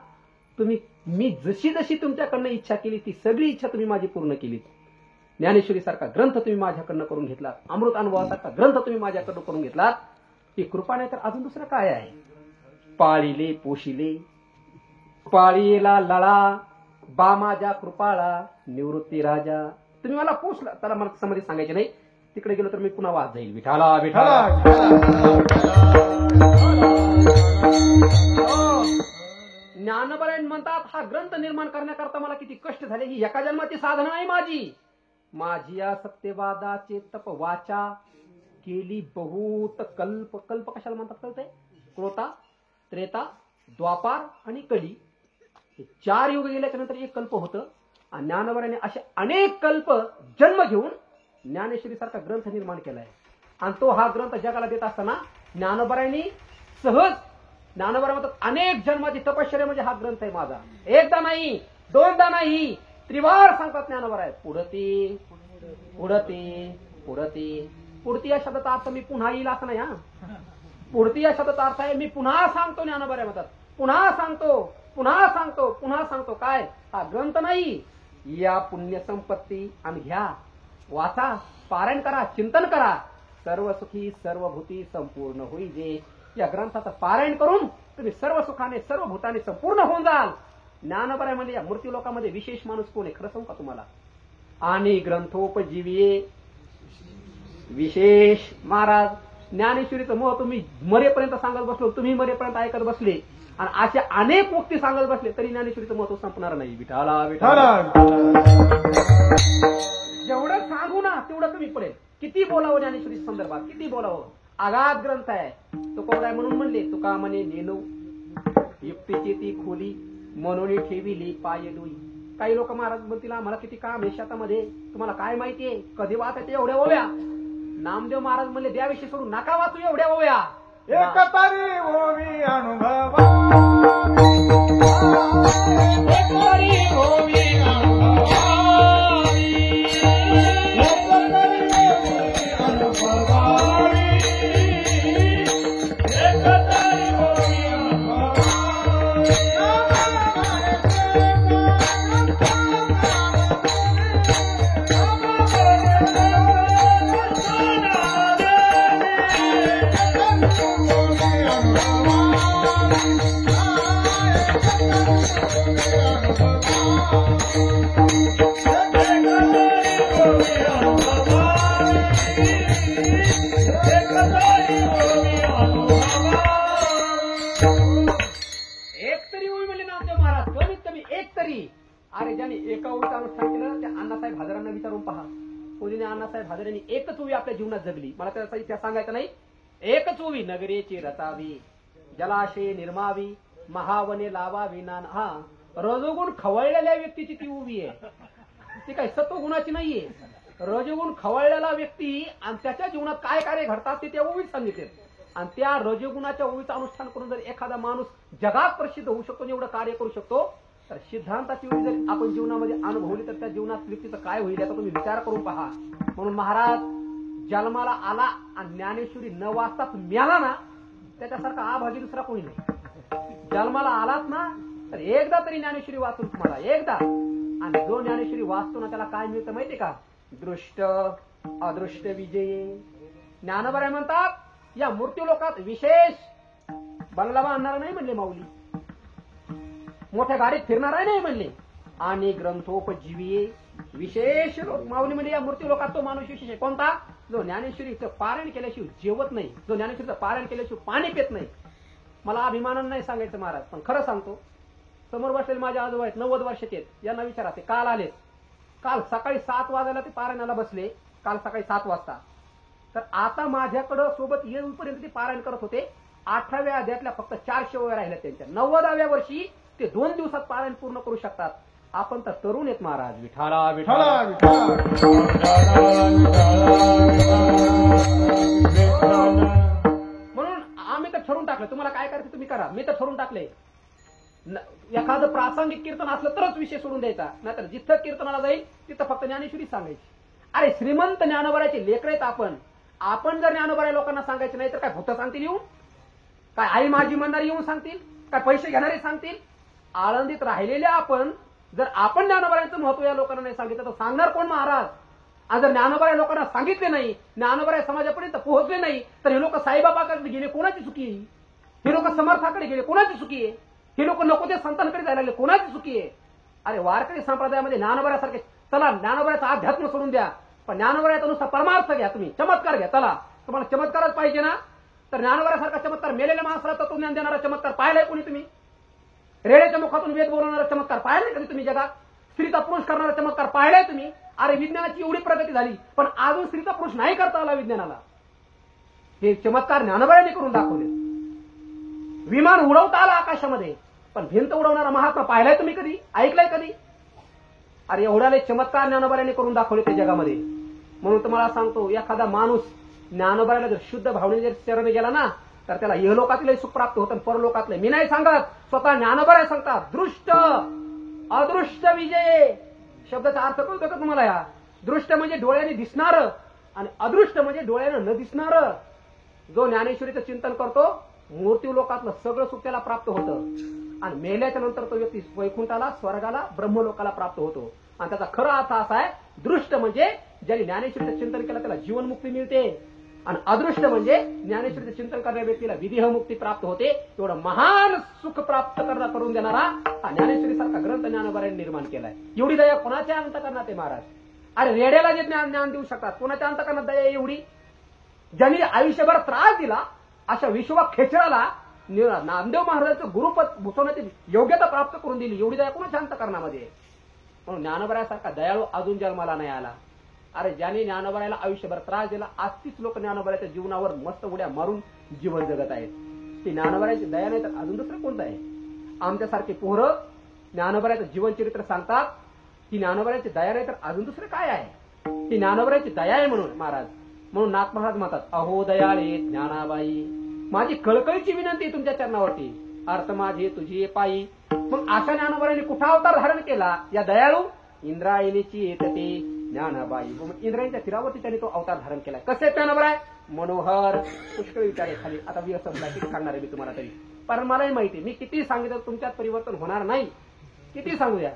[SPEAKER 1] तुम्ही मी जशी जशी तुमच्याकडनं इच्छा केली ती सगळी इच्छा तुम्ही माझी पूर्ण केली. ज्ञानेश्वरी सारखा ग्रंथ तुम्ही माझ्याकडनं करून घेतलात, अमृत अनुभवासारखा ग्रंथ तुम्ही माझ्याकडनं करून घेतलात. ही कृपा नाही तर अजून दुसरं काय आहे. पाळिले पोशिले पाळीला लळा बा माझ्या कृपाळा निवृत्ती राजा. तुम्ही मला पोचला, त्याला मला समाधी सांगायची नाही, तिकडे गेलो तर मी पुन्हा वाद जाईल. विठाला विठाला. ज्ञानोबाराय म्हणतात, हा ग्रंथ निर्माण करण्याकरता मला किती कष्ट झाले. ही एका जन्माची साधना नाही माझी. माझी या सत्यवादाचे तप वाचा केली बहुत कल्प. कल्प कशाला म्हणतात कळतंय. क्रोता त्रेता द्वापार आणि कली हे 4 युग गेल्याच्या नंतर एक कल्प होतं. आणि ज्ञानोबारायने असे अनेक कल्प जन्म घेऊन ज्ञानेश्वरी सारखा ग्रंथ निर्माण केलाय. आणि तो हा ग्रंथ जगाला देत असताना ज्ञानोबारायने सहज, ज्ञानोबाराय म्हणतात अनेक जन्माची तपश्चर्या म्हणजे हा ग्रंथ आहे माझा. एकदा नाही, दोनदा नाही, त्रिवार सांगतात ज्ञानोबाराय. पुढती पुढती पुढती. पुढती या शब्दाचा अर्थ मी पुन्हा येईल असं नाही. पुढती या शब्दाचा अर्थ आहे मी पुन्हा सांगतो. ज्ञानोबाराय म्हणतात पुन्हा सांगतो, पुन्हा सांगतो, पुन्हा सांगतो. काय हा ग्रंथ नाही, या पुण्य संपत्ती आणि घ्या, वाचा, पारायण करा, चिंतन करा, सर्व सुखी सर्वभूती संपूर्ण होईजे. या ग्रंथाचं पारायण करून तुम्ही सर्व सुखाने सर्व भूताने संपूर्ण होऊन जाल. ज्ञानोबाराय म्हणजे या मृत्यू लोकांमध्ये विशेष माणूस कोण आहे खरं सांगू का तुम्हाला. आणि ग्रंथोपजीवीये विशेष. महाराज ज्ञानेश्वरीचं महत्व मी मरेपर्यंत सांगत बसलो, तुम्ही मरेपर्यंत ऐकत बसले आणि अशा अनेक मुक्ती सांगत बसले तरी ज्ञानेश्वरीचं महत्व संपणार नाही. विठाला विठाला. जेवढं सांगू ना तेवढं कमी पडेल. किती बोलावं ज्ञानेश्वरी संदर्भात, किती बोलावं. आगाध ग्रंथ आहे. तुकोबाराय म्हणून म्हणले, तुका म्हणे नेनो युक्तीची ती खोली मनोनी ठेविली पाय डोई. काही लोक महाराज म्हणतील आम्हाला किती काम आहे शेतामध्ये, तुम्हाला काय माहितीये कधी वाचायचे एवढ्या ओव्या. नामदेव महाराज म्हणले द्याविषयी सोडून नका वाचू एवढ्या ओव्या.
[SPEAKER 2] एकतरी ओवी अनुभवा, एकतरी ओवी अनुभवावी, एकतरी ओवी अनुभवावी, एकतरी ओवी
[SPEAKER 1] अरे ज्याने एका ओळीचं अनुष्ठान केलं त्या अण्णासाहेब हजारांना विचारून पहा. पूजनीय अण्णासाहेब हजारे यांनी एकच ओवी आपल्या जीवनात जगली. मला त्याचा इतिहास सांगायचा नाही. एकच ओवी नगरेची रचावी, जलाशये निर्मावी, महावने लावावी नाना. हा रजोगुण खवळलेल्या व्यक्तीची ती ओवी आहे. ती काही सत्वगुणाची नाहीये. रजोगुण खवळलेला व्यक्ती आणि त्याच्या जीवनात काय कार्य घडतात ते त्या ओवीत सांगितले. आणि त्या रजोगुणाच्या ओवीचं अनुष्ठान करून जर एखादा माणूस जगात प्रसिद्ध होऊ शकतो, एवढं कार्य करू शकतो, तर सिद्धांताची ओवी जर आपण जीवनामध्ये अनुभवली तर त्या जीवनात व्यक्तीचं काय होईल याचा तुम्ही विचार करून पहा. म्हणून महाराज जन्माला आला आणि ज्ञानेश्वरी न वाचताच मेला ना, त्याच्यासारखा आभागी दुसरा कोणी नाही. जन्माला आलात ना तर एकदा तरी ज्ञानेश्वरी वाचून तुम्हाला एकदा. आणि जो ज्ञानेश्वरी वाचतो ना त्याला काय मिळतं माहितीये का? दृष्ट अदृष्ट विजय. ज्ञानोबा म्हणतात या मृत्यूलोकात विशेष बंगला बांधणार नाही म्हणले माऊली, मोठ्या गाडीत फिरणार नाही म्हणले, आणि ग्रंथोपजीवी विशेष माऊली म्हणजे या मृत्यूलोकात तो माणूस विशेष आहे. कोणता? जो ज्ञानेश्वरीचं पारायण केल्याशिवाय जेवत नाही, जो ज्ञानेश्वरीचं पारायण केल्याशिवाय पाणी पित नाही. मला अभिमानानं नाही सांगायचं महाराज, पण खरं सांगतो. समोर बसलेले माझे आजोबा आहेत, 90 वर्षाचे आहेत. यांना विचारा, ते काल आले, काल सकाळी 7 वाजायला ते पारायणाला बसले, काल सकाळी 7 वाजता. तर आता माझ्याकडं सोबत येऊपर्यंत ते पारायण करत होते. 18व्या अध्यायातल्या फक्त 400 ओव्या राहिल्या त्यांच्या. 90व्या वर्षी ते 2 दिवसात पारायण पूर्ण करू शकतात. आपण तर तरुण आहेत महाराज. विठाला विठाला म्हणून आम्ही तर ठरवून टाकलं, तुम्हाला काय करायचं तुम्ही करा. मी तर ठरवून टाकले, एखादं प्रासंगिक कीर्तन असलं तरच विषय सोडून द्यायचा, नाहीतर जिथं कीर्तनाला जाईल तिथं फक्त ज्ञानेश्वरी सांगायची. अरे श्रीमंत ज्ञानोबाचे लेकर आहेत आपण जर ज्ञानोबा लोकांना सांगायचं नाही तर काय भूत सांगतील येऊन? काय आई माझी म्हणणारी येऊन सांगतील? काय पैसे घेणारे सांगतील? आळंदीत राहिलेल्या आपण जर आपण ज्ञानोबाचं महत्व या लोकांना नाही सांगितलं तर सांगणार कोण महाराज? आणि जर ज्ञानोबा लोकांना सांगितले नाही, ज्ञानोबा समाजापर्यंत पोहोचले नाही, तर हे लोक साईबाबाकडे गेले कोणाची चुकी आहे? हे लोक समर्थाकडे गेले कोणाची चुकी आहे? हे लोक नको ते संतांकडे जायला लागले कोणाची चुकी आहे? अरे वारकरी संप्रदायामध्ये ज्ञानोबासारखे चला, ज्ञानोबाचा अध्यात्म सोडून द्या, पण ज्ञानोबाचा नुसता परमार्थ घ्या, तुम्ही चमत्कार घ्या. चला, तुम्हाला चमत्कारच पाहिजे ना, तर ज्ञानोबासारखा चमत्कार मेलेल्या माणसाला तत्वज्ञान देणारा चमत्कार पाहिलाय कोणी तुम्ही? रेड्याच्या मुखातून वेद बोलवणारा चमत्कार पाहिलाय कधी तुम्ही? जगात स्त्रीचा पुरुष करणारा चमत्कार पाहिलाय तुम्ही? अरे विज्ञानाची एवढी प्रगती झाली पण अजून स्त्रीचा पुरुष नाही करता आला विज्ञानाला. हे चमत्कार ज्ञानोबाने करून दाखवले. विमान उडवता आला आकाशामध्ये, पण भिंत उडवणारा महात्मा पाहिलाय तुम्ही कधी? ऐकलाय कधी? अरे एवढ्याले चमत्कार ज्ञानोबाने करून दाखवले ते जगामध्ये. म्हणून तुम्हाला सांगतो, एखादा माणूस ज्ञानोबाला जर शुद्ध भावने जर चरणी गेला ना तर त्याला इहलोकातीलही सुख प्राप्त होतं, परलोकातले. मी नाही सांगत, स्वतः ज्ञानोबा सांगतात. दृष्ट अदृष्ट विजय शब्दाचा अर्थ कळतो का तुम्हाला? या दृष्ट म्हणजे डोळ्याने दिसणार आणि अदृष्ट म्हणजे डोळ्याने न दिसणार. जो ज्ञानेश्वरीचं चिंतन करतो मृत्यू लोकातलं सगळं सुख त्याला प्राप्त होतं, आणि मेल्याच्या नंतर तो व्यक्ती वैकुंठाला, स्वर्गाला, ब्रह्मलोकाला प्राप्त होतो. आणि त्याचा खरा अर्थ असा आहे, दृष्ट म्हणजे ज्याने ज्ञानेश्वरीचं चिंतन केलं त्याला जीवनमुक्ती मिळते, आणि अदृष्ट म्हणजे ज्ञानेश्वरीचं चिंतन करणाऱ्या व्यक्तीला विदेह मुक्ती प्राप्त होते. एवढं महान सुख प्राप्त करून देणारा हा ज्ञानेश्वरी सारखा ग्रंथ ज्ञानोबाने निर्माण केलाय. एवढी दया कोणाच्या अंतकरणात आहे महाराज? अरे रेड्याला जे ज्ञान देऊ शकतात, कोणाच्या अंतकरणात दया एवढी? ज्यांनी आयुष्यभर त्रास दिला अशा विश्वा खेचराला नामदेव महाराजांचं गुरुपद भूषवण्याची योग्यता प्राप्त करून दिली, एवढी दया कोणाच्या अंतकरणामध्ये? म्हणून ज्ञानोबासारखा दयाळू अजून जन्माला नाही आला. अरे ज्याने ज्ञानोबाला आयुष्यभर त्रास दिला, आजतीच लोक ज्ञानोबाच्या जीवनावर मस्त उड्या मारून जीवन जगत आहेत. ती ज्ञानोबाची दया नाही तर अजून दुसरं कोणतं आहे? आमच्यासारखे पोरं ज्ञानोबरायचं जीवनचरित्र सांगतात की ज्ञानोबरायची दया नाही तर अजून दुसरं काय आहे. ती ज्ञानोबरायची दया आहे म्हणून महाराज. म्हणून नाथ महाराज म्हणतात, अहो दयाळे ज्ञानाबाई, माझी कळकळीची विनंती तुमच्या चरणावरती, अर्थ माझे तुझी पायी. मग अशा ज्ञानोबरायने कुठा अवतार धारण केला? या दयाळू इंद्रायणीची येतते ज्ञानाबाई. इंद्रायणीच्या तीरावरती त्याने तो अवतार धारण केला. कसे ज्ञानोबराय? मनोहर पुष्कळ विचारे खाली. आता व्यसन किती सांगणार आहे मी तुम्हाला तरी, पण मलाही माहिती मी किती सांगितलं तुमच्यात परिवर्तन होणार नाही. किती सांगू द्या.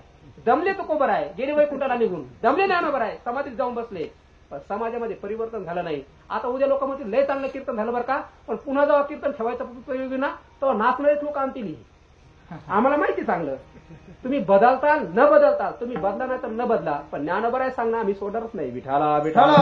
[SPEAKER 1] दमले तुकोबर आहे, गेले वैकुंठाला निघून दमले ज्ञानोबर आहे, समाधीत जाऊन बसले, पण समाजामध्ये परिवर्तन झालं नाही. आता उद्या लोक म्हणतील लय चांगलं कीर्तन झालं बरं का, पण पुन्हा जेव्हा कीर्तन ठेवायचं उपयोगी ना तेव्हा नाचणारेच लोक आणतील. आम्हाला माहिती चांगलं. तुम्ही बदलताल न बदलताल, तुम्ही बदला नाही तर न बदला, पण ज्ञानोबर आहे सांगणं आम्ही सोडणारच नाही. विठाला विठाला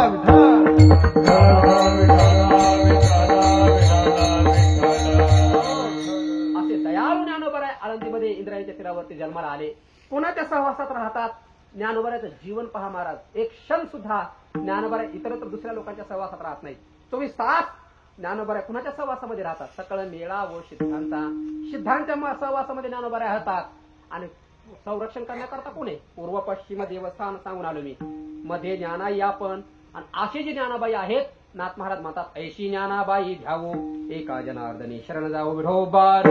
[SPEAKER 1] असे दयाळू ज्ञानोबर आहे आळंदीमध्ये इंद्रायणीच्या तीरावरती जन्माला आले. पुन्हा त्या सहवासात राहतात. ज्ञानोबराचं जीवन पहा महाराज, एक क्षण सुद्धा ज्ञानोबर इतरत्र दुसऱ्या लोकांच्या सहवासात राहत नाही. 24 तास ज्ञानोबर कुणाच्या सहवासामध्ये राहतात? सकळ मेळा व सिद्धांच्या सहवासामध्ये ज्ञानोबर राहतात. आणि संरक्षण करण्याकरता कोण आहे? पूर्व पश्चिम देवस्थान सांगून आलो मी. मध्ये ज्ञानाई आपण, आणि अशी जी ज्ञानाबाई आहेत नाथ महाराज म्हणतात, ऐशी ज्ञानाबाई घ्यावो एका जनार्दनी शरण जावो विठोबा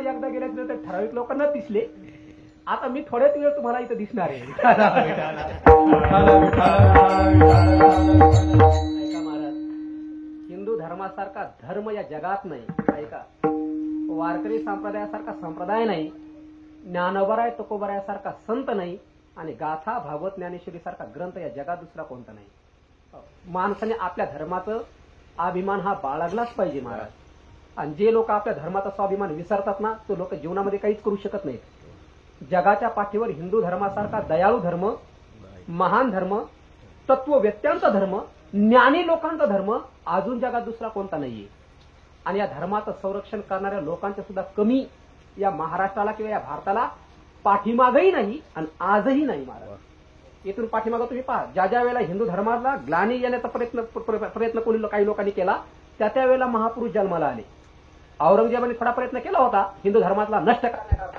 [SPEAKER 1] एकदा गेल्यानंतर तर ठराविक लोकांना दिसले. आता मी थोड्याच वेळ तुम्हाला इथं दिसणार आहे. ऐका महाराज, हिंदू धर्मासारखा धर्म या जगात नाही. ऐका, वारकरी संप्रदायासारखा संप्रदाय नाही, ज्ञानोबराय तुकोबरायासारखा संत नाही, आणि गाथा भागवत ज्ञानेश्वरी सारखा ग्रंथ या जगात दुसरा कोणता नाही. माणसाने आपल्या धर्माचं अभिमान हा बाळगलाच पाहिजे महाराज. आणि जे लोक आपल्या धर्माचा स्वाभिमान विसरतात ना, तो लोक जीवनामध्ये काहीच करू शकत नाहीत. जगाच्या पाठीवर हिंदू धर्मासारखा दयाळू धर्म, महान धर्म, तत्ववेत्यांचा धर्म, ज्ञानी लोकांचा धर्म अजून जगात दुसरा कोणता नाहीये. आणि या धर्माचं संरक्षण करणाऱ्या लोकांच्या सुद्धा कमी या महाराष्ट्राला किंवा या भारताला पाठीमागही नाही आणि आजही नाही महाराज. इथून पाठीमागं तुम्ही पहा, ज्या ज्या वेळेला हिंदू धर्माला ग्लानी येण्याचा प्रयत्न कोणी काही लोकांनी केला, त्या वेळेला महापुरुष जन्माला आले. औरंगजेबाने थोडा प्रयत्न केला होता हिंदू धर्माला नष्ट करण्याकरता.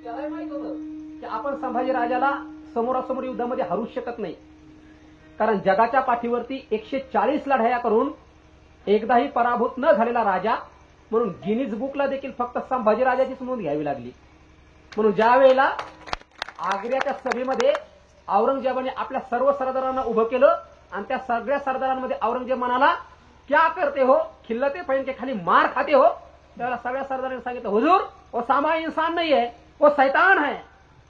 [SPEAKER 1] त्याला माहित होतं की आपण संभाजी राजाला समोरासमोर युद्धामध्ये हरू शकत नाही, कारण जगाच्या पाठीवरती 140 लढाया करून एकदाही पराभूत न झालेला राजा, म्हणून गिनीज बुकला देखील फक्त संभाजी राजाचीच नोंद घ्यावी लागली. म्हणून ज्या वेळेला आग्र्याच्या सभेमध्ये औरंगजेबाने आपल्या सर्व सरदारांना उभं केलं आणि त्या सगळ्या सरदारांमध्ये औरंगजेब म्हणाला, क्या करते हो, खिल्लते पैन के खाली मार खाते हो, त्यावेळेला सगळ्या सरदारांनी सांगितलं, हुजूर वो सामा इंसान नाही आहे, वो शैतान आहे,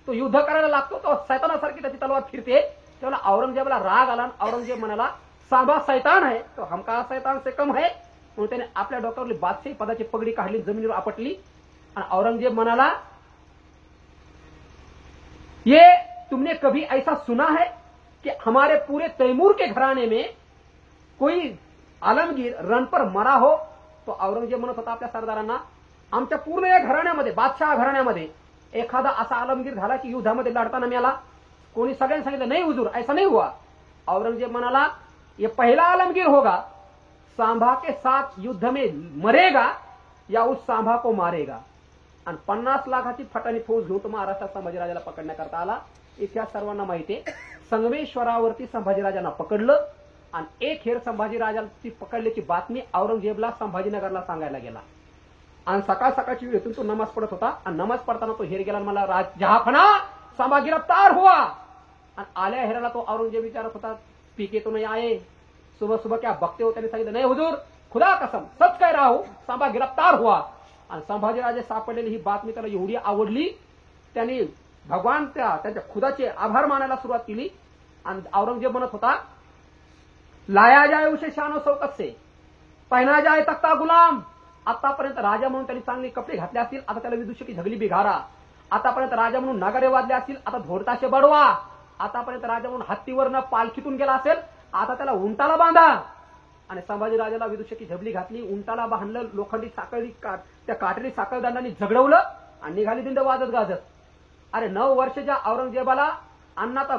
[SPEAKER 1] तो युद्ध करायला लागतो, तो शैतानासारखी त्याची तलवार फिरते. त्यावेळेला औरंगजेबाला राग आला. औरंगजेब म्हणाला, सांबा शैतान आहे तो हमका शैतान से कम है. म्हणून त्याने आपल्या डोक्यावरली बादशाही पदाची पगडी काढली, जमिनीवर आपटली आणि औरंगजेब म्हणाला, ये तुमने कभी ऐसा सुना है कि हमारे पूरे तैमूर के घराने में कोई आलमगीर रण पर मरा हो? तो औरंगजेब म्हणत होता आपल्या सरदारांना, आमच्या पूर्ण या घराण्यामध्ये, बादशाह घराण्यामध्ये एखादा असा आलमगीर झाला की युद्धामध्ये लढताना मेला? कोणी सगळ्यांनी सांगितलं, नाही हुजूर ऐसा नहीं हुआ. औरंगजेब म्हणाला, ये पहला आलमगीर होगा, सांभा के साथ युद्ध में मरेगा या उस सांभा को मारेगा. आणि 50 लाखाची फटाणी फौज घेऊन तो महाराष्ट्रात संभाजीराजाला पकडण्याकरता आला. इतिहास सर्वांना माहिती आहे. संगमेश्वरावरती संभाजीराजांना पकडलं आणि एक हेर संभाजीराजाची पकडल्याची बातमी औरंगजेबला संभाजीनगरला सांगायला गेला. आणि सकाळ सकाळची वेळेतून तो नमाज पडत होता आणि नमाज पडताना तो हेर गेला, मला जहाफना सांभा गिरफ्तार हुआ. आणि आल्या हेराला तो औरंगजेब विचारत होता, पीके तो नाही आये, सुबह सुबह क्या बकते हो? त्याने सांगितलं, नाही हुजूर, खुदा कसम सच कह रहा हूं, सांभा गिरफ्तार हुआ. आणि संभाजीराजे सापडलेली ही बातमी त्याला एवढी आवडली, त्यांनी भगवान त्यांच्या खुदाचे आभार मानायला सुरुवात केली. आणि औरंगजेब म्हणत होता, लाया जाए उसे शानो शौकत से, पहना जाए तख्ता गुलाम. आतापर्यंत राजा म्हणून त्यांनी चांगले कपडे घातले असतील, आता त्याला विदुषकी झगली बिघारा. आतापर्यंत राजा म्हणून नगारे वाजले असतील, आता धोडताशे बडवा. आतापर्यंत राजा म्हणून हत्तीवरनं पालखीतून गेला असेल, आता त्याला उंटाला बांधा. आणि संभाजीराजाला विदुषकी झबली घातली, उंटाला बांधलं, लोखंडी साखळी त्या काटेरी साखळदंडाने झगडवलं आणि निघाली दिंड वाजत गाजत. अरे 9 वर्षाच्या औरंगजेबाला अन्नाचा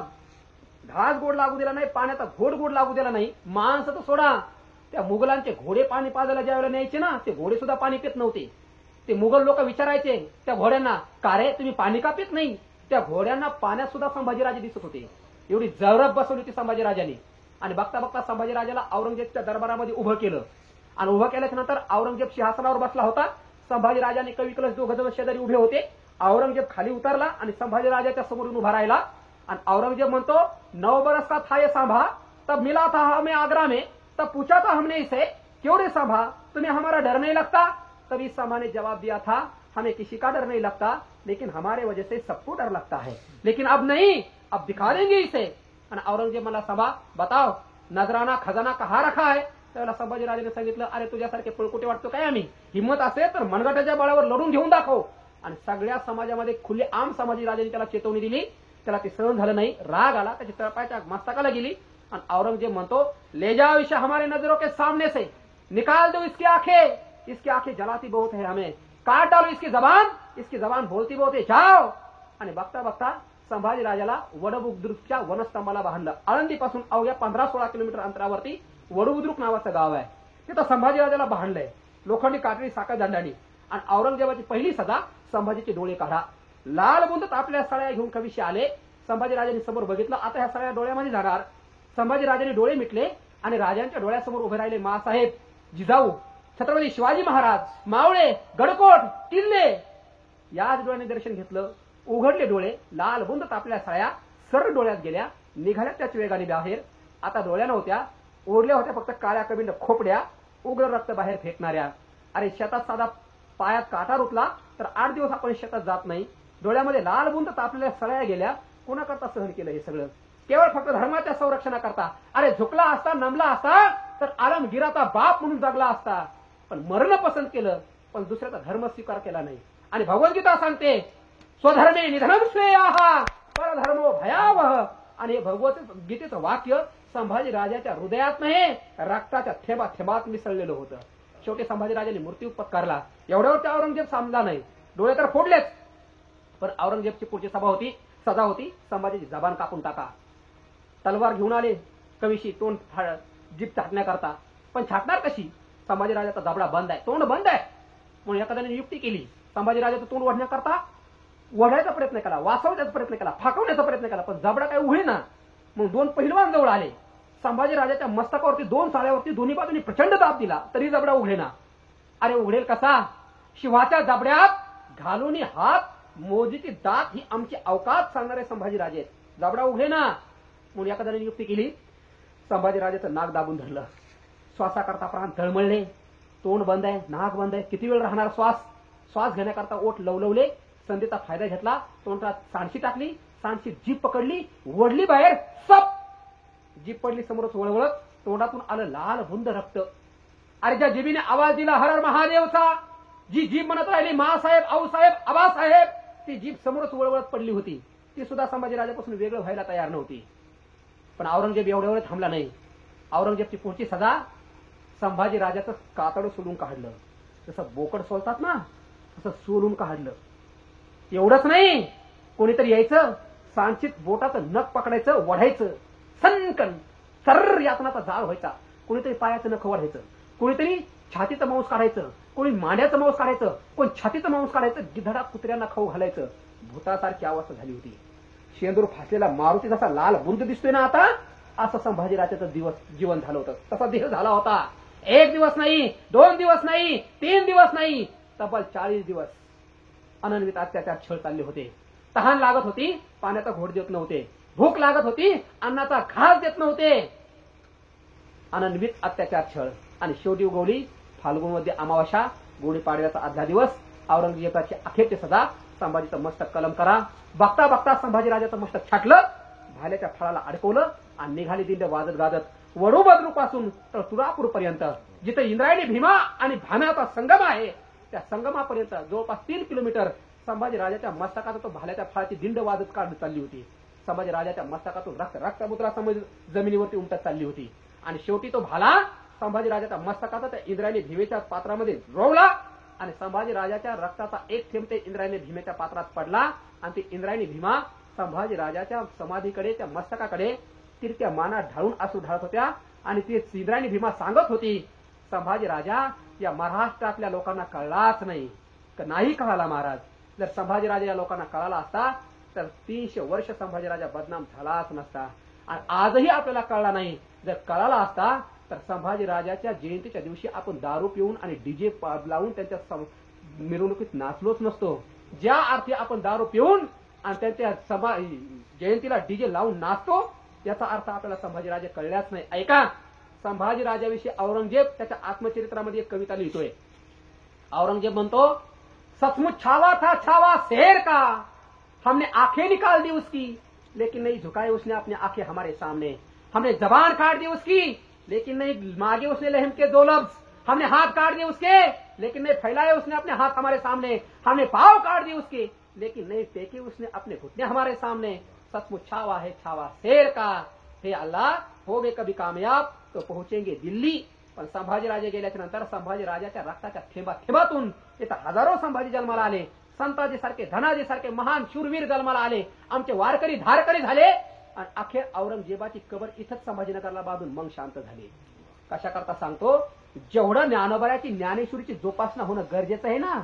[SPEAKER 1] घास गोड लागू दिला नाही, पाण्याचा घोट गोड लागू दिला नाही. माणसं तर सोडा, त्या मुघलांचे घोडे पाणी पाजायला ज्यावेळेला न्यायचे ना, ते घोडे सुद्धा पाणी पित नव्हते. ते मुघल लोक विचारायचे त्या घोड्यांना, का रे तुम्ही पाणी का पित नाही? त्या घोड्यांना पाण्यात सुद्धा संभाजीराजे दिसत होते. एवढी जरब बसवली होती संभाजीराजांनी. आणि बघता बघता संभाजीराजाला औरंगजेबच्या दरबारामध्ये उभं केलं. आणि उभं केल्याच्या नंतर औरंगजेब सिंहासनावर बसला होता. संभाजीराजांनी कवी कलश दोघ जण शेजारी उभे होते. औरंगजेब खाली उतरला आणि संभाजीराजाच्या समोरून उभा राहिला. आणि औरंगजेब म्हणतो, 9 बरस का था ये सांभा, तब मिला था हमें आगरा में, तब पूछा था हमने इसे, क्यों रे सांभा तुम्हें हमारा डर नहीं लगता? तभी सांभा ने जवाब दिया था, हमें किसी का डर नहीं लगता, लेकिन हमारे वजह से सबको डर लगता है, लेकिन अब नहीं, अब दिखा देंगे इसे. आणि औरंगजेब मला, सांभा बताओ नजराना खजाना कहा रखा आहे? त्यावेळेला संभाजीराजाने सांगितलं, अरे तुझ्यासारखे पळकुटे वाटतो काय आम्ही? हिंमत असेल तर मनगटाच्या बळावर लढून घेऊन दाखव. आणि सगळ्या समाजामध्ये खुले आम संभाजीराजांनी त्याला चेतवणी दिली. त्याला ते सहन झालं नाही, राग आला, त्याची तळपायाच्या मस्तकाला गेली. आणि औरंगजेब म्हणतो, ले जाओ इसे हमारे नजरों के सामने से, निकाल दो इसकी आंखें जलाती बहुत है हमें, काट डालो इसकी जबान बोलती बहुत है, जाओ. आणि बघता बघता संभाजीराजाला वडबुद्रुकच्या वनस्तंभाला बांधलं. आळंदीपासून अवघ्या 15-16 किलोमीटर अंतरावरती वडबुद्रुक नावाचं गाव आहे. तिथं संभाजीराजाला बांधलंय लोखंडी कातडी साखळ दंडानी. आणि औरंगजेबाची पहिली सजा, संभाजीचे डोळे काढा. लाल बुंदत आपल्या सळ्या घेऊन कवीशी आले. संभाजीराजांनी समोर बघितलं, आता ह्या सळ्या डोळ्यामध्ये जाणार. संभाजीराजांनी डोळे मिटले आणि राजांच्या डोळ्यासमोर उभे राहिले माँसाहेब, जिजाऊ, छत्रपती शिवाजी महाराज, मावळे, गडकोट, किल्ले. याच डोळ्याने दर्शन घेतलं. उघडले डोळे, लाल बुंदत आपल्या सळ्या सरळ डोळ्यात गेल्या, निघाल्या त्याच वेगाने बाहेर. आता डोळ्या नव्हत्या, ओढल्या होत्या फक्त काळ्या कबिंड खोपड्या, उग्र रक्त बाहेर फेकणाऱ्या. अरे शेतात साधा पायात काटा रुतला तर 8 दिवस आपण शेतात जात नाही. डोळ्यामध्ये लाल बुंद तापलेल्या सळ्या गेल्या. कोणाकरता सहन केलं हे सगळं? केवळ फक्त धर्माच्या संरक्षणाकरता. अरे झुकला असता, नमला असता तर आलमगीराचा बाप म्हणून जगला असता. पण मरण पसंत केलं, पण दुसऱ्याचा धर्म स्वीकार केला नाही. आणि भगवद्गीता सांगते, स्वधर्मे निधनम श्रेयाः परधर्मो भयावह. आणि हे भगवद्गीतेचं वाक्य संभाजीराजाच्या हृदयात नाही, रक्ताच्या थेंबात मिसळलेलं होतं. शेवटी संभाजीराजांनी मृत्यू पत्करला. एवढ्यावर त्या औरंगजेब थांबला नाही. डोळे तर फोडलेच, पण औरंगजेबची पुढची सजा होती संभाजीची जबान कापून टाका. तलवार घेऊन आले कवीशी तोंड जीभ छाटण्याकरता. पण छाटणार कशी? संभाजीराजाचा जबडा बंद आहे, तोंड बंद आहे. म्हणून एखाद्याने युक्ती केली. संभाजीराजाचं तोंड ओढण्याकरता वढायचा प्रयत्न केला, वाचवण्याचा प्रयत्न केला, फाकवण्याचा प्रयत्न केला, पण जबडा काय उघडेना. मग 2 पहिलवान जवळ आले. संभाजीराजाच्या मस्तकावरती 2 साळ्यावरती दोन्ही बाजूनी प्रचंड दाब दिला, तरी जबडा उघडेना. अरे उघडेल कसा? शिवाच्या जबड्यात घालून हात मोजीची दात ही आमची अवकात सांगणारे संभाजीराजे आहेत. जबडा उघडेना. म्हणून एखाद्याने युक्ती केली. संभाजीराजाचं नाक दाबून धरलं. श्वासाकरता प्राण तळमळले. तोंड बंद आहे, नाक बंद आहे. किती वेळ राहणार श्वास घेण्याकरता ओठ लवलवले. संधीचा फायदा घेतला. तोंडात सांडशी टाकली. सांडशी जीभ पकडली, ओढली बाहेर. सप जीभ पडली समोरच वळवळत. तोंडातून आलं लाल बुंद रक्त. अरे ज्या जीबीने आवाज दिला हर हर महादेवचा, जी जीभ म्हणत राहिली माँसाहेब, आऊसाहेब, आबासाहेब, ती जीभ समोरच वळवळत पडली होती. ती सुद्धा संभाजीराजापासून वेगळं व्हायला तयार नव्हती. पण औरंगजेब एवढ्यावर थांबला नाही. औरंगजेबची पुढची सजा, संभाजीराजाचं कातडं सोलून काढलं. जसं बोकड सोलतात ना, तसं सोलून काढलं. एवढंच नाही, कोणीतरी यायचं, सांचित बोटाचं नख पकडायचं, वढायचं. सनकन सर्र यातनाचा जाळ व्हायचा. कोणीतरी पायाचं नख वढायचं, कोणीतरी छातीचं मांस काढायचं, कोणी मांड्याचं मांस काढायचं, कोण छातीचं मांस काढायचं. गिधडा कुत्र्यांना खाऊ घालायचं. भूतासारखी अवस्था झाली होती. शेंदूर फासलेला मारुती जसा लाल बुंद दिसतोय ना आता, असं संभाजीराजाचं जीवन झालं होतं. तसा देह झाला होता. 1 दिवस नाही, 2 दिवस नाही, 3 दिवस नाही, तब्बल 40 दिवस अनन्वित अत्याचार छळ चालले होते. तहान लागत होती, पाण्याचा घोट देत नव्हते. भूक लागत होती, अन्नाचा घास देत नव्हते. अनन्वित अत्याचार छळ. आणि शेवटी उगवली फाल्गुनमध्ये अमावास्या, गुढीपाडव्याचा आदला दिवस. औरंगजेबाची अखेरची सजा, संभाजीचं मस्तक कलम करा. बघता बघता संभाजीराजाचं मस्तक छाटलं, भाल्याच्या फळाला अडकवलं आणि निघाली दिंड वाजत गाजत वडूबद्रुक पासून तर तुळापूर पर्यंत, जिथे इंद्रायणी भीमा आणि भाम्याचा संगम आहे, त्या संगमापर्यंत जवळपास 3 किलोमीटर संभाजीराजाच्या मस्तकात तो भाल्याच्या फळाची दिंड वाजत काढत चालली होती. संभाजीराजाच्या मस्तकातून रक्तमुद्रा जमिनीवरती उमटत चालली होती. आणि शेवटी तो भाला संभाजीराजाच्या मस्तकात त्या इंद्रायणी भीमेच्या पात्रामध्ये रोवला आणि संभाजी राजाच्या रक्ताचा एक थेंब ते इंद्रायणी भीमेच्या पात्रात पडला आणि ती इंद्रायणी भीमा संभाजी राजाच्या समाधीकडे त्या मस्तकाकडे तिरक्या माना ढाळून आसू ढाळत होत्या आणि ती इंद्रायणी भीमा सांगत होती, संभाजी राजा या महाराष्ट्रातल्या लोकांना कळलाच नाही कळाला महाराज. जर संभाजी राजा या लोकांना कळाला असता तर 300 वर्ष संभाजी राजा बदनाम झालाच नसता. आणि आजही आपल्याला कळला नाही. जर कळाला असता तर संभाजी राजाच्या जयंतीच्या दिवशी आपण दारू पिऊन आणि डीजे लावून त्यांच्या मिरवणुकीत नाचलोच नसतो. ज्या अर्थी आपण दारू पिऊन आणि त्यांच्या जयंतीला डीजे लावून नाचतो याचा अर्थ आपल्याला संभाजी राजे कळल्याच नाही. ऐका, संभाजी राजाविषयी औरंगजेब त्याच्या आत्मचरित्रामध्ये एक कविता लिहितोय. औरंगजेब म्हणतो, सचमुच छावा था छावा शहर का, हमने आंखें निकाल दी उसकी लेकिन नहीं झुकाए उसने अपनी आंखें हमारे सामने, हमने जबान काट दी उसकी लेकिन नहीं मांगे उसने लहम के 2 लफ्ज, हमने हाथ काट दिए उसके लेकिन नहीं फैलाए उसने अपने हाथ हमारे सामने, हमने पांव काट दिए उसके लेकिन नहीं टेके उसने अपने घुटने हमारे सामने. सचमुच छावा है छावा शेर का, हे अल्लाह हो गए कभी कामयाब तो पहुंचेंगे दिल्ली. पण संभाजी राजे गेल्याच्या नंतर संभाजी राजाच्या रक्ताच्या थेंबातून इथं हजारो संभाजी जन्माला आले. संताजी सारखे धनाजी सारखे महान शूरवीर जन्माला आले. आमचे वारकरी धारकरी झाले आणि अखेर औरंगजेबाची कबर इथंच संभाजीनगरला बांधून मग शांत झाली. कशा करता सांगतो, जेवढं ज्ञानोबाची ज्ञानेश्वरीची जोपासना होणं गरजेचं आहे ना,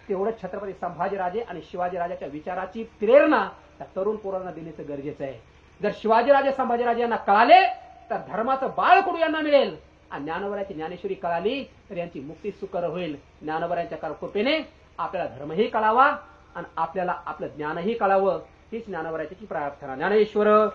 [SPEAKER 1] तेवढं छत्रपती संभाजीराजे आणि शिवाजीराजाच्या विचाराची प्रेरणा त्या तरुण पोरांना देण्याचं गरजेचं आहे. जर शिवाजीराजे संभाजीराजे यांना कळाले तर धर्माचं बाळकडू यांना मिळेल आणि ज्ञानोबराची ज्ञानेश्वरी कळाली तर यांची मुक्ती सुकर होईल. ज्ञानोबरांच्या कृपेने आपल्याला धर्मही कळावा आणि आपल्याला आपलं ज्ञानही कळावं हीच ज्ञानोबराची प्रार्थना. ज्ञानेश्वर